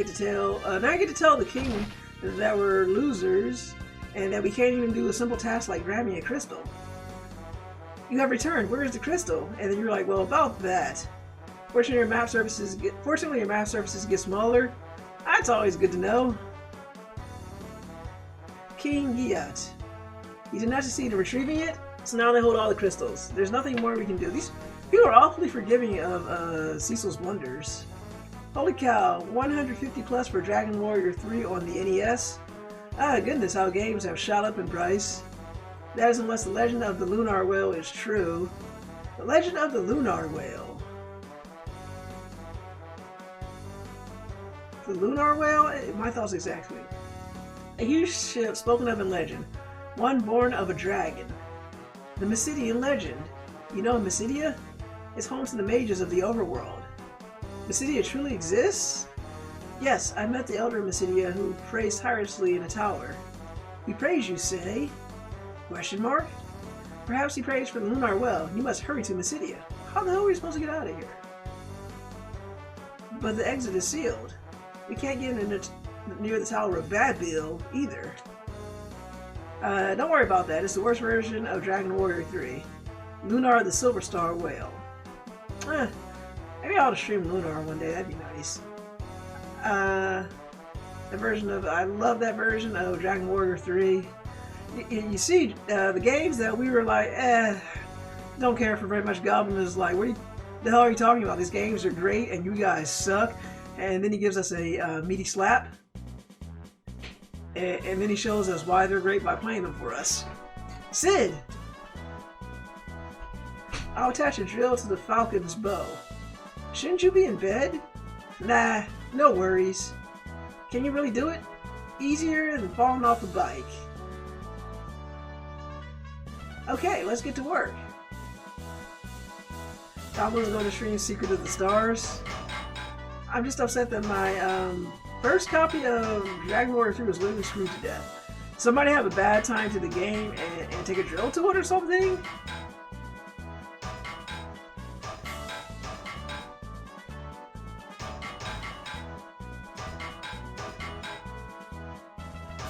A: get to tell the king that we're losers and that we can't even do a simple task like grabbing a crystal. You have returned. Where is the crystal? And then you're like, well, about that. Fortunately, your map surfaces get smaller. That's always good to know. King Giat. You did not succeed in retrieving it, so now they hold all the crystals. There's nothing more we can do. These people are awfully forgiving of Cecil's blunders. Holy cow, 150 plus for Dragon Warrior 3 on the NES. Ah, goodness, how games have shot up in price. That is unless the legend of the Lunar Whale is true. The legend of the Lunar Whale. The Lunar Whale? My thoughts exactly. A huge ship spoken of in legend. One born of a dragon. The Mysidian legend. You know Mysidia? It's home to the mages of the overworld. Mysidia truly exists? Yes, I met the elder Mysidia who prays tirelessly in a tower. He prays, you say? Question mark? Perhaps he prays for the Lunar Whale. You must hurry to Mysidia. How the hell are we supposed to get out of here? But the exit is sealed. We can't get in near the Tower of Babil either. Don't worry about that. It's the worst version of Dragon Warrior 3. Lunar the Silver Star Whale. Maybe I ought to stream Lunar one day. That'd be nice. I love that version of Dragon Warrior 3. You see, the games that we were like, don't care for very much. Goblin is like, what the hell are you talking about? These games are great and you guys suck. And then he gives us a meaty slap. And then he shows us why they're great by playing them for us. Sid! I'll attach a drill to the falcon's bow. Shouldn't you be in bed? Nah, no worries. Can you really do it? Easier than falling off a bike. Okay, let's get to work. Goblin's going to stream Secret of the Stars. I'm just upset that my first copy of Dragon Warrior 3 was literally screwed to death. Somebody have a bad time to the game and take a drill to it or something?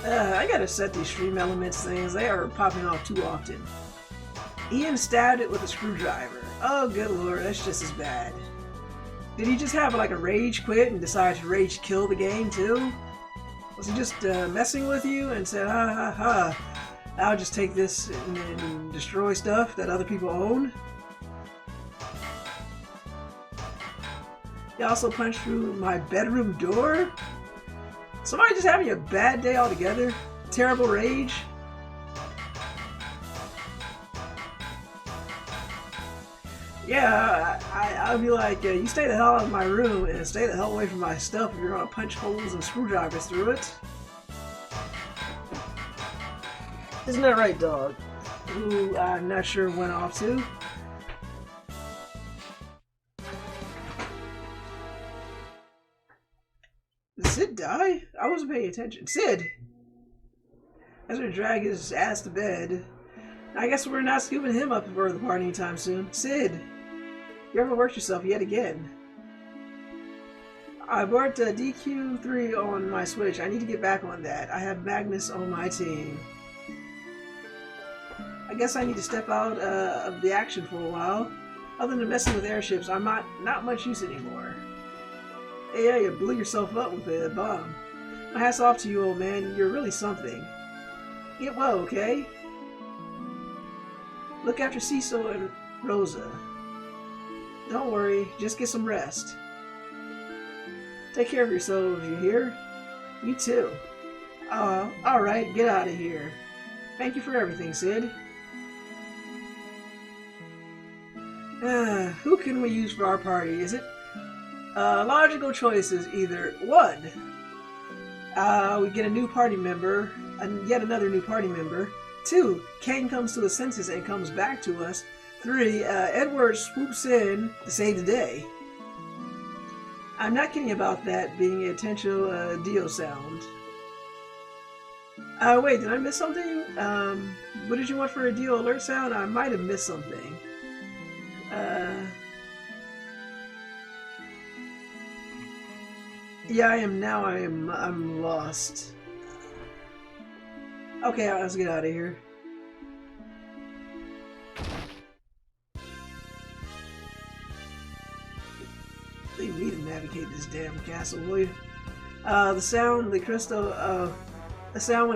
A: I gotta set these stream elements things. They are popping off too often. Ian stabbed it with a screwdriver. Oh, good lord, that's just as bad. Did he just have like a rage quit and decide to rage kill the game too? Was he just messing with you and said, ha ha ha, I'll just take this and destroy stuff that other people own? He also punched through my bedroom door? Somebody just having a bad day altogether? Terrible rage? Yeah, I'll be like, you stay the hell out of my room and stay the hell away from my stuff if you're gonna punch holes and screwdrivers through it. Isn't that right, dog? Who I'm not sure went off to. Did Sid die? I wasn't paying attention. Sid! As we drag his ass to bed. I guess we're not scooping him up for the party anytime soon. Sid! You overworked yourself yet again. I bought DQ3 on my Switch. I need to get back on that. I have Magnus on my team. I guess I need to step out of the action for a while. Other than messing with airships, I'm not much use anymore. Hey, yeah, you blew yourself up with a bomb. My hat's off to you, old man. You're really something. Get well, okay? Look after Cecil and Rosa. Don't worry, just get some rest. Take care of yourselves, you hear? You too. Alright, get out of here. Thank you for everything, Sid. Who can we use for our party? Is it? Logical choices either 1. We get a new party member, yet another new party member. 2. Kane comes to his senses and comes back to us. 3. Edward swoops in to save the day. I'm not kidding about that being a potential deal sound. Wait, did I miss something? What did you want for a deal alert sound? I might have missed something. Yeah, I am now. I'm lost. Okay, let's get out of here. Leave me to navigate this damn castle, will you? The sound when the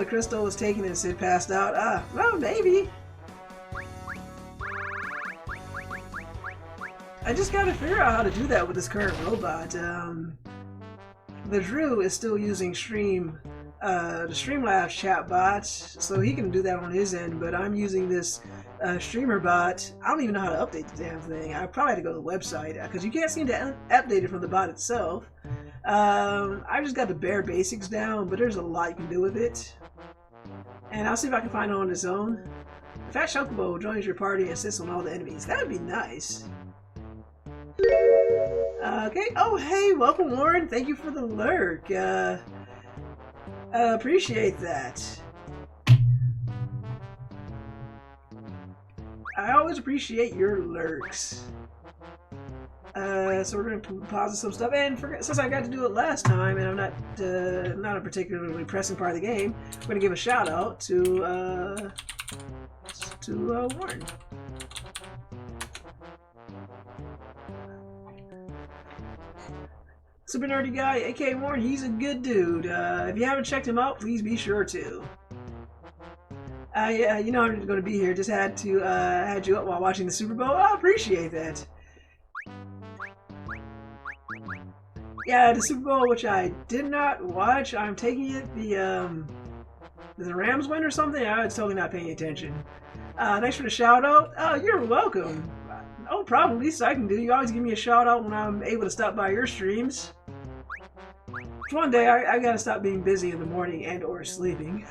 A: crystal was taken and Sid passed out. Well, maybe. I just gotta figure out how to do that with this current robot. The Drew is still using the Streamlabs chatbot, so he can do that on his end, but I'm using this streamer bot. I don't even know how to update the damn thing. I probably had to go to the website, because you can't seem to update it from the bot itself. I just got the bare basics down, but there's a lot you can do with it. And I'll see if I can find it on its own. Fat Chocobo joins your party and assists on all the enemies. That would be nice. Okay. Oh, hey, welcome, Warren. Thank you for the lurk. Appreciate that. I always appreciate your lurks. So we're going to pause some stuff, and since I got to do it last time, and I'm not a particularly pressing part of the game, I'm going to give a shout out to Warren. Super nerdy guy, aka Warren, he's a good dude. If you haven't checked him out, please be sure to. You know I'm going to be here. Just had you up while watching the Super Bowl. I appreciate that. Yeah, the Super Bowl, which I did not watch. I'm taking it the Rams win or something. I was totally not paying attention. Thanks for the shout out. Oh, you're welcome. No problem. Least I can do. You always give me a shout out when I'm able to stop by your streams. One day I gotta stop being busy in the morning and or sleeping.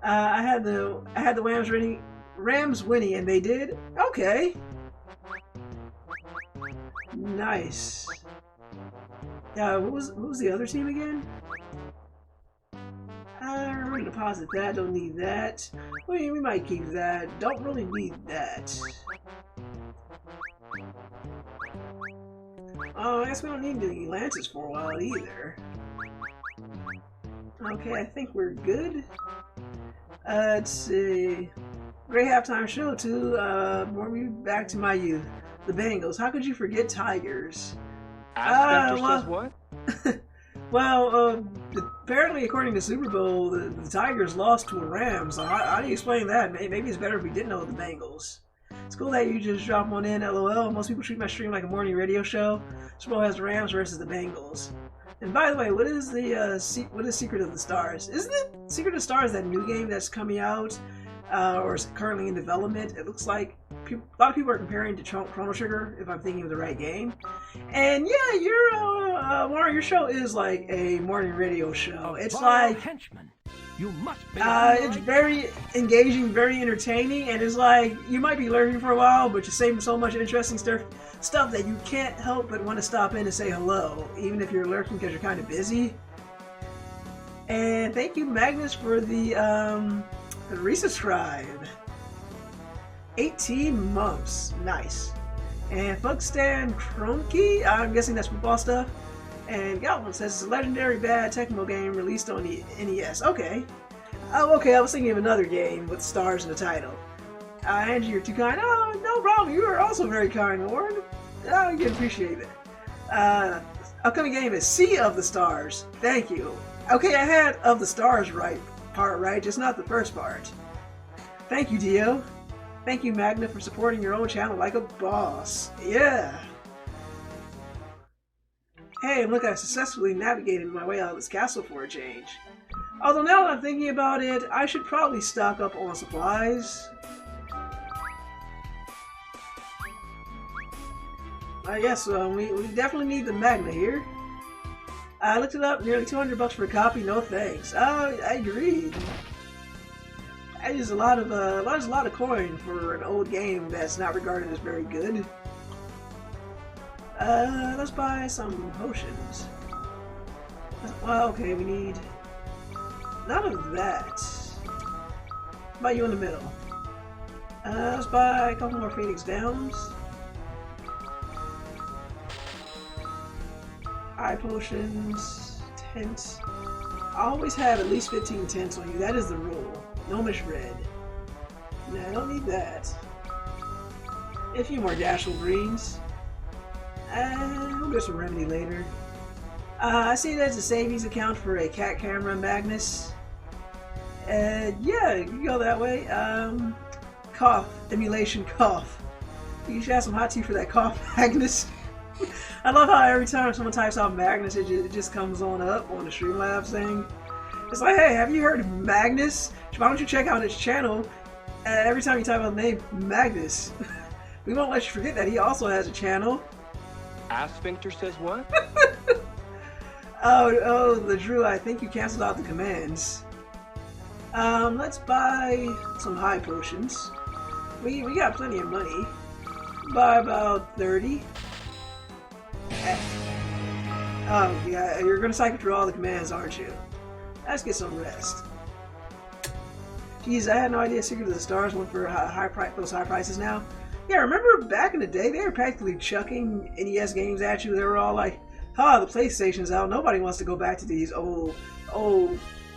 A: I had the Rams winning, and they did. Okay. Nice. What was the other team again? We're gonna deposit that. Don't need that. We might keep that. Don't really need that. Oh, I guess we don't need the Lances for a while either. Okay, I think we're good. Let's see. Great halftime show too. Brought me back to my youth. The Bengals. How could you forget Tigers?
B: Says what?
A: Well, apparently, according to Superbowl, the Tigers lost to the Rams. So how do you explain that? Maybe it's better if we didn't know the Bengals. It's cool that you just drop one in, LOL. Most people treat my stream like a morning radio show. Superbowl has the Rams versus the Bengals. And by the way, what is Secret of the Stars? Isn't it Secret of the Stars, that new game that's coming out or is currently in development? It looks like a lot of people are comparing to Chrono Trigger, if I'm thinking of the right game. And yeah, Warren, your show is like a morning radio show. It's like
C: henchman. You must be
A: it's very engaging, very entertaining, and it's like you might be lurking for a while, but you're saying so much interesting stuff that you can't help but want to stop in and say hello, even if you're lurking because you're kind of busy. And thank you, Magnus, for the resubscribe. 18 months, nice. And Fugstan Cronky, I'm guessing that's football stuff. And Galvin says it's a legendary bad Tecmo game released on the NES. Okay. Oh, okay, I was thinking of another game with stars in the title. Angie, you're too kind. Oh, no problem. You are also very kind, Warren. Oh, you can appreciate it. Upcoming game is Sea of the Stars. Thank you. Okay, I had of the stars right, just not the first part. Thank you, Dio. Thank you, Magna, for supporting your own channel like a boss. Yeah. Hey, look, I successfully navigated my way out of this castle for a change. Although now that I'm thinking about it, I should probably stock up on supplies. Yes, we definitely need the Magna here. I looked it up, nearly $200 for a copy, no thanks. I agreed. That is a lot of coin for an old game that's not regarded as very good. Let's buy some potions. Well, okay, we need none of that. How about you in the middle? Let's buy a couple more Phoenix Downs. Eye potions, tents. I always have at least 15 tents on you. That is the rule. No misread. Nah, I don't need that. A few more Dashel Greens. We'll get some remedy later. I see there's a savings account for a cat camera, Magnus. Yeah, you can go that way. Cough. Emulation cough. You should have some hot tea for that cough, Magnus. I love how every time someone types out Magnus, it just comes on up on the Streamlabs thing. It's like, hey, have you heard of Magnus? Why don't you check out his channel? Every time you type out the name Magnus, we won't let you forget that he also has a channel.
B: Asphincter says what?
A: Oh, the Drew, I think you canceled out the commands. Let's buy some high potions. We got plenty of money. Buy about 30. Oh, yeah, you're gonna cycle through all the commands, aren't you? Let's get some rest. Jeez, I had no idea Secret of the Stars went for those high prices now. Yeah, remember back in the day, they were practically chucking NES games at you. They were all like, the PlayStation's out. Nobody wants to go back to these old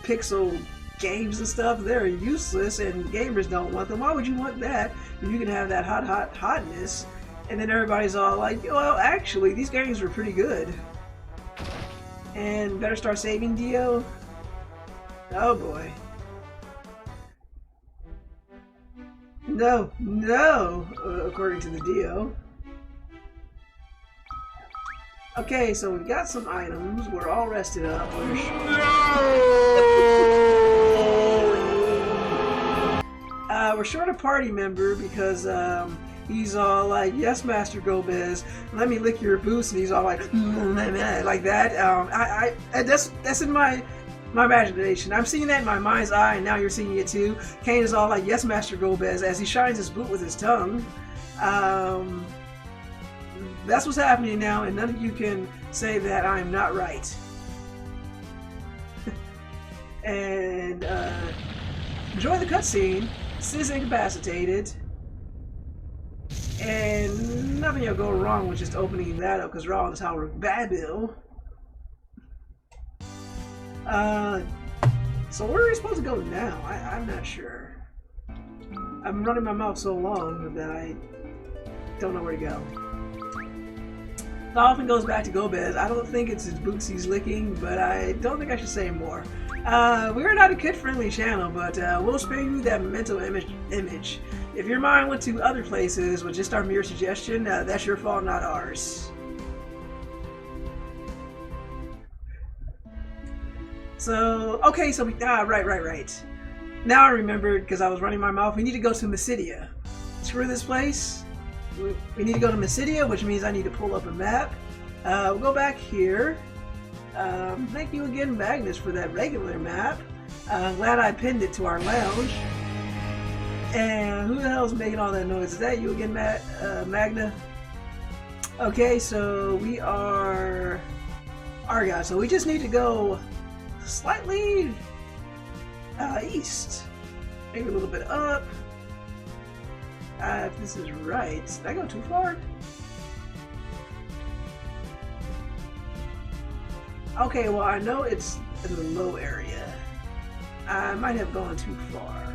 A: pixel games and stuff. They're useless and gamers don't want them. Why would you want that when you can have that hotness? And then everybody's all like, well, actually, these games were pretty good. And better start saving, Dio. Oh boy. No, according to the Dio. Okay, so we've got some items. We're all rested up. We're short a party member because he's all like, yes, Master Golbez, let me lick your boots, and he's all like, like that. That's in my imagination. I'm seeing that in my mind's eye, and now you're seeing it too. Kane is all like, yes, Master Golbez, as he shines his boot with his tongue. That's what's happening now, and none of you can say that I'm not right. And enjoy the cutscene. Sis incapacitated. And nothing will go wrong with just opening that up because we're all in the Tower of Babil. So where are we supposed to go now? I'm not sure. I've been running my mouth so long that I don't know where to go. The often goes back to Golbez. I don't think it's his boots he's licking, but I don't think I should say more. We're not a kid-friendly channel, but we'll spare you that mental image. If your mind went to other places with just our mere suggestion, that's your fault, not ours. So, okay, so right. Now I remembered, because I was running my mouth, we need to go to Mysidia. Screw this place. We need to go to Mysidia, which means I need to pull up a map. We'll go back here. Thank you again, Magnus, for that regular map. Glad I pinned it to our lounge. And who the hell's making all that noise? Is that you again, Magna? Okay, so we are Argyle. So we just need to go slightly east. Maybe a little bit up. If this is right. Did I go too far? Okay, well, I know it's in the low area. I might have gone too far.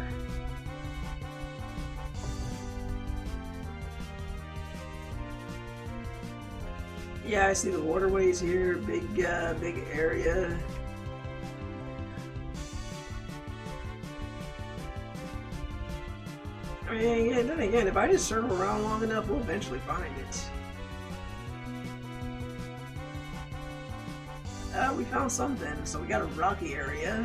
A: Yeah, I see the waterways here. Big area. I mean, yeah, then again, if I just circle around long enough, we'll eventually find it. We found something, so we got a rocky area.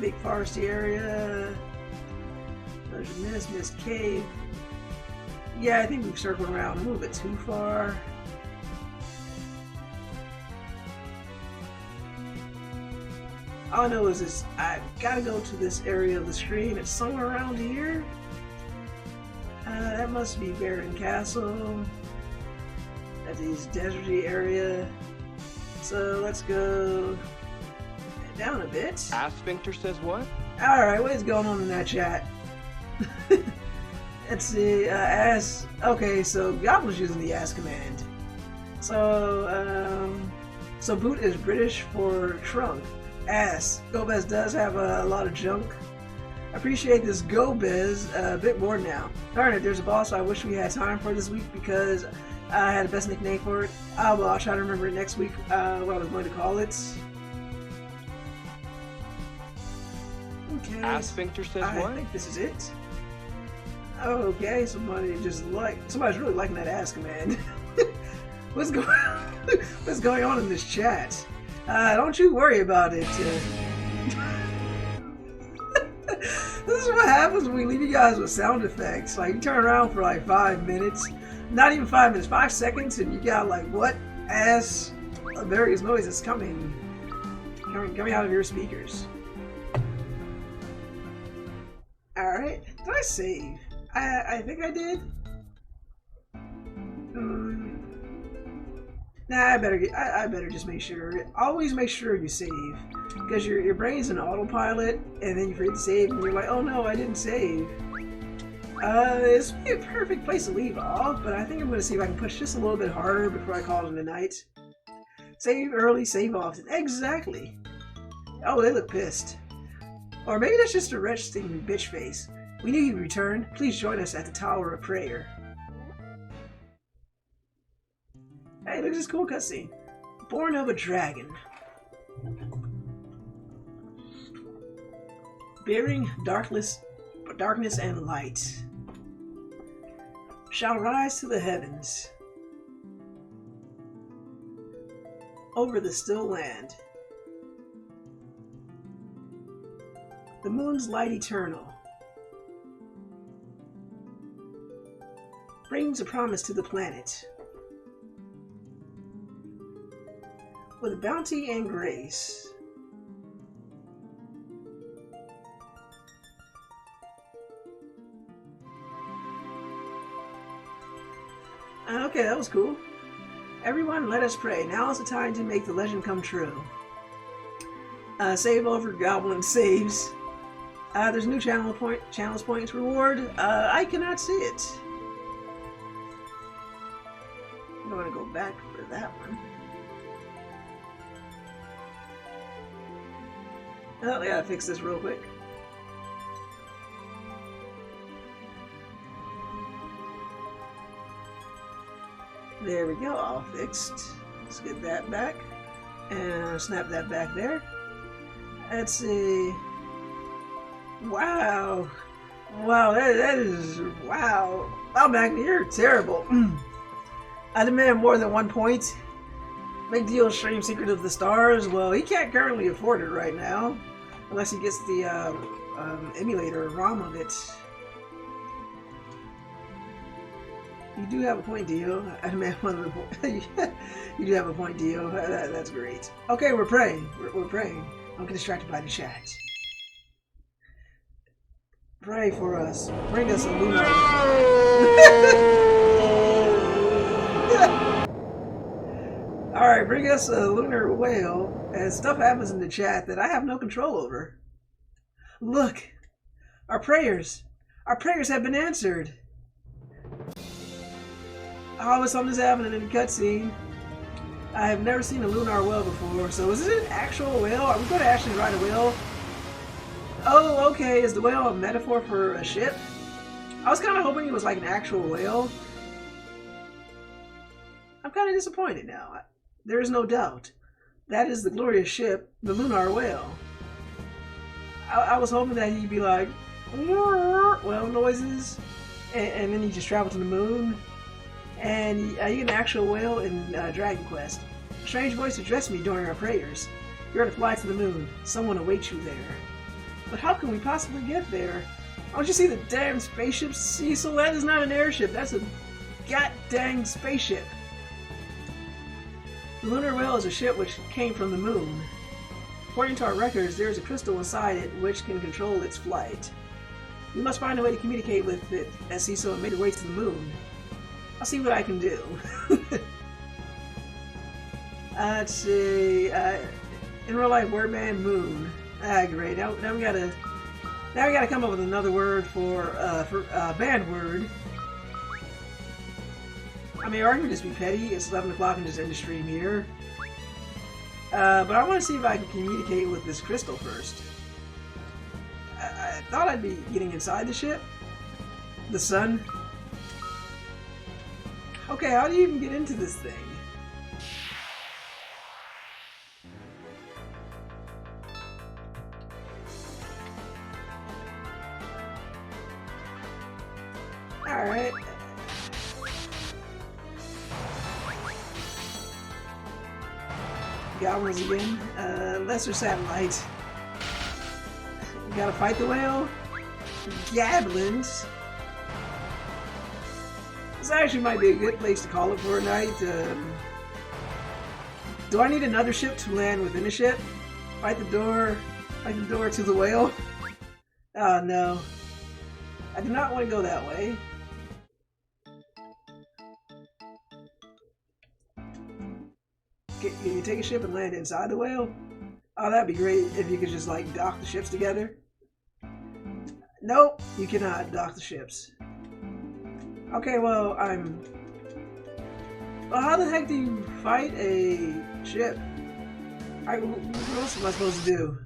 A: Big foresty area. There's Mist Cave. Yeah, I think we've circled around a little bit too far. All I know is this, I've got to go to this area of the screen. It's somewhere around here. That that must be Barren Castle. That is deserty area. So let's go down a bit.
B: Asphincter says what?
A: Alright, what is going on in that chat? Let's see, okay, so Goblin's using the ass command. So, so boot is British for trunk. Ass. Golbez does have a lot of junk. Appreciate this Golbez a bit more now. Darn it, there's a boss I wish we had time for this week because I had the best nickname for it. Well, I'll try to remember it next week, what I was going to call it. Okay.
B: Asphincter says what?
A: I think this is it. Okay, somebody's really liking that ass command. What's going on in this chat? Don't you worry about it. This is what happens when we leave you guys with sound effects. Like, you turn around for like 5 minutes, not even 5 minutes, 5 seconds, and you got like what ass various noises coming out of your speakers. Alright, did I save? I think I did. Nah, I better just make sure. Always make sure you save, because your brain's in autopilot, and then you forget to save, and you're like, oh no, I didn't save. This would be a perfect place to leave off, but I think I'm going to see if I can push just a little bit harder before I call it a night. Save early, save often. Exactly. Oh, they look pissed. Or maybe that's just a resting bitch face. We knew you'd return. Please join us at the Tower of Prayer. Hey, look at this cool cutscene. Born of a dragon. Bearing darkness and light. Shall rise to the heavens. Over the still land. The moon's light eternal. Brings a promise to the planet. With bounty and grace. Okay, that was cool. Everyone, let us pray. Now is the time to make the legend come true. Save over Goblin saves. There's a new challenge points reward. I cannot see it. I'm going to go back for that one. Oh, I gotta fix this real quick. There we go, all fixed. Let's get that back. And snap that back there. Let's see. Wow. Wow, that is... Wow. Wow, Magni, you're terrible. I demand more than 1 point. Big deal, stream Secret of the Stars. Well, he can't currently afford it right now. Unless he gets the emulator ROM of it. You do have a point, Dio. I demand one of the points. You do have a point, Dio. That's great. Okay, we're praying. We're praying. Don't get distracted by the chat. Pray for us. Bring us a lunar. Alright, bring us a lunar whale, and stuff happens in the chat that I have no control over. Look! Our prayers have been answered! Oh, it's on this happening in the cutscene. I have never seen a lunar whale before, so is it an actual whale? Are we going to actually ride a whale? Oh, okay, is the whale a metaphor for a ship? I was kind of hoping it was like an actual whale. I'm kind of disappointed now. There is no doubt. That is the glorious ship, the Lunar Whale. I was hoping that he'd be like, whale noises, and then he just travel to the moon. And you get an actual whale in Dragon Quest. A strange voice addressed me during our prayers. You're to fly to the moon. Someone awaits you there. But how can we possibly get there? Don't you see the damn spaceship, Cecil? That is not an airship. That's a goddamn spaceship. The Lunar Whale is a ship which came from the moon. According to our records, there is a crystal inside it which can control its flight. We must find a way to communicate with it as Cecil and make her way to the moon. I'll see what I can do. Let's see. In real life, word man moon. Great. Now we gotta come up with another word for band word. I mean, or I can just be petty. It's 11 o'clock and just end the stream here. But I want to see if I can communicate with this crystal first. I thought I'd be getting inside the ship. The sun. Okay, how do you even get into this thing? Alright. Goblins again. Lesser satellite. You gotta fight the whale. Goblins. This actually might be a good place to call it for a night. Do I need another ship to land within a ship? Fight the door to the whale? Oh no. I do not want to go that way. Can you take a ship and land inside the whale? Oh, that'd be great if you could just like dock the ships together. Nope, you cannot dock the ships. Okay, well, well, how the heck do you fight a ship? What else am I supposed to do?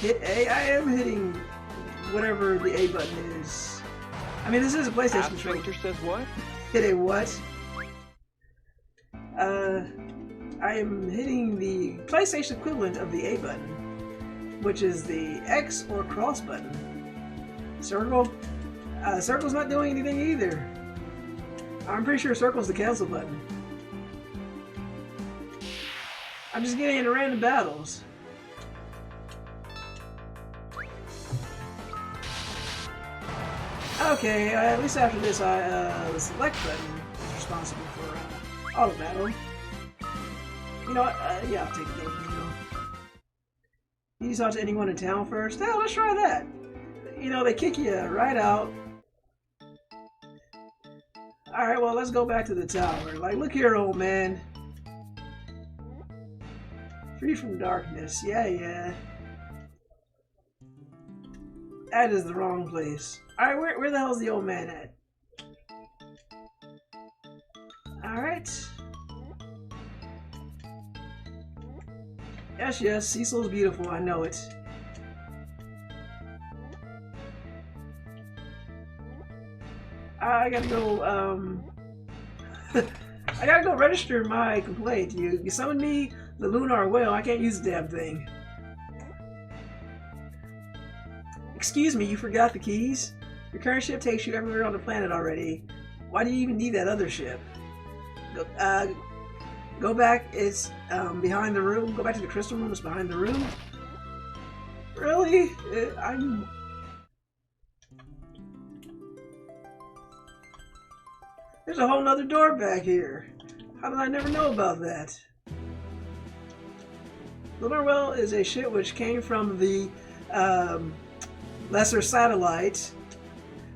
A: Hit A? I am hitting whatever the A button is. I mean, this is a PlayStation controller.
B: Victor says what?
A: Hit a what? I am hitting the PlayStation equivalent of the A button, which is the X or cross button. Circle? Circle's not doing anything either. I'm pretty sure circle's the cancel button. I'm just getting into random battles. Okay, at least after this, the select button is responsible for auto battle. You know what? Yeah, I'll take it over. You talk to anyone in town first? Hell, let's try that. You know, they kick you right out. Alright, well, let's go back to the tower. Like, look here, old man. Free from darkness. Yeah. That is the wrong place. Alright, where the hell's the old man at? Alright. Yes, Cecil's beautiful, I know it. I gotta go, I gotta go register my complaint. You summoned me, the Lunar Whale, I can't use the damn thing. Excuse me, you forgot the keys? Your current ship takes you everywhere on the planet already. Why do you even need that other ship? Go back, it's behind the room. Go back to the crystal room, it's behind the room. Really? There's a whole nother door back here. How did I never know about that? Lunar Whale is a ship which came from the lesser satellite.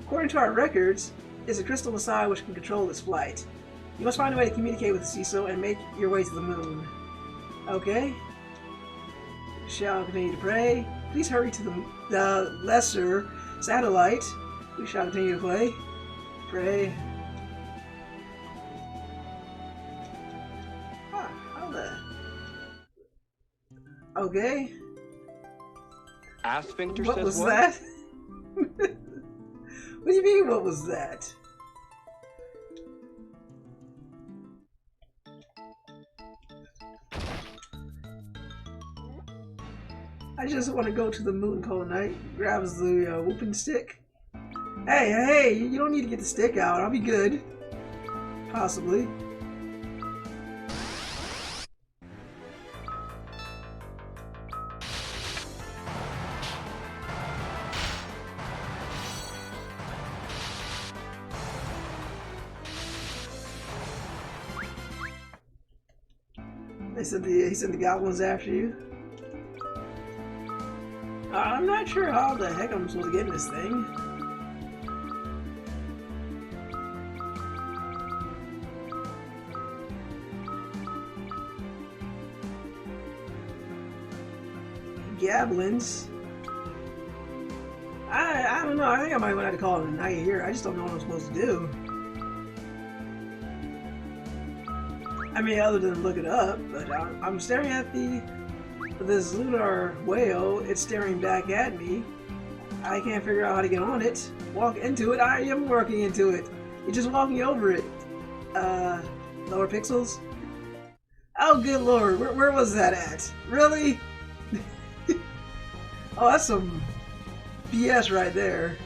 A: According to our records, it's a crystal messiah which can control its flight. You must find a way to communicate with Cecil and make your way to the moon. Okay. Shall continue to pray. Please hurry to the lesser satellite. We shall continue to play. Pray. How the... Okay.
B: Ask Victor
A: What
B: says
A: was
B: what?
A: that? What do you mean, what was that? I just want to go to the moon cold night. Grabs the whooping stick. Hey, you don't need to get the stick out. I'll be good. Possibly. He said the goblins after you. I'm not sure how the heck I'm supposed to get in this thing. Gablins. I don't know. I think I might have to call it a night here. I just don't know what I'm supposed to do. I mean, other than look it up, but I'm staring at this Lunar Whale. It's staring back at me. I can't figure out how to get on it. Walk into it. I am walking into it. You're just walking over it. Lower pixels? Oh, good lord. Where was that at? Really? Oh, that's some BS right there.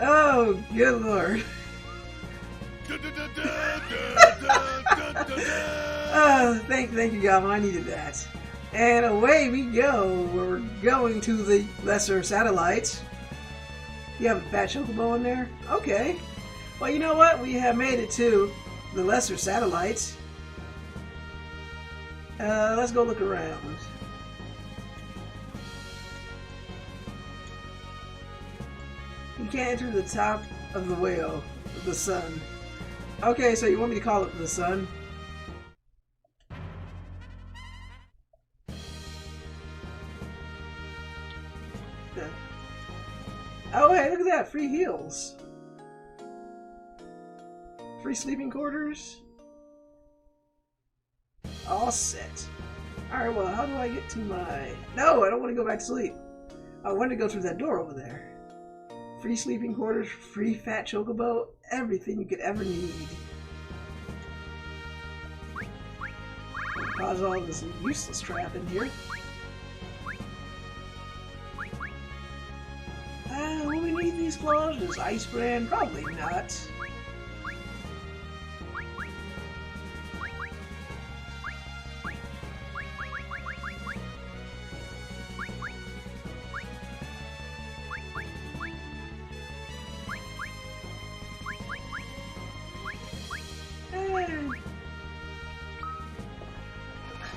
A: Oh, good lord. Thank you, Goblin. I needed that. And away we go. We're going to the lesser satellite. You have a fat chocobo in there? Okay. Well, you know what? We have made it to the lesser satellite. Let's go look around. You can't enter the top of the whale, the sun. Okay, so you want me to call it the sun? Oh, hey, look at that! Free heals. Free sleeping quarters. All set. Alright, well, how do I get to my... No, I don't want to go back to sleep. I want to go through that door over there. Free sleeping quarters, free fat chocobo, everything you could ever need. Cause all this useless crap in here. Will we need these claws? This ice brand? Probably not.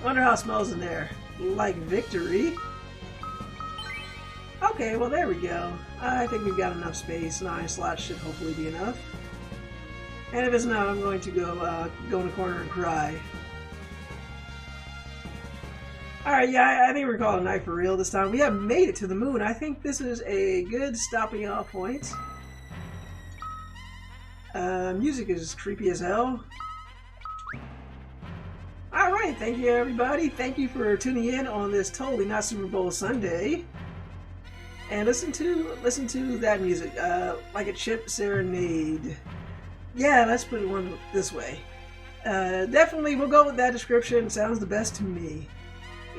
A: Wonder how it smells in there. Like victory. Okay, well there we go. I think we've got enough space. 9 slots should hopefully be enough. And if it's not, I'm going to go in a corner and cry. Alright, yeah, I think we're calling it a night for real this time. We have made it to the moon. I think this is a good stopping off point. Music is creepy as hell. Alright, thank you everybody. Thank you for tuning in on this totally not Superbowl Sunday. And listen to that music, like a chip serenade. Yeah, let's put it one this way. Definitely, we'll go with that description. Sounds the best to me.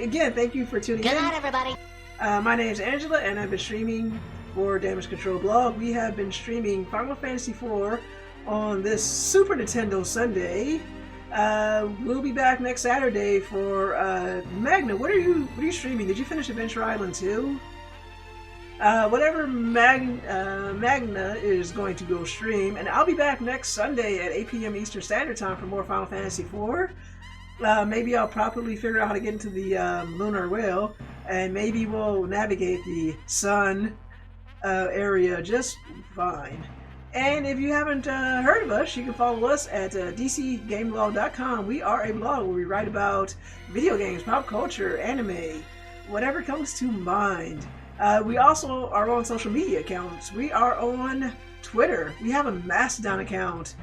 A: Again, thank you for tuning in.
F: Good night, everybody.
A: My name is Angela, and I've been streaming for Damage Control Blog. We have been streaming Final Fantasy IV on this Super Nintendo Sunday. We'll be back next Saturday for Magna. What are you streaming? Did you finish Adventure Island 2? Whatever Magna is going to go stream, and I'll be back next Sunday at 8 p.m. Eastern Standard Time for more Final Fantasy IV. Maybe I'll properly figure out how to get into the Lunar Whale, and maybe we'll navigate the sun area just fine. And if you haven't heard of us, you can follow us at dcgameblog.com. We are a blog where we write about video games, pop culture, anime, whatever comes to mind. We also are on social media accounts. We are on Twitter. We have a Mastodon account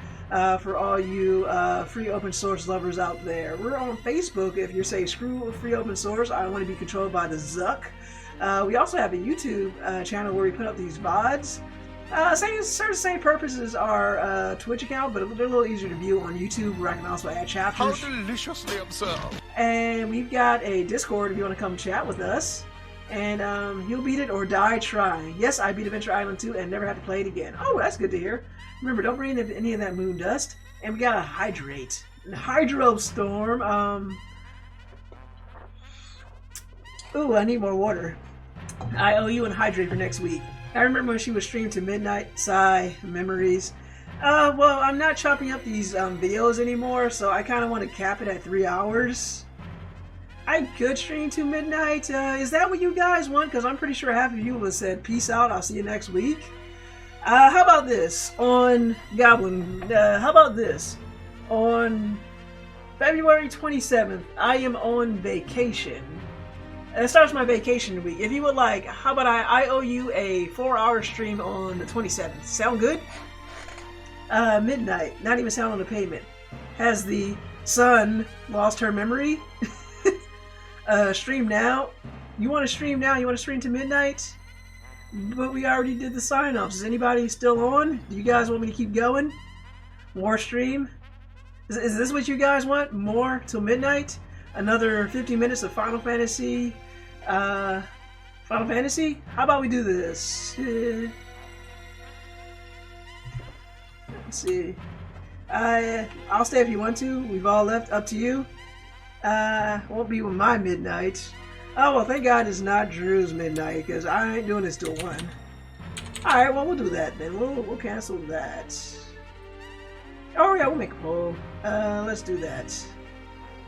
A: for all you free open source lovers out there. We're on Facebook. If you say screw free open source, I want to be controlled by the Zuck. We also have a YouTube channel where we put up these VODs. Same purpose as our Twitch account, but they're a little easier to view on YouTube, where I can also add chapters.
E: How deliciously observed.
A: And we've got a Discord if you want to come chat with us. And you'll beat it or die trying. Yes, I beat Adventure Island 2 and never had to play it again. Oh, that's good to hear. Remember, don't bring in any of that moon dust. And we got a hydrate. A hydro storm. Ooh, I need more water. I owe you an hydrate for next week. I remember when she was streamed to midnight. Sigh, memories. Well, I'm not chopping up these videos anymore, so I kind of want to cap it at 3 hours. I could stream to midnight. Is that what you guys want? Because I'm pretty sure half of you would have said, peace out, I'll see you next week. How about this on Goblin? How about this? On February 27th, I am on vacation. It starts my vacation week. If you would like, how about I owe you a 4-hour stream on the 27th. Sound good? Midnight. Not even sound on the pavement. Has the sun lost her memory? Stream now. You want to stream now? You want to stream to midnight? But we already did the sign-offs. Is anybody still on? Do you guys want me to keep going? More stream? Is this what you guys want? More till midnight? Another 50 minutes of Final Fantasy? Final Fantasy? How about we do this? Let's see. I'll stay if you want to. We've all left. Up to you. Won't be with my midnight. Oh, well, thank God it's not Drew's midnight, because I ain't doing this till 1. Alright, well, we'll do that then. We'll cancel that. Oh, yeah, we'll make a poll. Let's do that.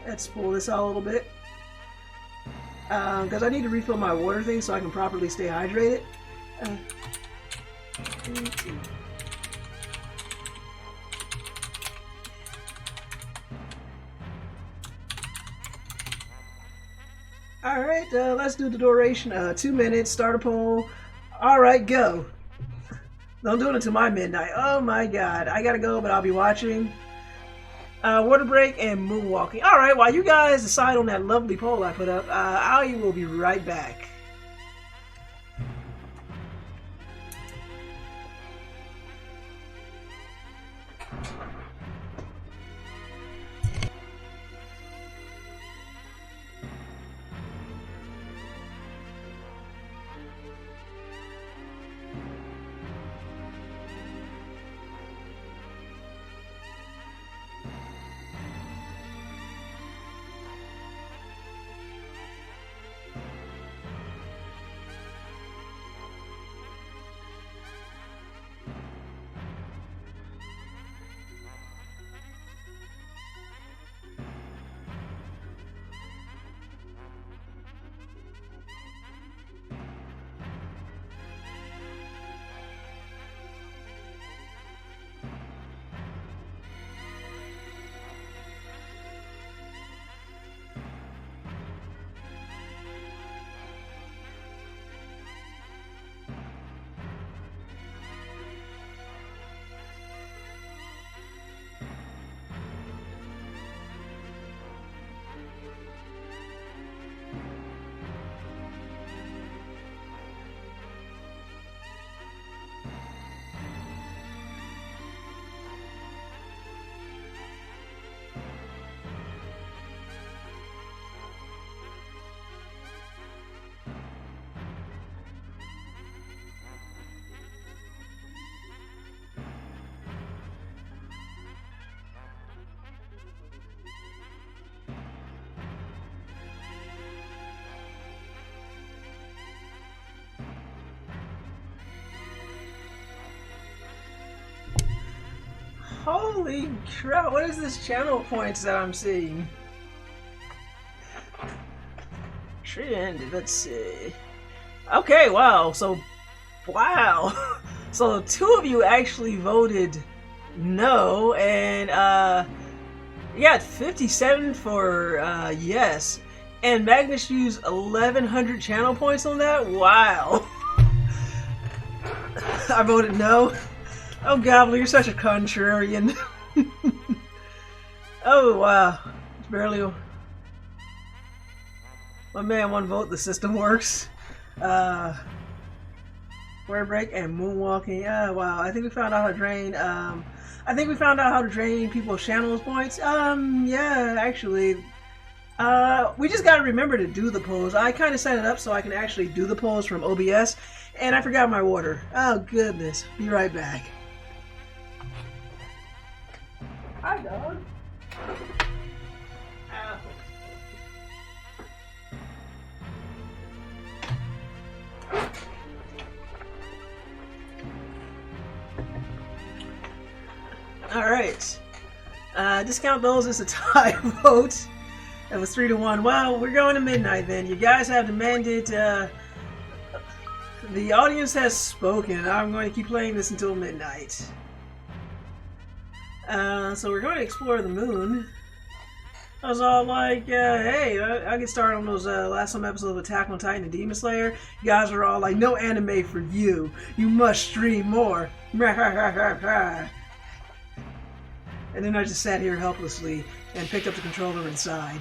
A: Let's pull this out a little bit. Because I need to refill my water thing so I can properly stay hydrated. Alright, let's do the duration. 2 minutes, start a poll. Alright, go. Don't do it until my midnight. Oh my god. I gotta go, but I'll be watching. Water break and moonwalking. Alright, while you guys decide on that lovely poll I put up, I will be right back. Holy crap, what is this channel points that I'm seeing? Tree ended, let's see. Okay, wow, so, wow. So 2 of you actually voted no, and you got 57 for yes. And Magnus used 1100 channel points on that? Wow. I voted no. Oh, Gobbler, you're such a contrarian. Oh, wow. It's barely... My man, 1 vote, the system works. Water break and moonwalking. Wow. I think we found out how to drain, I think we found out how to drain people's channel points. Yeah, actually. We just gotta remember to do the polls. I kind of set it up so I can actually do the polls from OBS, and I forgot my water. Oh, goodness. Be right back. Hi, dog. Ow. All right. Discount those as a tie vote. It was 3-1. Well, we're going to midnight then. You guys have demanded, the audience has spoken. I'm going to keep playing this until midnight. So we're going to explore the moon. I was all like, hey, I get started on those last some episodes of Attack on Titan and Demon Slayer. You guys were all like, no anime for you. You must stream more. And then I just sat here helplessly and picked up the controller inside.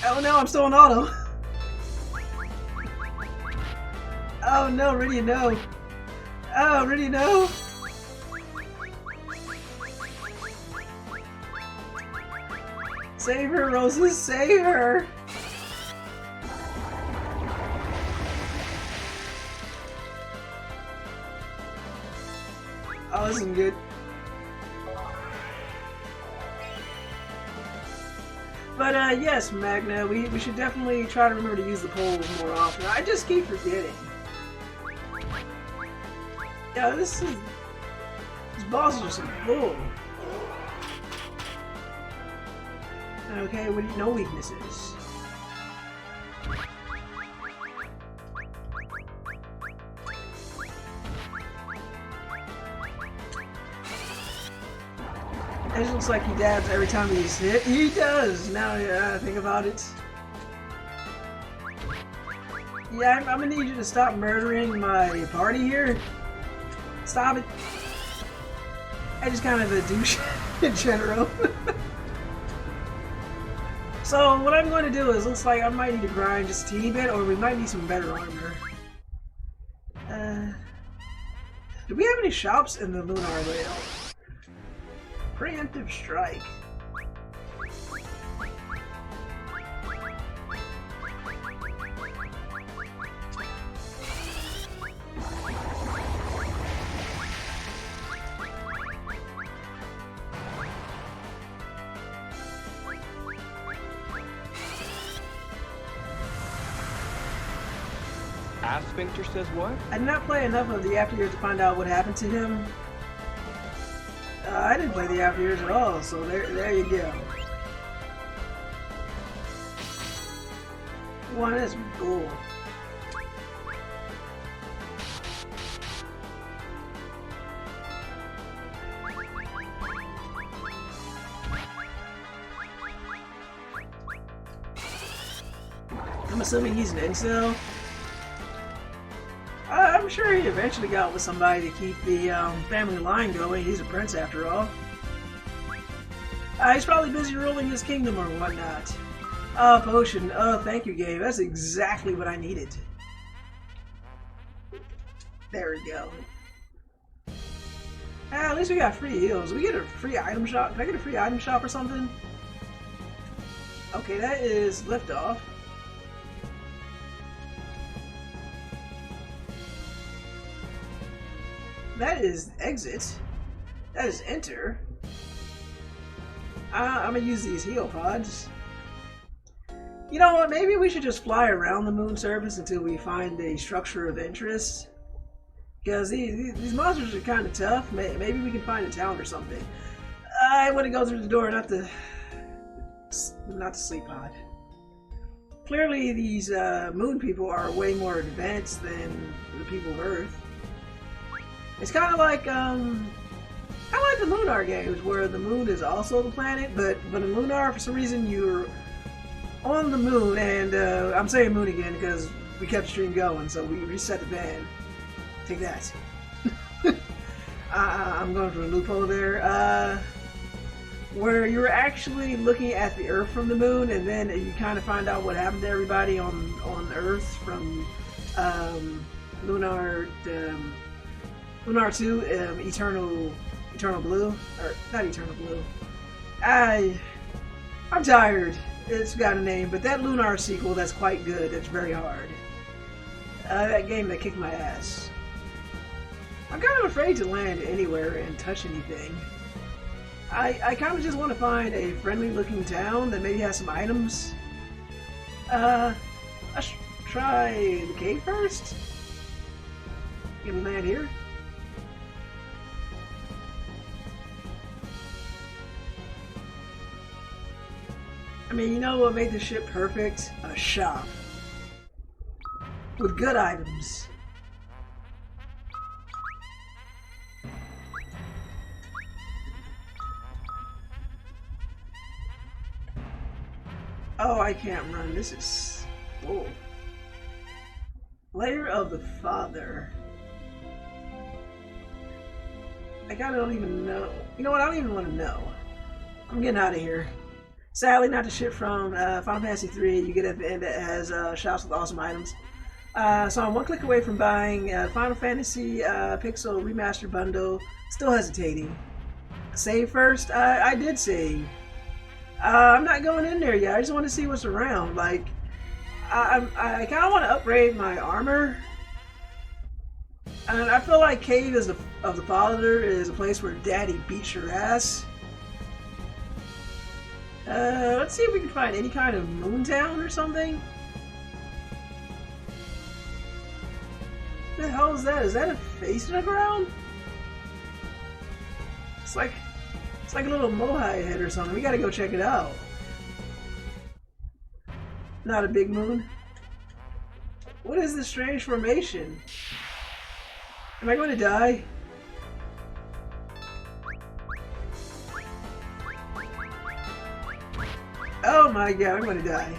A: Oh no, I'm still on auto. Oh no, Rydia, no. Oh, Rydia, no. Save her, Roses, save her! Oh, this isn't good. But, yes, Magna, we should definitely try to remember to use the poles more often. I just keep forgetting. Yeah, these bosses are some bull. Okay, no weaknesses. It just looks like he dabs every time he's hit. He does! Now I think about it. Yeah, I'm gonna need you to stop murdering my party here. Stop it. I just kind of a douche in general. So what I'm going to do is, looks like I might need to grind just a teeny bit, or we might need some better armor. Do we have any shops in the Lunar Whale? Preemptive strike.
B: Asphincter says what?
A: I did not play enough of the After Years to find out what happened to him. I didn't play the After Years at all, so there you go. One is cool. I'm assuming he's an incel. I'm sure he eventually got with somebody to keep the family line going. He's a prince after all. He's probably busy ruling his kingdom or whatnot. Potion. Oh, thank you, Gabe. That's exactly what I needed. There we go. At least we got free heals. We get a free item shop. Can I get a free item shop or something? Okay, that is liftoff. That is exit. That is enter. I'm gonna use these heal pods. You know what? Maybe we should just fly around the moon surface until we find a structure of interest. Because these monsters are kind of tough. Maybe we can find a town or something. I want to go through the door, not the sleep pod. Clearly, these moon people are way more advanced than the people of Earth. It's kind of like the Lunar games, where the moon is also the planet, but in Lunar, for some reason, you're on the moon, and I'm saying moon again because we kept the stream going, so we reset the band. Take that. I'm going for a loophole there. Where you're actually looking at the Earth from the moon, and then you kind of find out what happened to everybody on Earth from Lunar 2, Eternal Blue, or not Eternal Blue. I'm tired. It's got a name, but that Lunar sequel, that's quite good. It's very hard. That game that kicked my ass. I'm kind of afraid to land anywhere and touch anything. I kind of just want to find a friendly-looking town that maybe has some items. I should try the cave first. Can we land here? mean, you know what made this ship perfect? A shop. With good items. Oh, I can't run. This is... Whoa. Lair of the Father. I kinda don't even know. You know what? I don't even want to know. I'm getting out of here. Sadly, not the ship from Final Fantasy III you get at the end that has shops with awesome items. So I'm one click away from buying Final Fantasy Pixel Remastered Bundle. Still hesitating. Save first? I did save. I'm not going in there yet. I just want to see what's around. Like, I kind of want to upgrade my armor. And I feel like Cave of the Father is a place where Daddy beats your ass. Let's see if we can find any kind of Moontown or something. What the hell is that? Is that a face in the ground? It's like a little mohai head or something. We gotta go check it out. Not a big moon. What is this strange formation? Am I going to die? Oh my god, I'm going to die.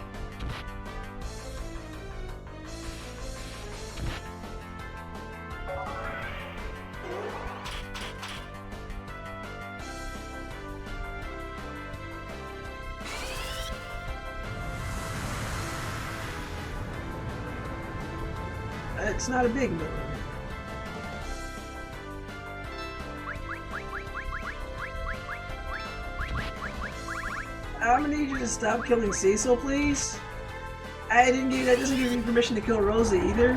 A: It's not a big moon. I'm gonna need you to stop killing Cecil, please. That doesn't give me permission to kill Rosa either.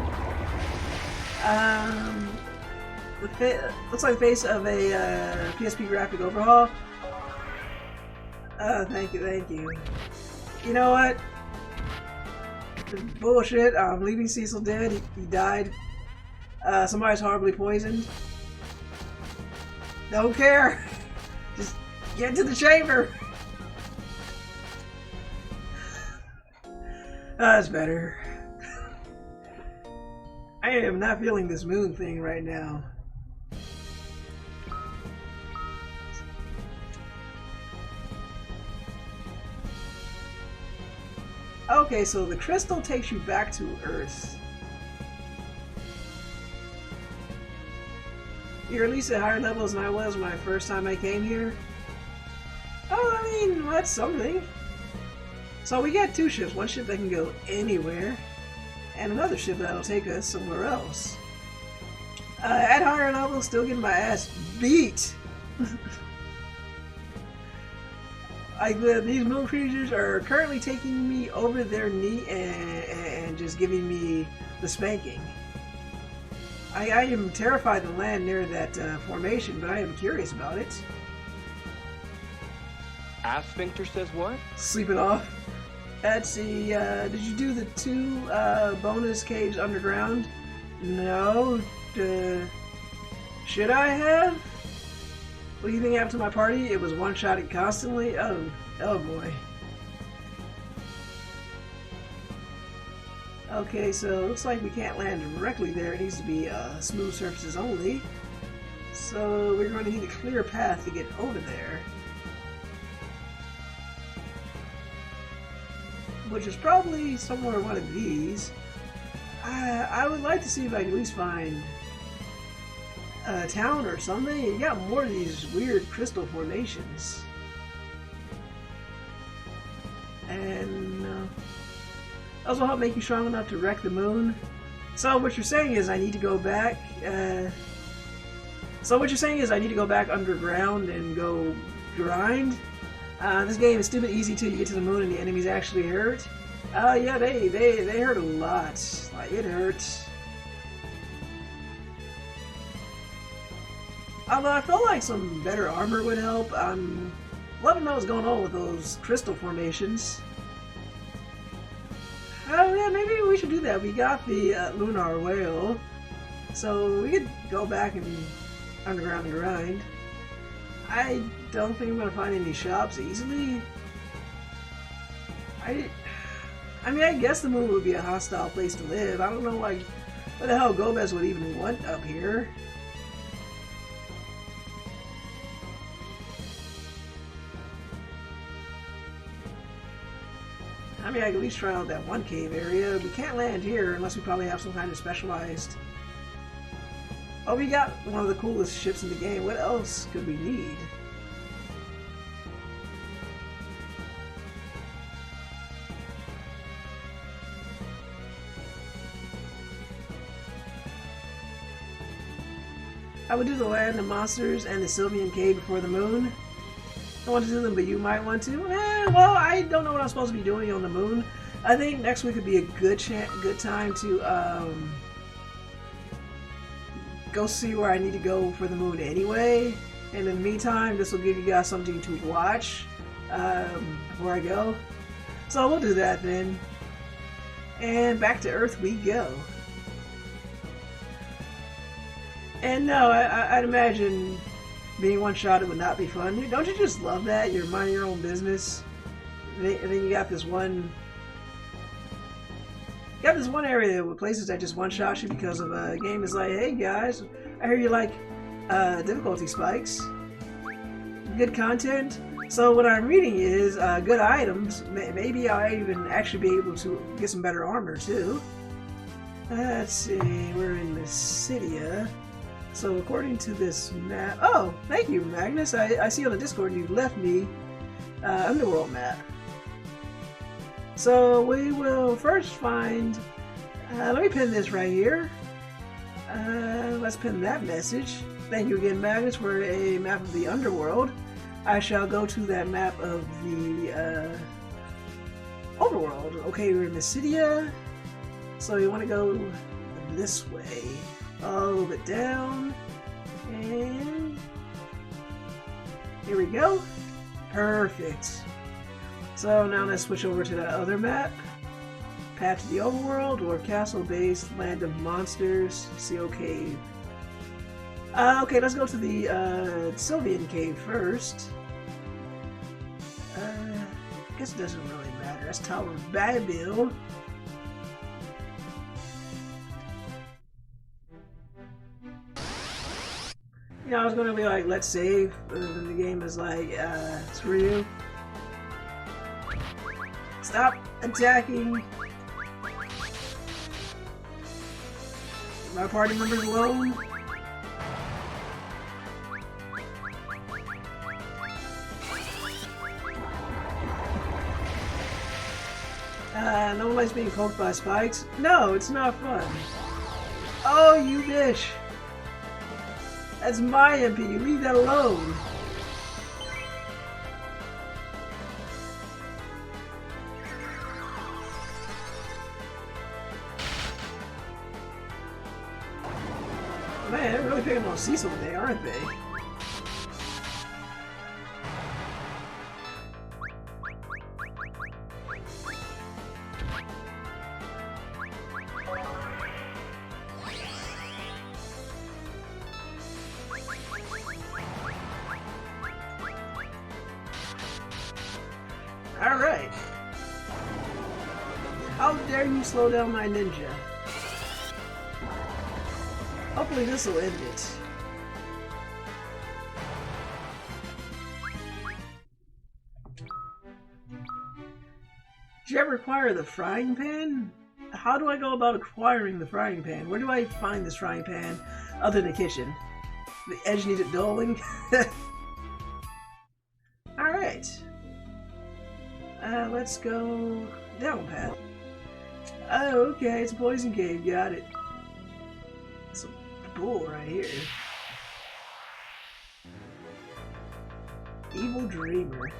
A: Looks like the face of a PSP graphic overhaul. Thank you. You know what? Bullshit. I'm leaving Cecil dead. He died. Somebody's horribly poisoned. Don't care. Just get to the chamber. That's better. I am not feeling this moon thing right now. Okay, so the crystal takes you back to Earth. You're at least at higher levels than I was when first time I came here. Oh, I mean, well, that's something. So we got two ships. One ship that can go anywhere, and another ship that'll take us somewhere else. At higher levels, still getting my ass beat. Like these moon creatures are currently taking me over their knee and just giving me the spanking. I am terrified to land near that formation, but I am curious about it.
B: Asphincter says what?
A: Sleep it off. Let's see, did you do the 2 bonus caves underground? No. Should I have? What do you think happened to my party? It was one-shotted constantly? Oh boy. Okay, so looks like we can't land directly there. It needs to be smooth surfaces only. So we're going to need a clear path to get over there. Which is probably somewhere one of these. I would like to see if I can at least find a town or something. You got more of these weird crystal formations. And those will help make you strong enough to wreck the moon. So what you're saying is I need to go back. Underground and go grind. This game is stupid easy till you get to the moon and the enemies actually hurt. Yeah, they hurt a lot. Like, it hurts. Although I feel like some better armor would help. I'm loving what's going on with those crystal formations. Oh yeah, maybe we should do that. We got the Lunar Whale, so we could go back and underground and grind. I don't think I'm gonna find any shops easily. I mean, I guess the moon would be a hostile place to live. I don't know, like, what the hell Golbez would even want up here. I mean, I can at least try out that one cave area. We can't land here unless we probably have some kind of specialized... Oh, we got one of the coolest ships in the game. What else could we need? I would do the land of monsters and the Sylvian cave before the moon. I want to do them, but you might want to. Well, I don't know what I'm supposed to be doing on the moon. I think next week would be a good time to go see where I need to go for the moon anyway. And in the meantime, this will give you guys something to watch before I go. So we'll do that then. And back to Earth we go. And no, I'd imagine being one-shotted would not be fun. Don't you just love that? You're minding your own business, and then you got this one... You got this one area with places that just one-shot you because of a game is like, hey guys, I hear you like difficulty spikes. Good content. So what I'm reading is good items. Maybe I'll even actually be able to get some better armor too. Let's see, we're in Mysidia. So according to this map... Oh, thank you, Magnus. I see on the Discord you left me Underworld map. So we will first find... let me pin this right here. Let's pin that message. Thank you again, Magnus, for a map of the Underworld. I shall go to that map of the Overworld. Okay, we're in Mysidia. So you want to go this way. A little bit down, and here we go. Perfect. So now let's switch over to that other map. Path to the Overworld, or Castle-based Land of Monsters, Seal Cave. Okay, let's go to the Sylvian Cave first. I guess it doesn't really matter. That's Tower of Babil. You know, I was gonna be like, let's save, but then the game is like, screw you. Stop attacking my party members alone. No one likes being poked by spikes. No, it's not fun. Oh, you bitch. That's my MP, you leave that alone. Man, they're really picking on Cecil today, aren't they? Alright. How dare you slow down my ninja? Hopefully this will end it. Did you ever acquire the frying pan? How do I go about acquiring the frying pan? Where do I find this frying pan other than the kitchen? The edge needed dulling? Alright. Let's go down, Pat. Oh, okay, it's a poison cave, got it. It's a bull right here. Evil Dreamer.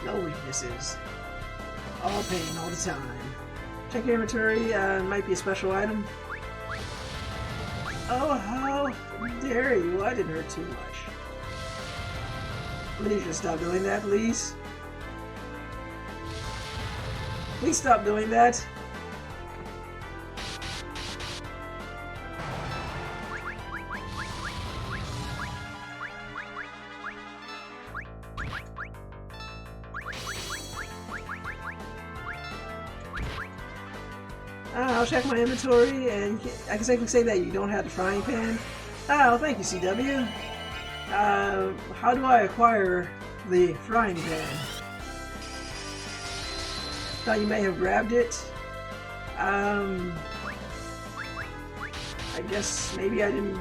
A: No weaknesses. All pain all the time. Check your inventory, might be a special item. Oh, how dare you? I didn't hurt too much. I need you to stop doing that, please. Please stop doing that. I'll check my inventory, and I can safely say that you don't have the frying pan. Oh, thank you, CW. How do I acquire the frying pan? Thought you may have grabbed it. I guess maybe I didn't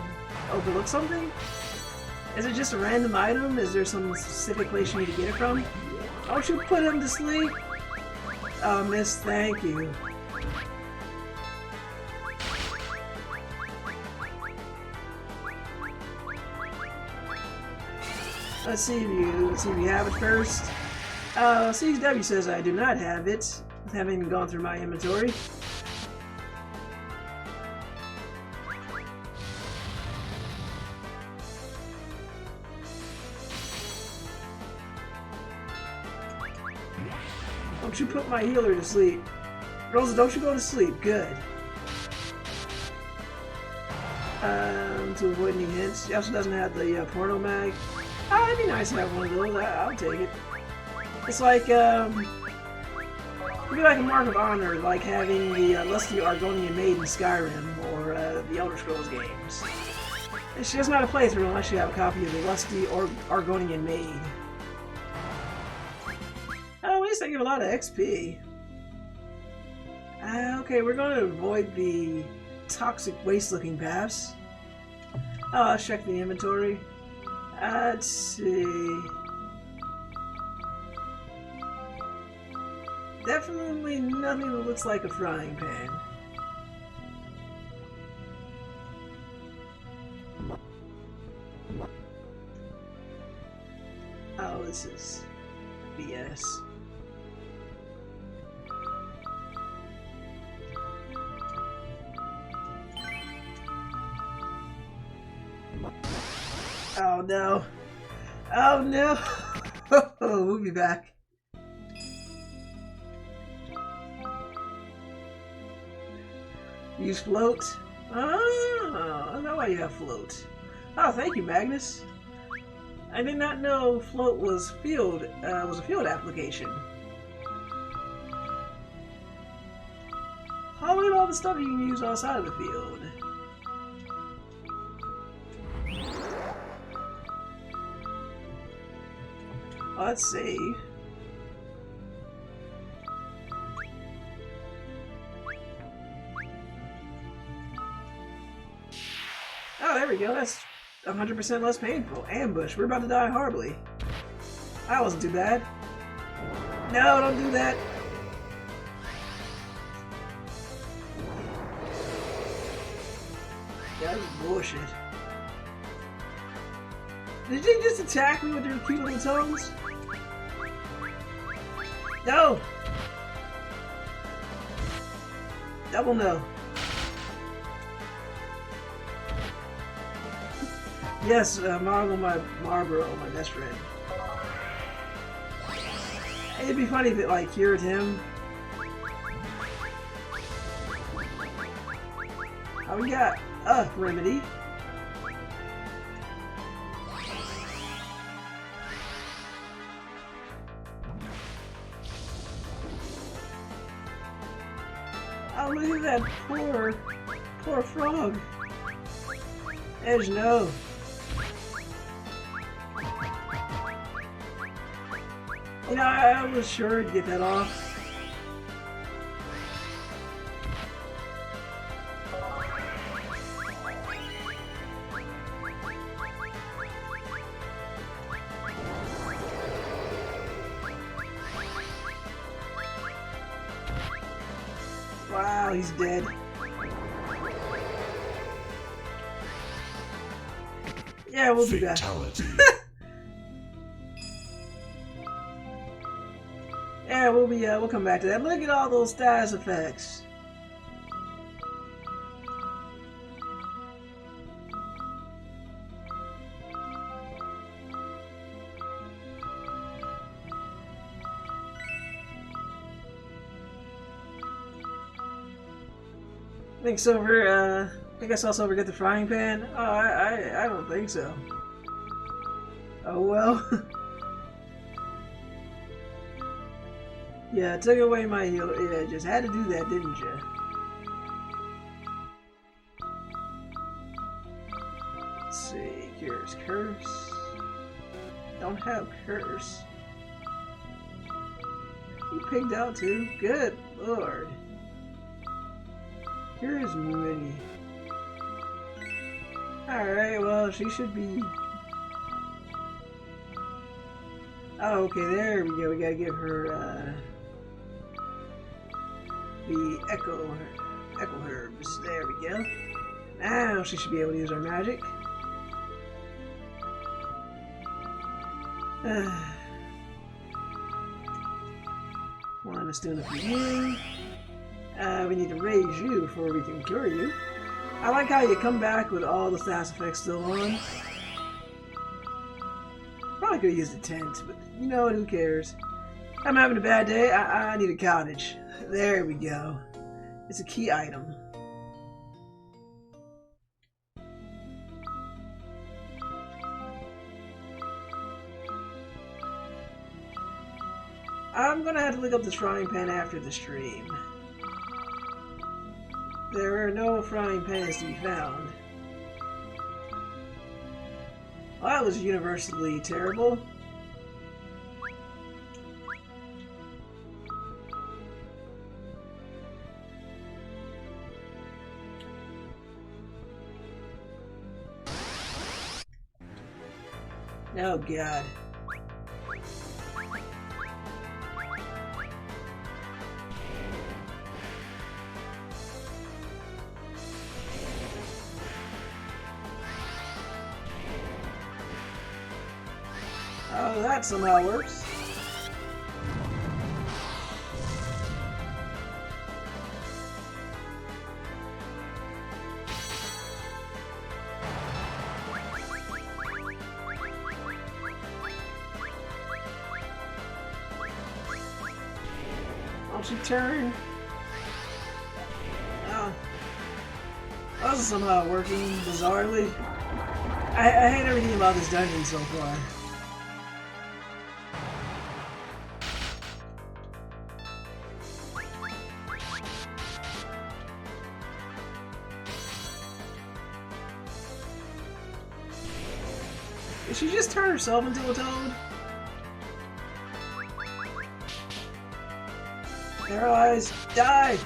A: overlook something? Is it just a random item? Is there some specific place you need to get it from? Don't you put him to sleep? Oh, miss, thank you. Let's see if you have it first. CW says I do not have it, having even gone through my inventory. Don't you put my healer to sleep. Rosa, don't you go to sleep. Good. To avoid any hints. She also doesn't have the porno mag. Oh, it'd be nice to have one of those. I'll take it. It's like, it'd be like a mark of honor, like having the lusty Argonian maid in Skyrim or the Elder Scrolls games. She doesn't know how to play through unless you have a copy of the lusty Argonian maid. Oh, at least I give a lot of XP. Okay, we're going to avoid the toxic waste-looking paths. Oh, let's check the inventory. Let's see. Definitely nothing that looks like a frying pan. Oh, this is BS. Oh no. Oh no. We'll be back. Use float. Oh, I know why you have float. Oh, thank you, Magnus. I did not know float was a field application. Oh, look at all the stuff you can use outside of the field. Let's save. Oh, there we go. That's 100% less painful. Ambush. We're about to die horribly. That wasn't too bad. No, don't do that. Yeah, that was bullshit. Did you just attack me with your cute little tongues? No! Double no. Yes, Marlboro, my best friend. It'd be funny if it, like, cured him. Oh, we got a remedy. Oh, look at that poor frog. Edge, no. You know, I was sure to get that off. Wow, he's dead. Yeah, we'll do that. Yeah, we'll come back to that. Look at all those status effects. I think Silver, I think I saw Silver get the frying pan. Oh, I don't think so. Oh well. Yeah, took away my heal. Yeah, just had to do that, didn't you? Let's see. Here's curse. Don't have curse. You pigged out too? Good lord. Here's Minnie. Alright, well, she should be... Oh, okay, there we go. We gotta give her, the Echo Herbs. There we go. Now she should be able to use her magic. One is doing it for you. We need to raise you before we can cure you. I like how you come back with all the status effects still on. Probably could have used a tent, but you know what, who cares? I'm having a bad day. I need a cottage. There we go. It's a key item. I'm gonna have to look up this frying pan after the stream. There are no frying pans to be found. Well, that was universally terrible. Oh god. Oh, that somehow works. Don't you turn? Oh. That was somehow working bizarrely. I hate everything about this dungeon so far. Did she just turn herself into a toad? Paralyzed. Die!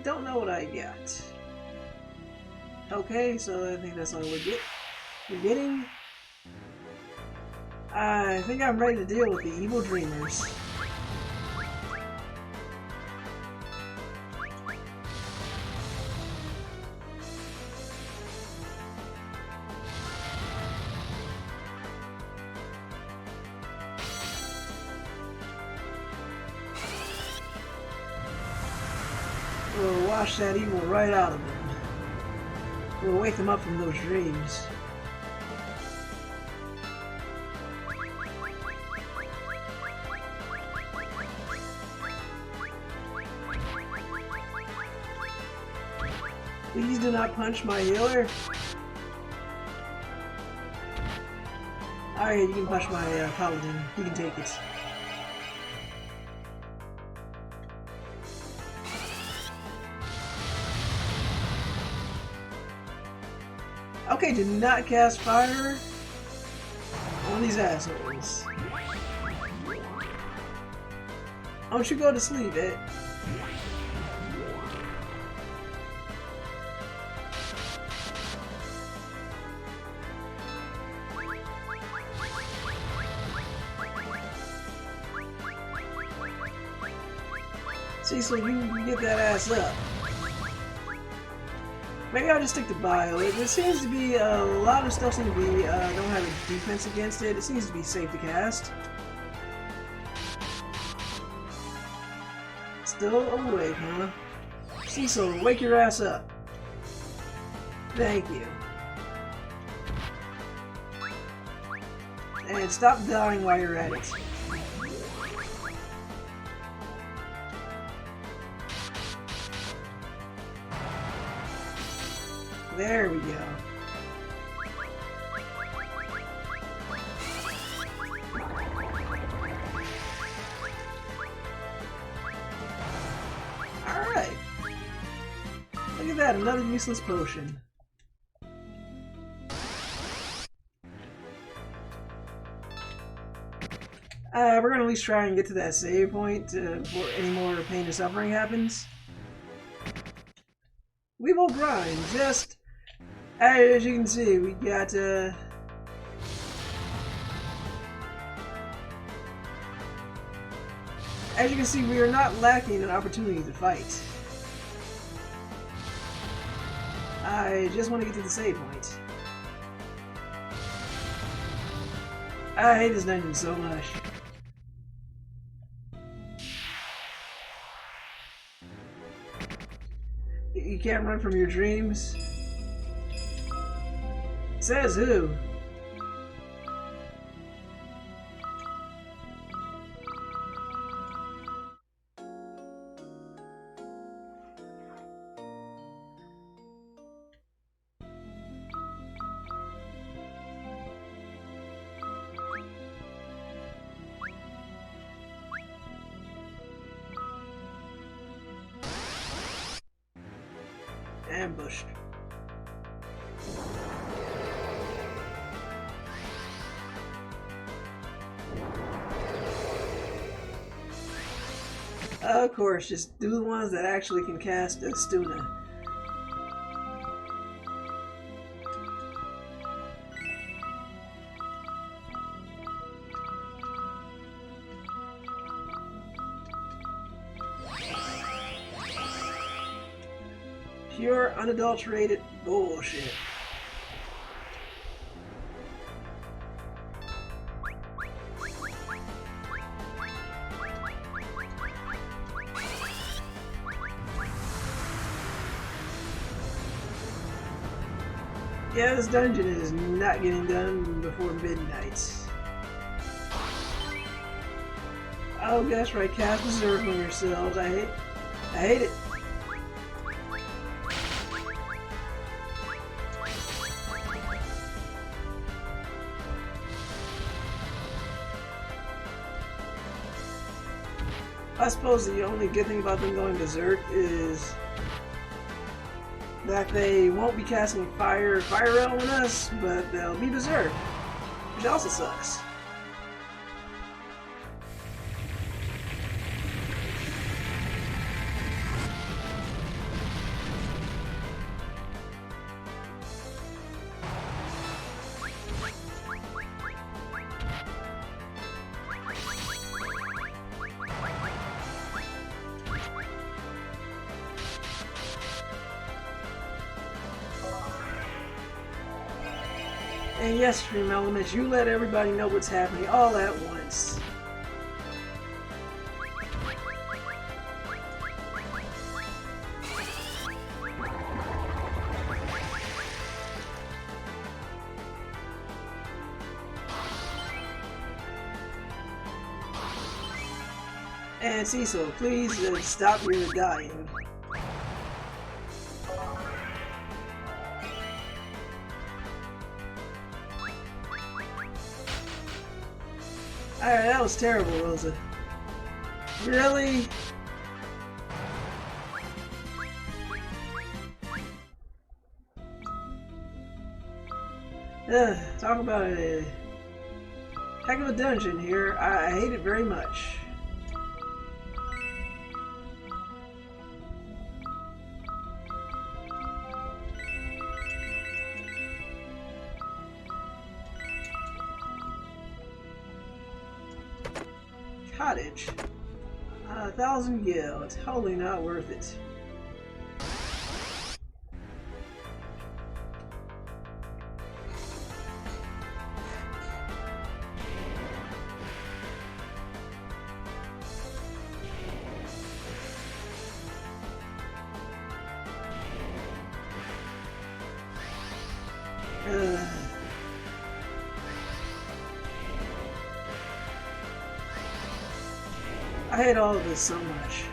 A: Don't know what I got. Okay, so I think that's all we're getting. I think I'm ready to deal with the evil dreamers. We'll wash that evil right out of them. We'll wake them up from those dreams. Please do not punch my healer. Alright, you can punch my paladin. You can take it. Okay, do not cast fire on these assholes. Why don't you go to sleep, eh? Cecil, you get that ass up. Maybe I'll just stick to bio. It seems to be a lot of stuff seems to be don't have a defense against it. It seems to be safe to cast. Still awake, huh? Cecil, wake your ass up. Thank you. And stop dying while you're at it. There we go. Alright. Look at that, another useless potion. We're gonna at least try and get to that save point before any more pain and suffering happens. We will grind, just as you can see, we got as you can see, we are not lacking an opportunity to fight. I just want to get to the save point. I hate this dungeon so much. You can't run from your dreams. Says who? Ambushed. Of course, just do the ones that actually can cast a Stuna. Pure, unadulterated bullshit. Yeah, this dungeon is not getting done before midnight. Oh, that's right, cast Berserk on yourselves. I hate it. I suppose the only good thing about them going berserk is that they won't be casting fire rail on us, but they'll be berserk, which also sucks. And yes, Stream Elements, you let everybody know what's happening all at once. And Cecil, please stop your dying. Alright, that was terrible, Rosa. Really? Talk about a heck of a dungeon here. I hate it very much. Cottage. 1,000 gil. Totally not worth it. I hate all of this so much.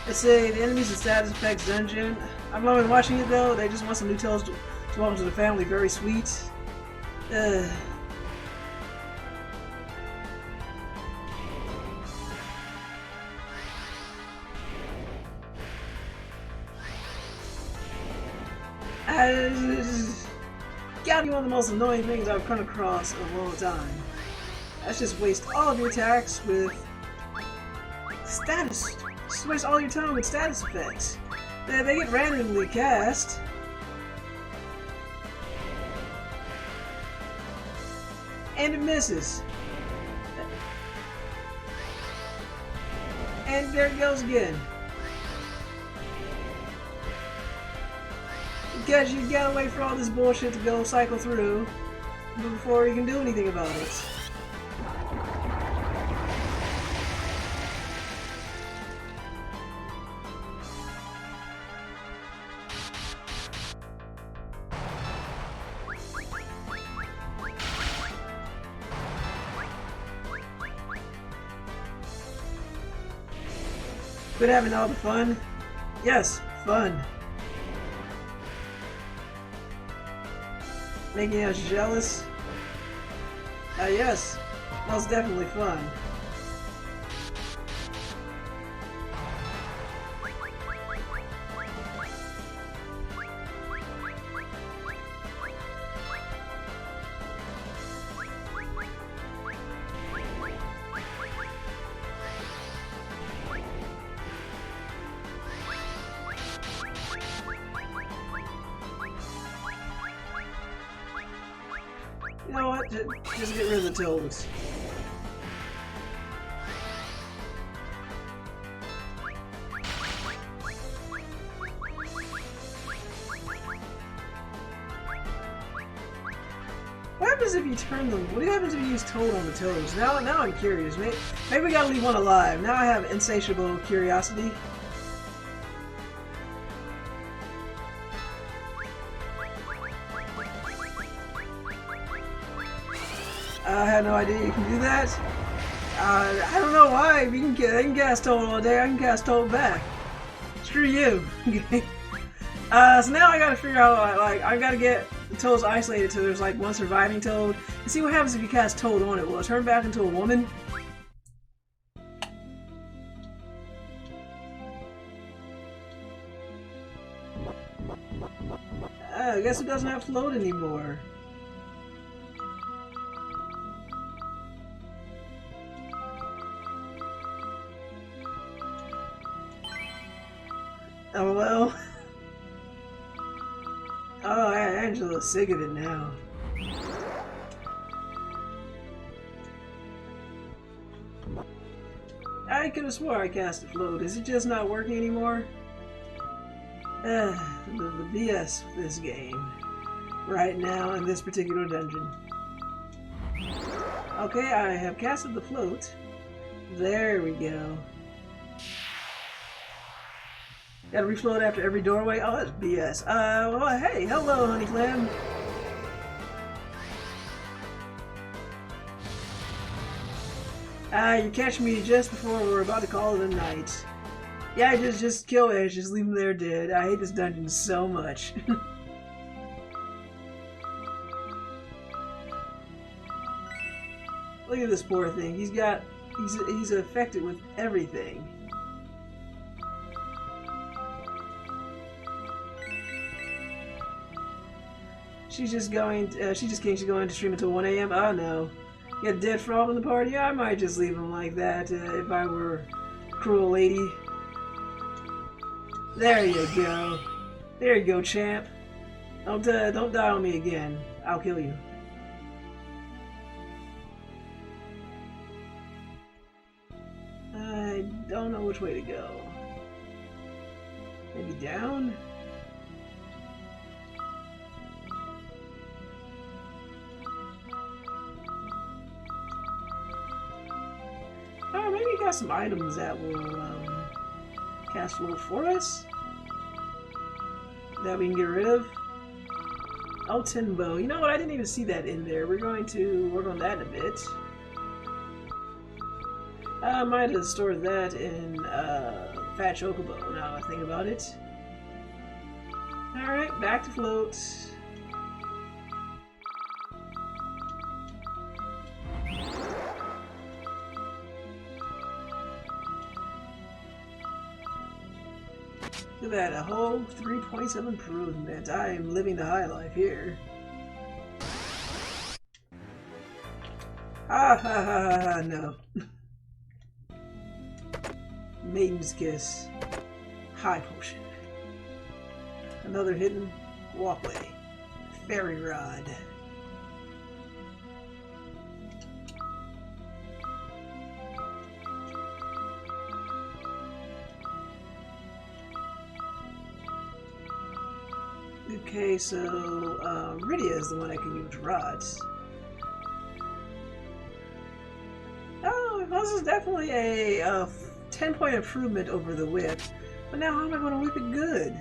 A: They say the enemies in status effects dungeon. I'm loving watching it though. They just want some new tales to welcome to the family. Very sweet. Gotta be one of the most annoying things I've come across in a long time. That's just waste all of your attacks with status. Just waste all your time with status effects. They get randomly cast. And it misses. And there it goes again. Because you gotta wait for all this bullshit to go cycle through before you can do anything about it. Quit having all the fun? Yes, fun. Making us jealous? Yes, most definitely fun. You know what? Just get rid of the toads. What happens if you turn them? What happens if you use toad on the toads? Now I'm curious. Maybe we gotta leave one alive. Now I have insatiable curiosity. I had no idea you can do that. I don't know why. They can cast Toad all day. I can cast Toad back. Screw you. So now I gotta figure out, I gotta get the Toads isolated till there's like one surviving Toad. And see what happens if you cast Toad on it. Will it turn back into a woman? I guess it doesn't have to load anymore. Oh well. Oh, Angela's sick of it now. I could have swore I cast a float. Is it just not working anymore? The BS of this game. Right now in this particular dungeon. Okay, I have casted the float. There we go. Gotta refloat after every doorway? Oh, that's BS. Well, hey, hello, honey clam. You catch me just before we're about to call it a night. Yeah, just kill Ash, just leave him there dead. I hate this dungeon so much. Look at this poor thing. He's affected with everything. She's just going to stream until 1 a.m. Oh no. Get dead frog in the party? I might just leave him like that if I were a cruel lady. There you go. There you go, champ. Don't die on me again. I'll kill you. I don't know which way to go. Maybe down? Oh, maybe we got some items that will cast flow for us that we can get rid of. Oh, Timbo. You know what? I didn't even see that in there. We're going to work on that in a bit. I might have stored that in Fat Chocobo, now that I think about it. Alright, back to float. Look at that, a whole 3 points of improvement. I am living the high life here. Ha ha ha ha, no. Maiden's Kiss. High Potion. Another hidden walkway. Fairy Rod. Okay, so Rydia is the one I can use rods. Oh, this is definitely a 10-point improvement over the whip. But now how am I going to whip it good?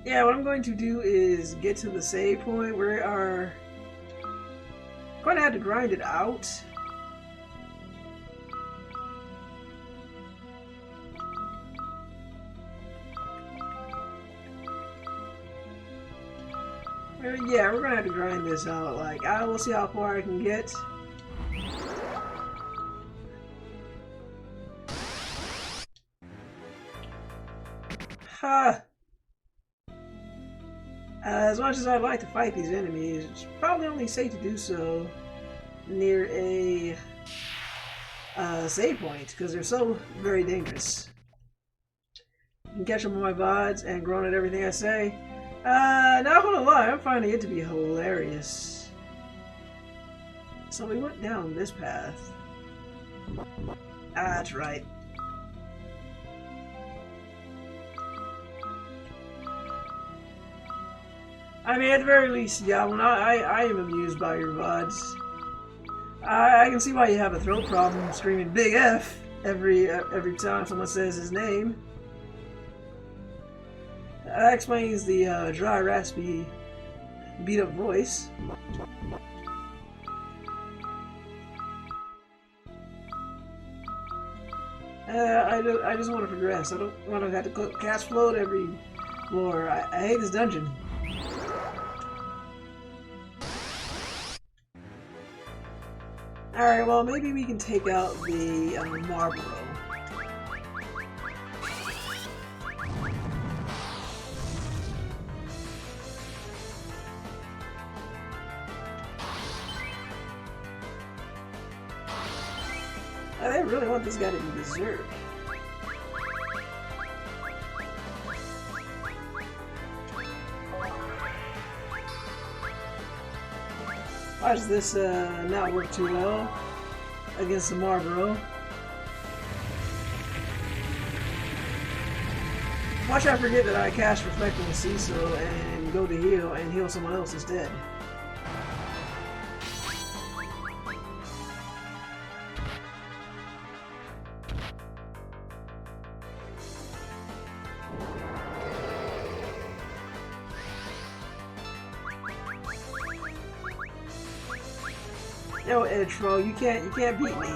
A: Yeah, what I'm going to do is get to the save point where I'm going to have to grind it out. Yeah, we're gonna have to grind this out. Like, I will see how far I can get. Ha! As much as I'd like to fight these enemies, it's probably only safe to do so near a save point because they're so very dangerous. You can catch them on my VODs and groan at everything I say. Not gonna lie, I'm finding it to be hilarious. So we went down this path. That's right. I mean, at the very least, yeah, when I am amused by your VODs. I can see why you have a throat problem screaming Big F every time someone says his name. That explains the dry, raspy, beat-up voice. I just want to progress. I don't want to have to cast float every floor. I hate this dungeon. Alright, well, maybe we can take out the Marlboro. I really want this guy to be berserk. Why does this not work too well against the Marlboro? Watch I forget that I cast Reflect on Cecil and go to heal and heal someone else instead. No, Edge Troll, you can't beat me.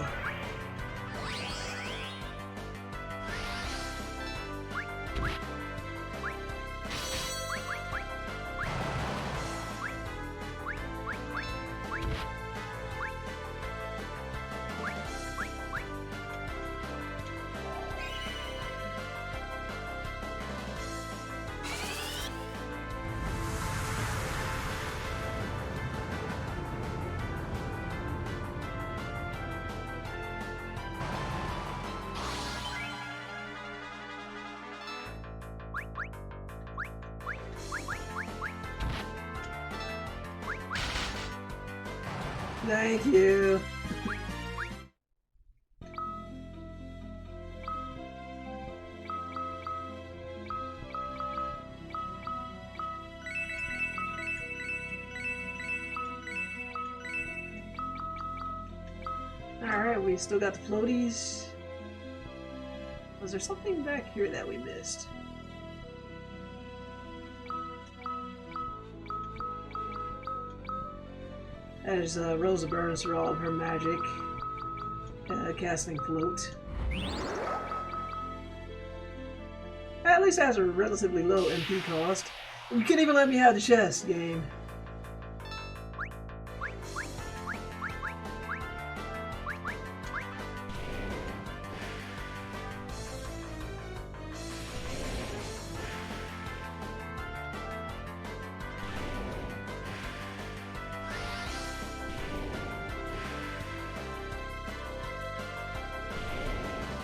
A: Thank you. Alright, we still got the floaties. Was there something back here that we missed? There's Rosa burns through all of her magic, casting float. At least it has a relatively low MP cost. You can't even let me have the chest, game.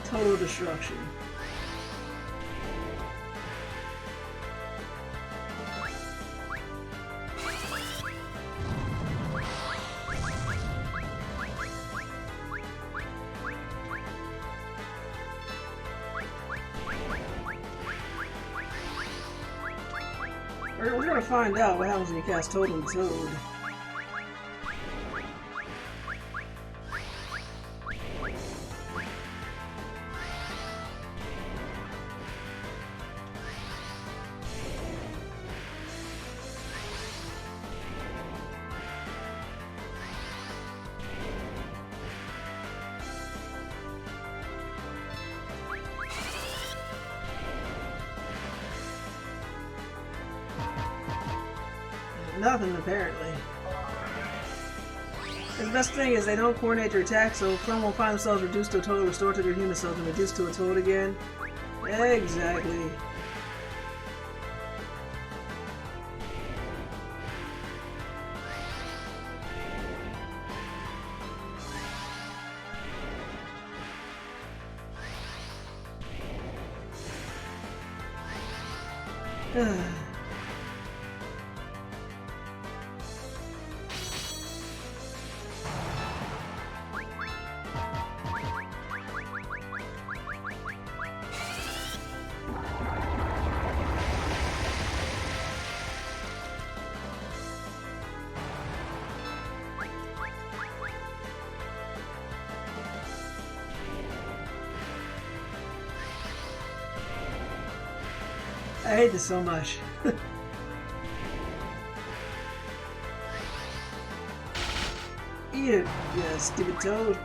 A: Total destruction. We're gonna find out what happens when you cast Totem Toad. Nothing, apparently. The best thing is they don't coordinate their attacks, so some will find themselves reduced to a toad, restored to their human self, and reduced to a toad again. Exactly. I hate this so much. Eat it, you stupid toad.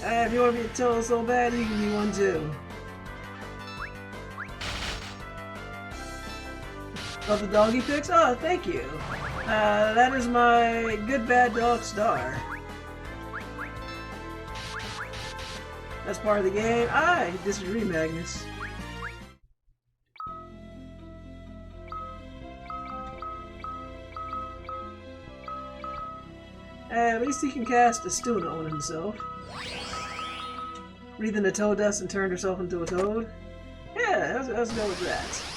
A: If you want to be a toad so bad, you can be one too. Love the doggy pics? Oh, thank you. That is my good bad dog star. That's part of the game. I disagree, Magnus. At least he can cast a Stuna on himself. Breathe in the toad dust and turn herself into a toad. Yeah, let's go with that.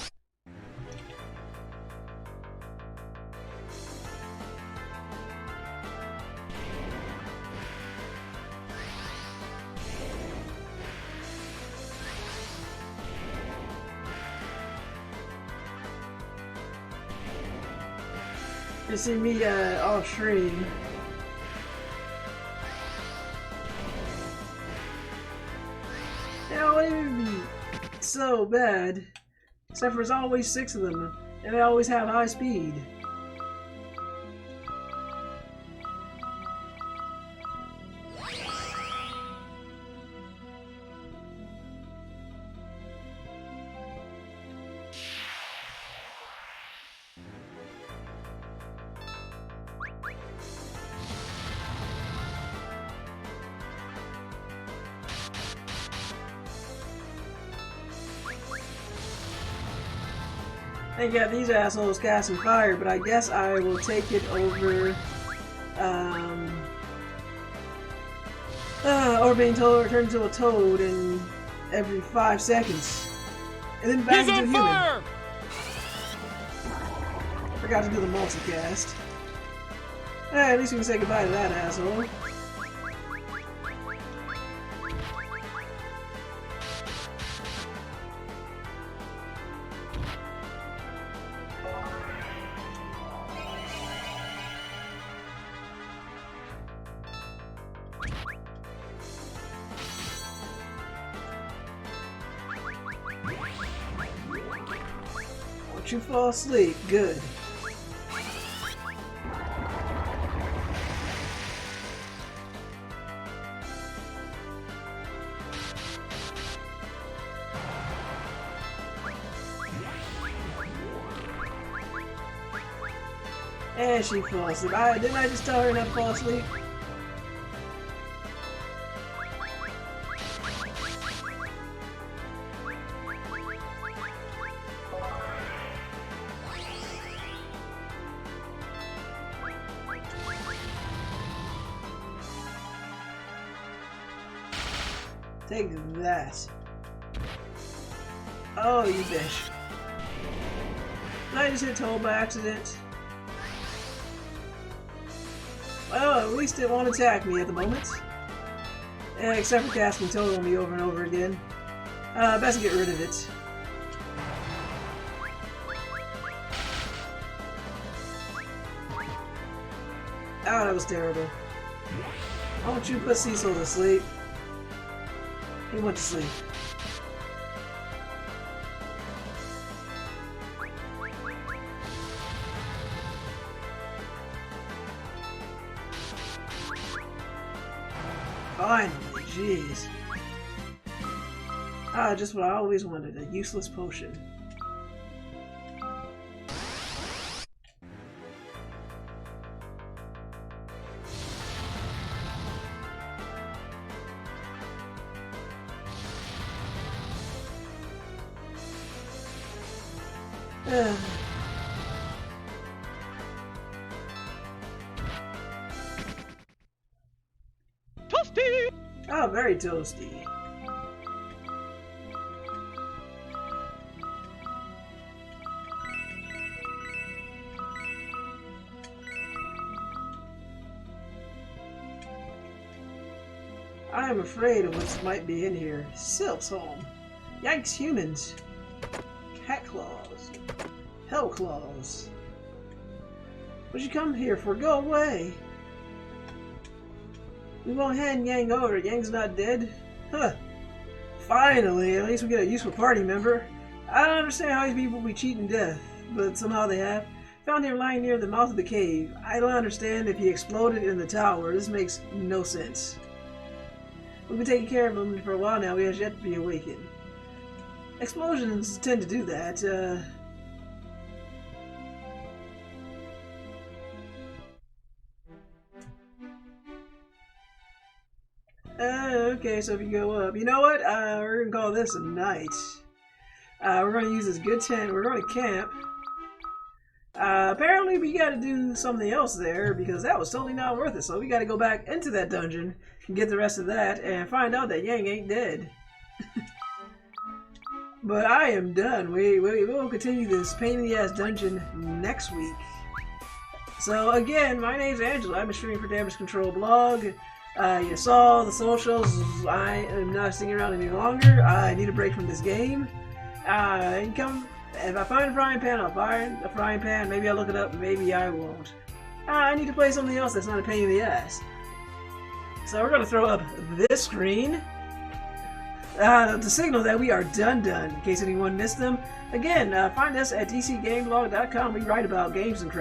A: You see me off stream. It wouldn't be so bad. Except for there's always 6 of them, and they always have high speed. And yeah, these assholes casting fire, but I guess I will take it over Or being turned into a toad in every 5 seconds. And then back into a human. Forgot to do the multicast. Hey, at least we can say goodbye to that asshole. Don't you fall asleep. Good. And she falls asleep. Didn't I just tell her not to fall asleep? Take that. Oh, you bitch. Did I just hit Toad by accident? Well, at least it won't attack me at the moment. Except for casting Toad on me over and over again. Best to get rid of it. Oh, that was terrible. Why don't you put Cecil to sleep? He went to sleep. Finally, jeez. Just what I always wanted, a useless potion.
C: Toasty!
A: Oh, very toasty. I am afraid of what might be in here. Sylph's home. Yikes, humans. Cat claws. Hell claws. What'd you come here for? Go away. We won't hand Yang over. Yang's not dead. Huh. Finally, at least we get a useful party member. I don't understand how these people be cheating death, but somehow they have. Found him lying near the mouth of the cave. I don't understand if he exploded in the tower. This makes no sense. We've been taking care of him for a while now. He has yet to be awakened. Explosions tend to do that. Okay, so if you go up, you know what? We're gonna call this a night. We're gonna use this good tent. We're gonna camp. Apparently we gotta do something else there because that was totally not worth it. So we gotta go back into that dungeon and get the rest of that and find out that Yang ain't dead. But I am done. We will continue this pain in the ass dungeon next week. So again, my name's Angela. I'm a streaming for Damage Control blog. You saw the socials. I am not sticking around any longer. I need a break from this game. If I find a frying pan, I'll find a frying pan. Maybe I'll look it up, maybe I won't. I need to play something else that's not a pain in the ass. So we're going to throw up this screen to signal that we are done, in case anyone missed them. Again, find us at tcgameblog.com. We write about games and crap.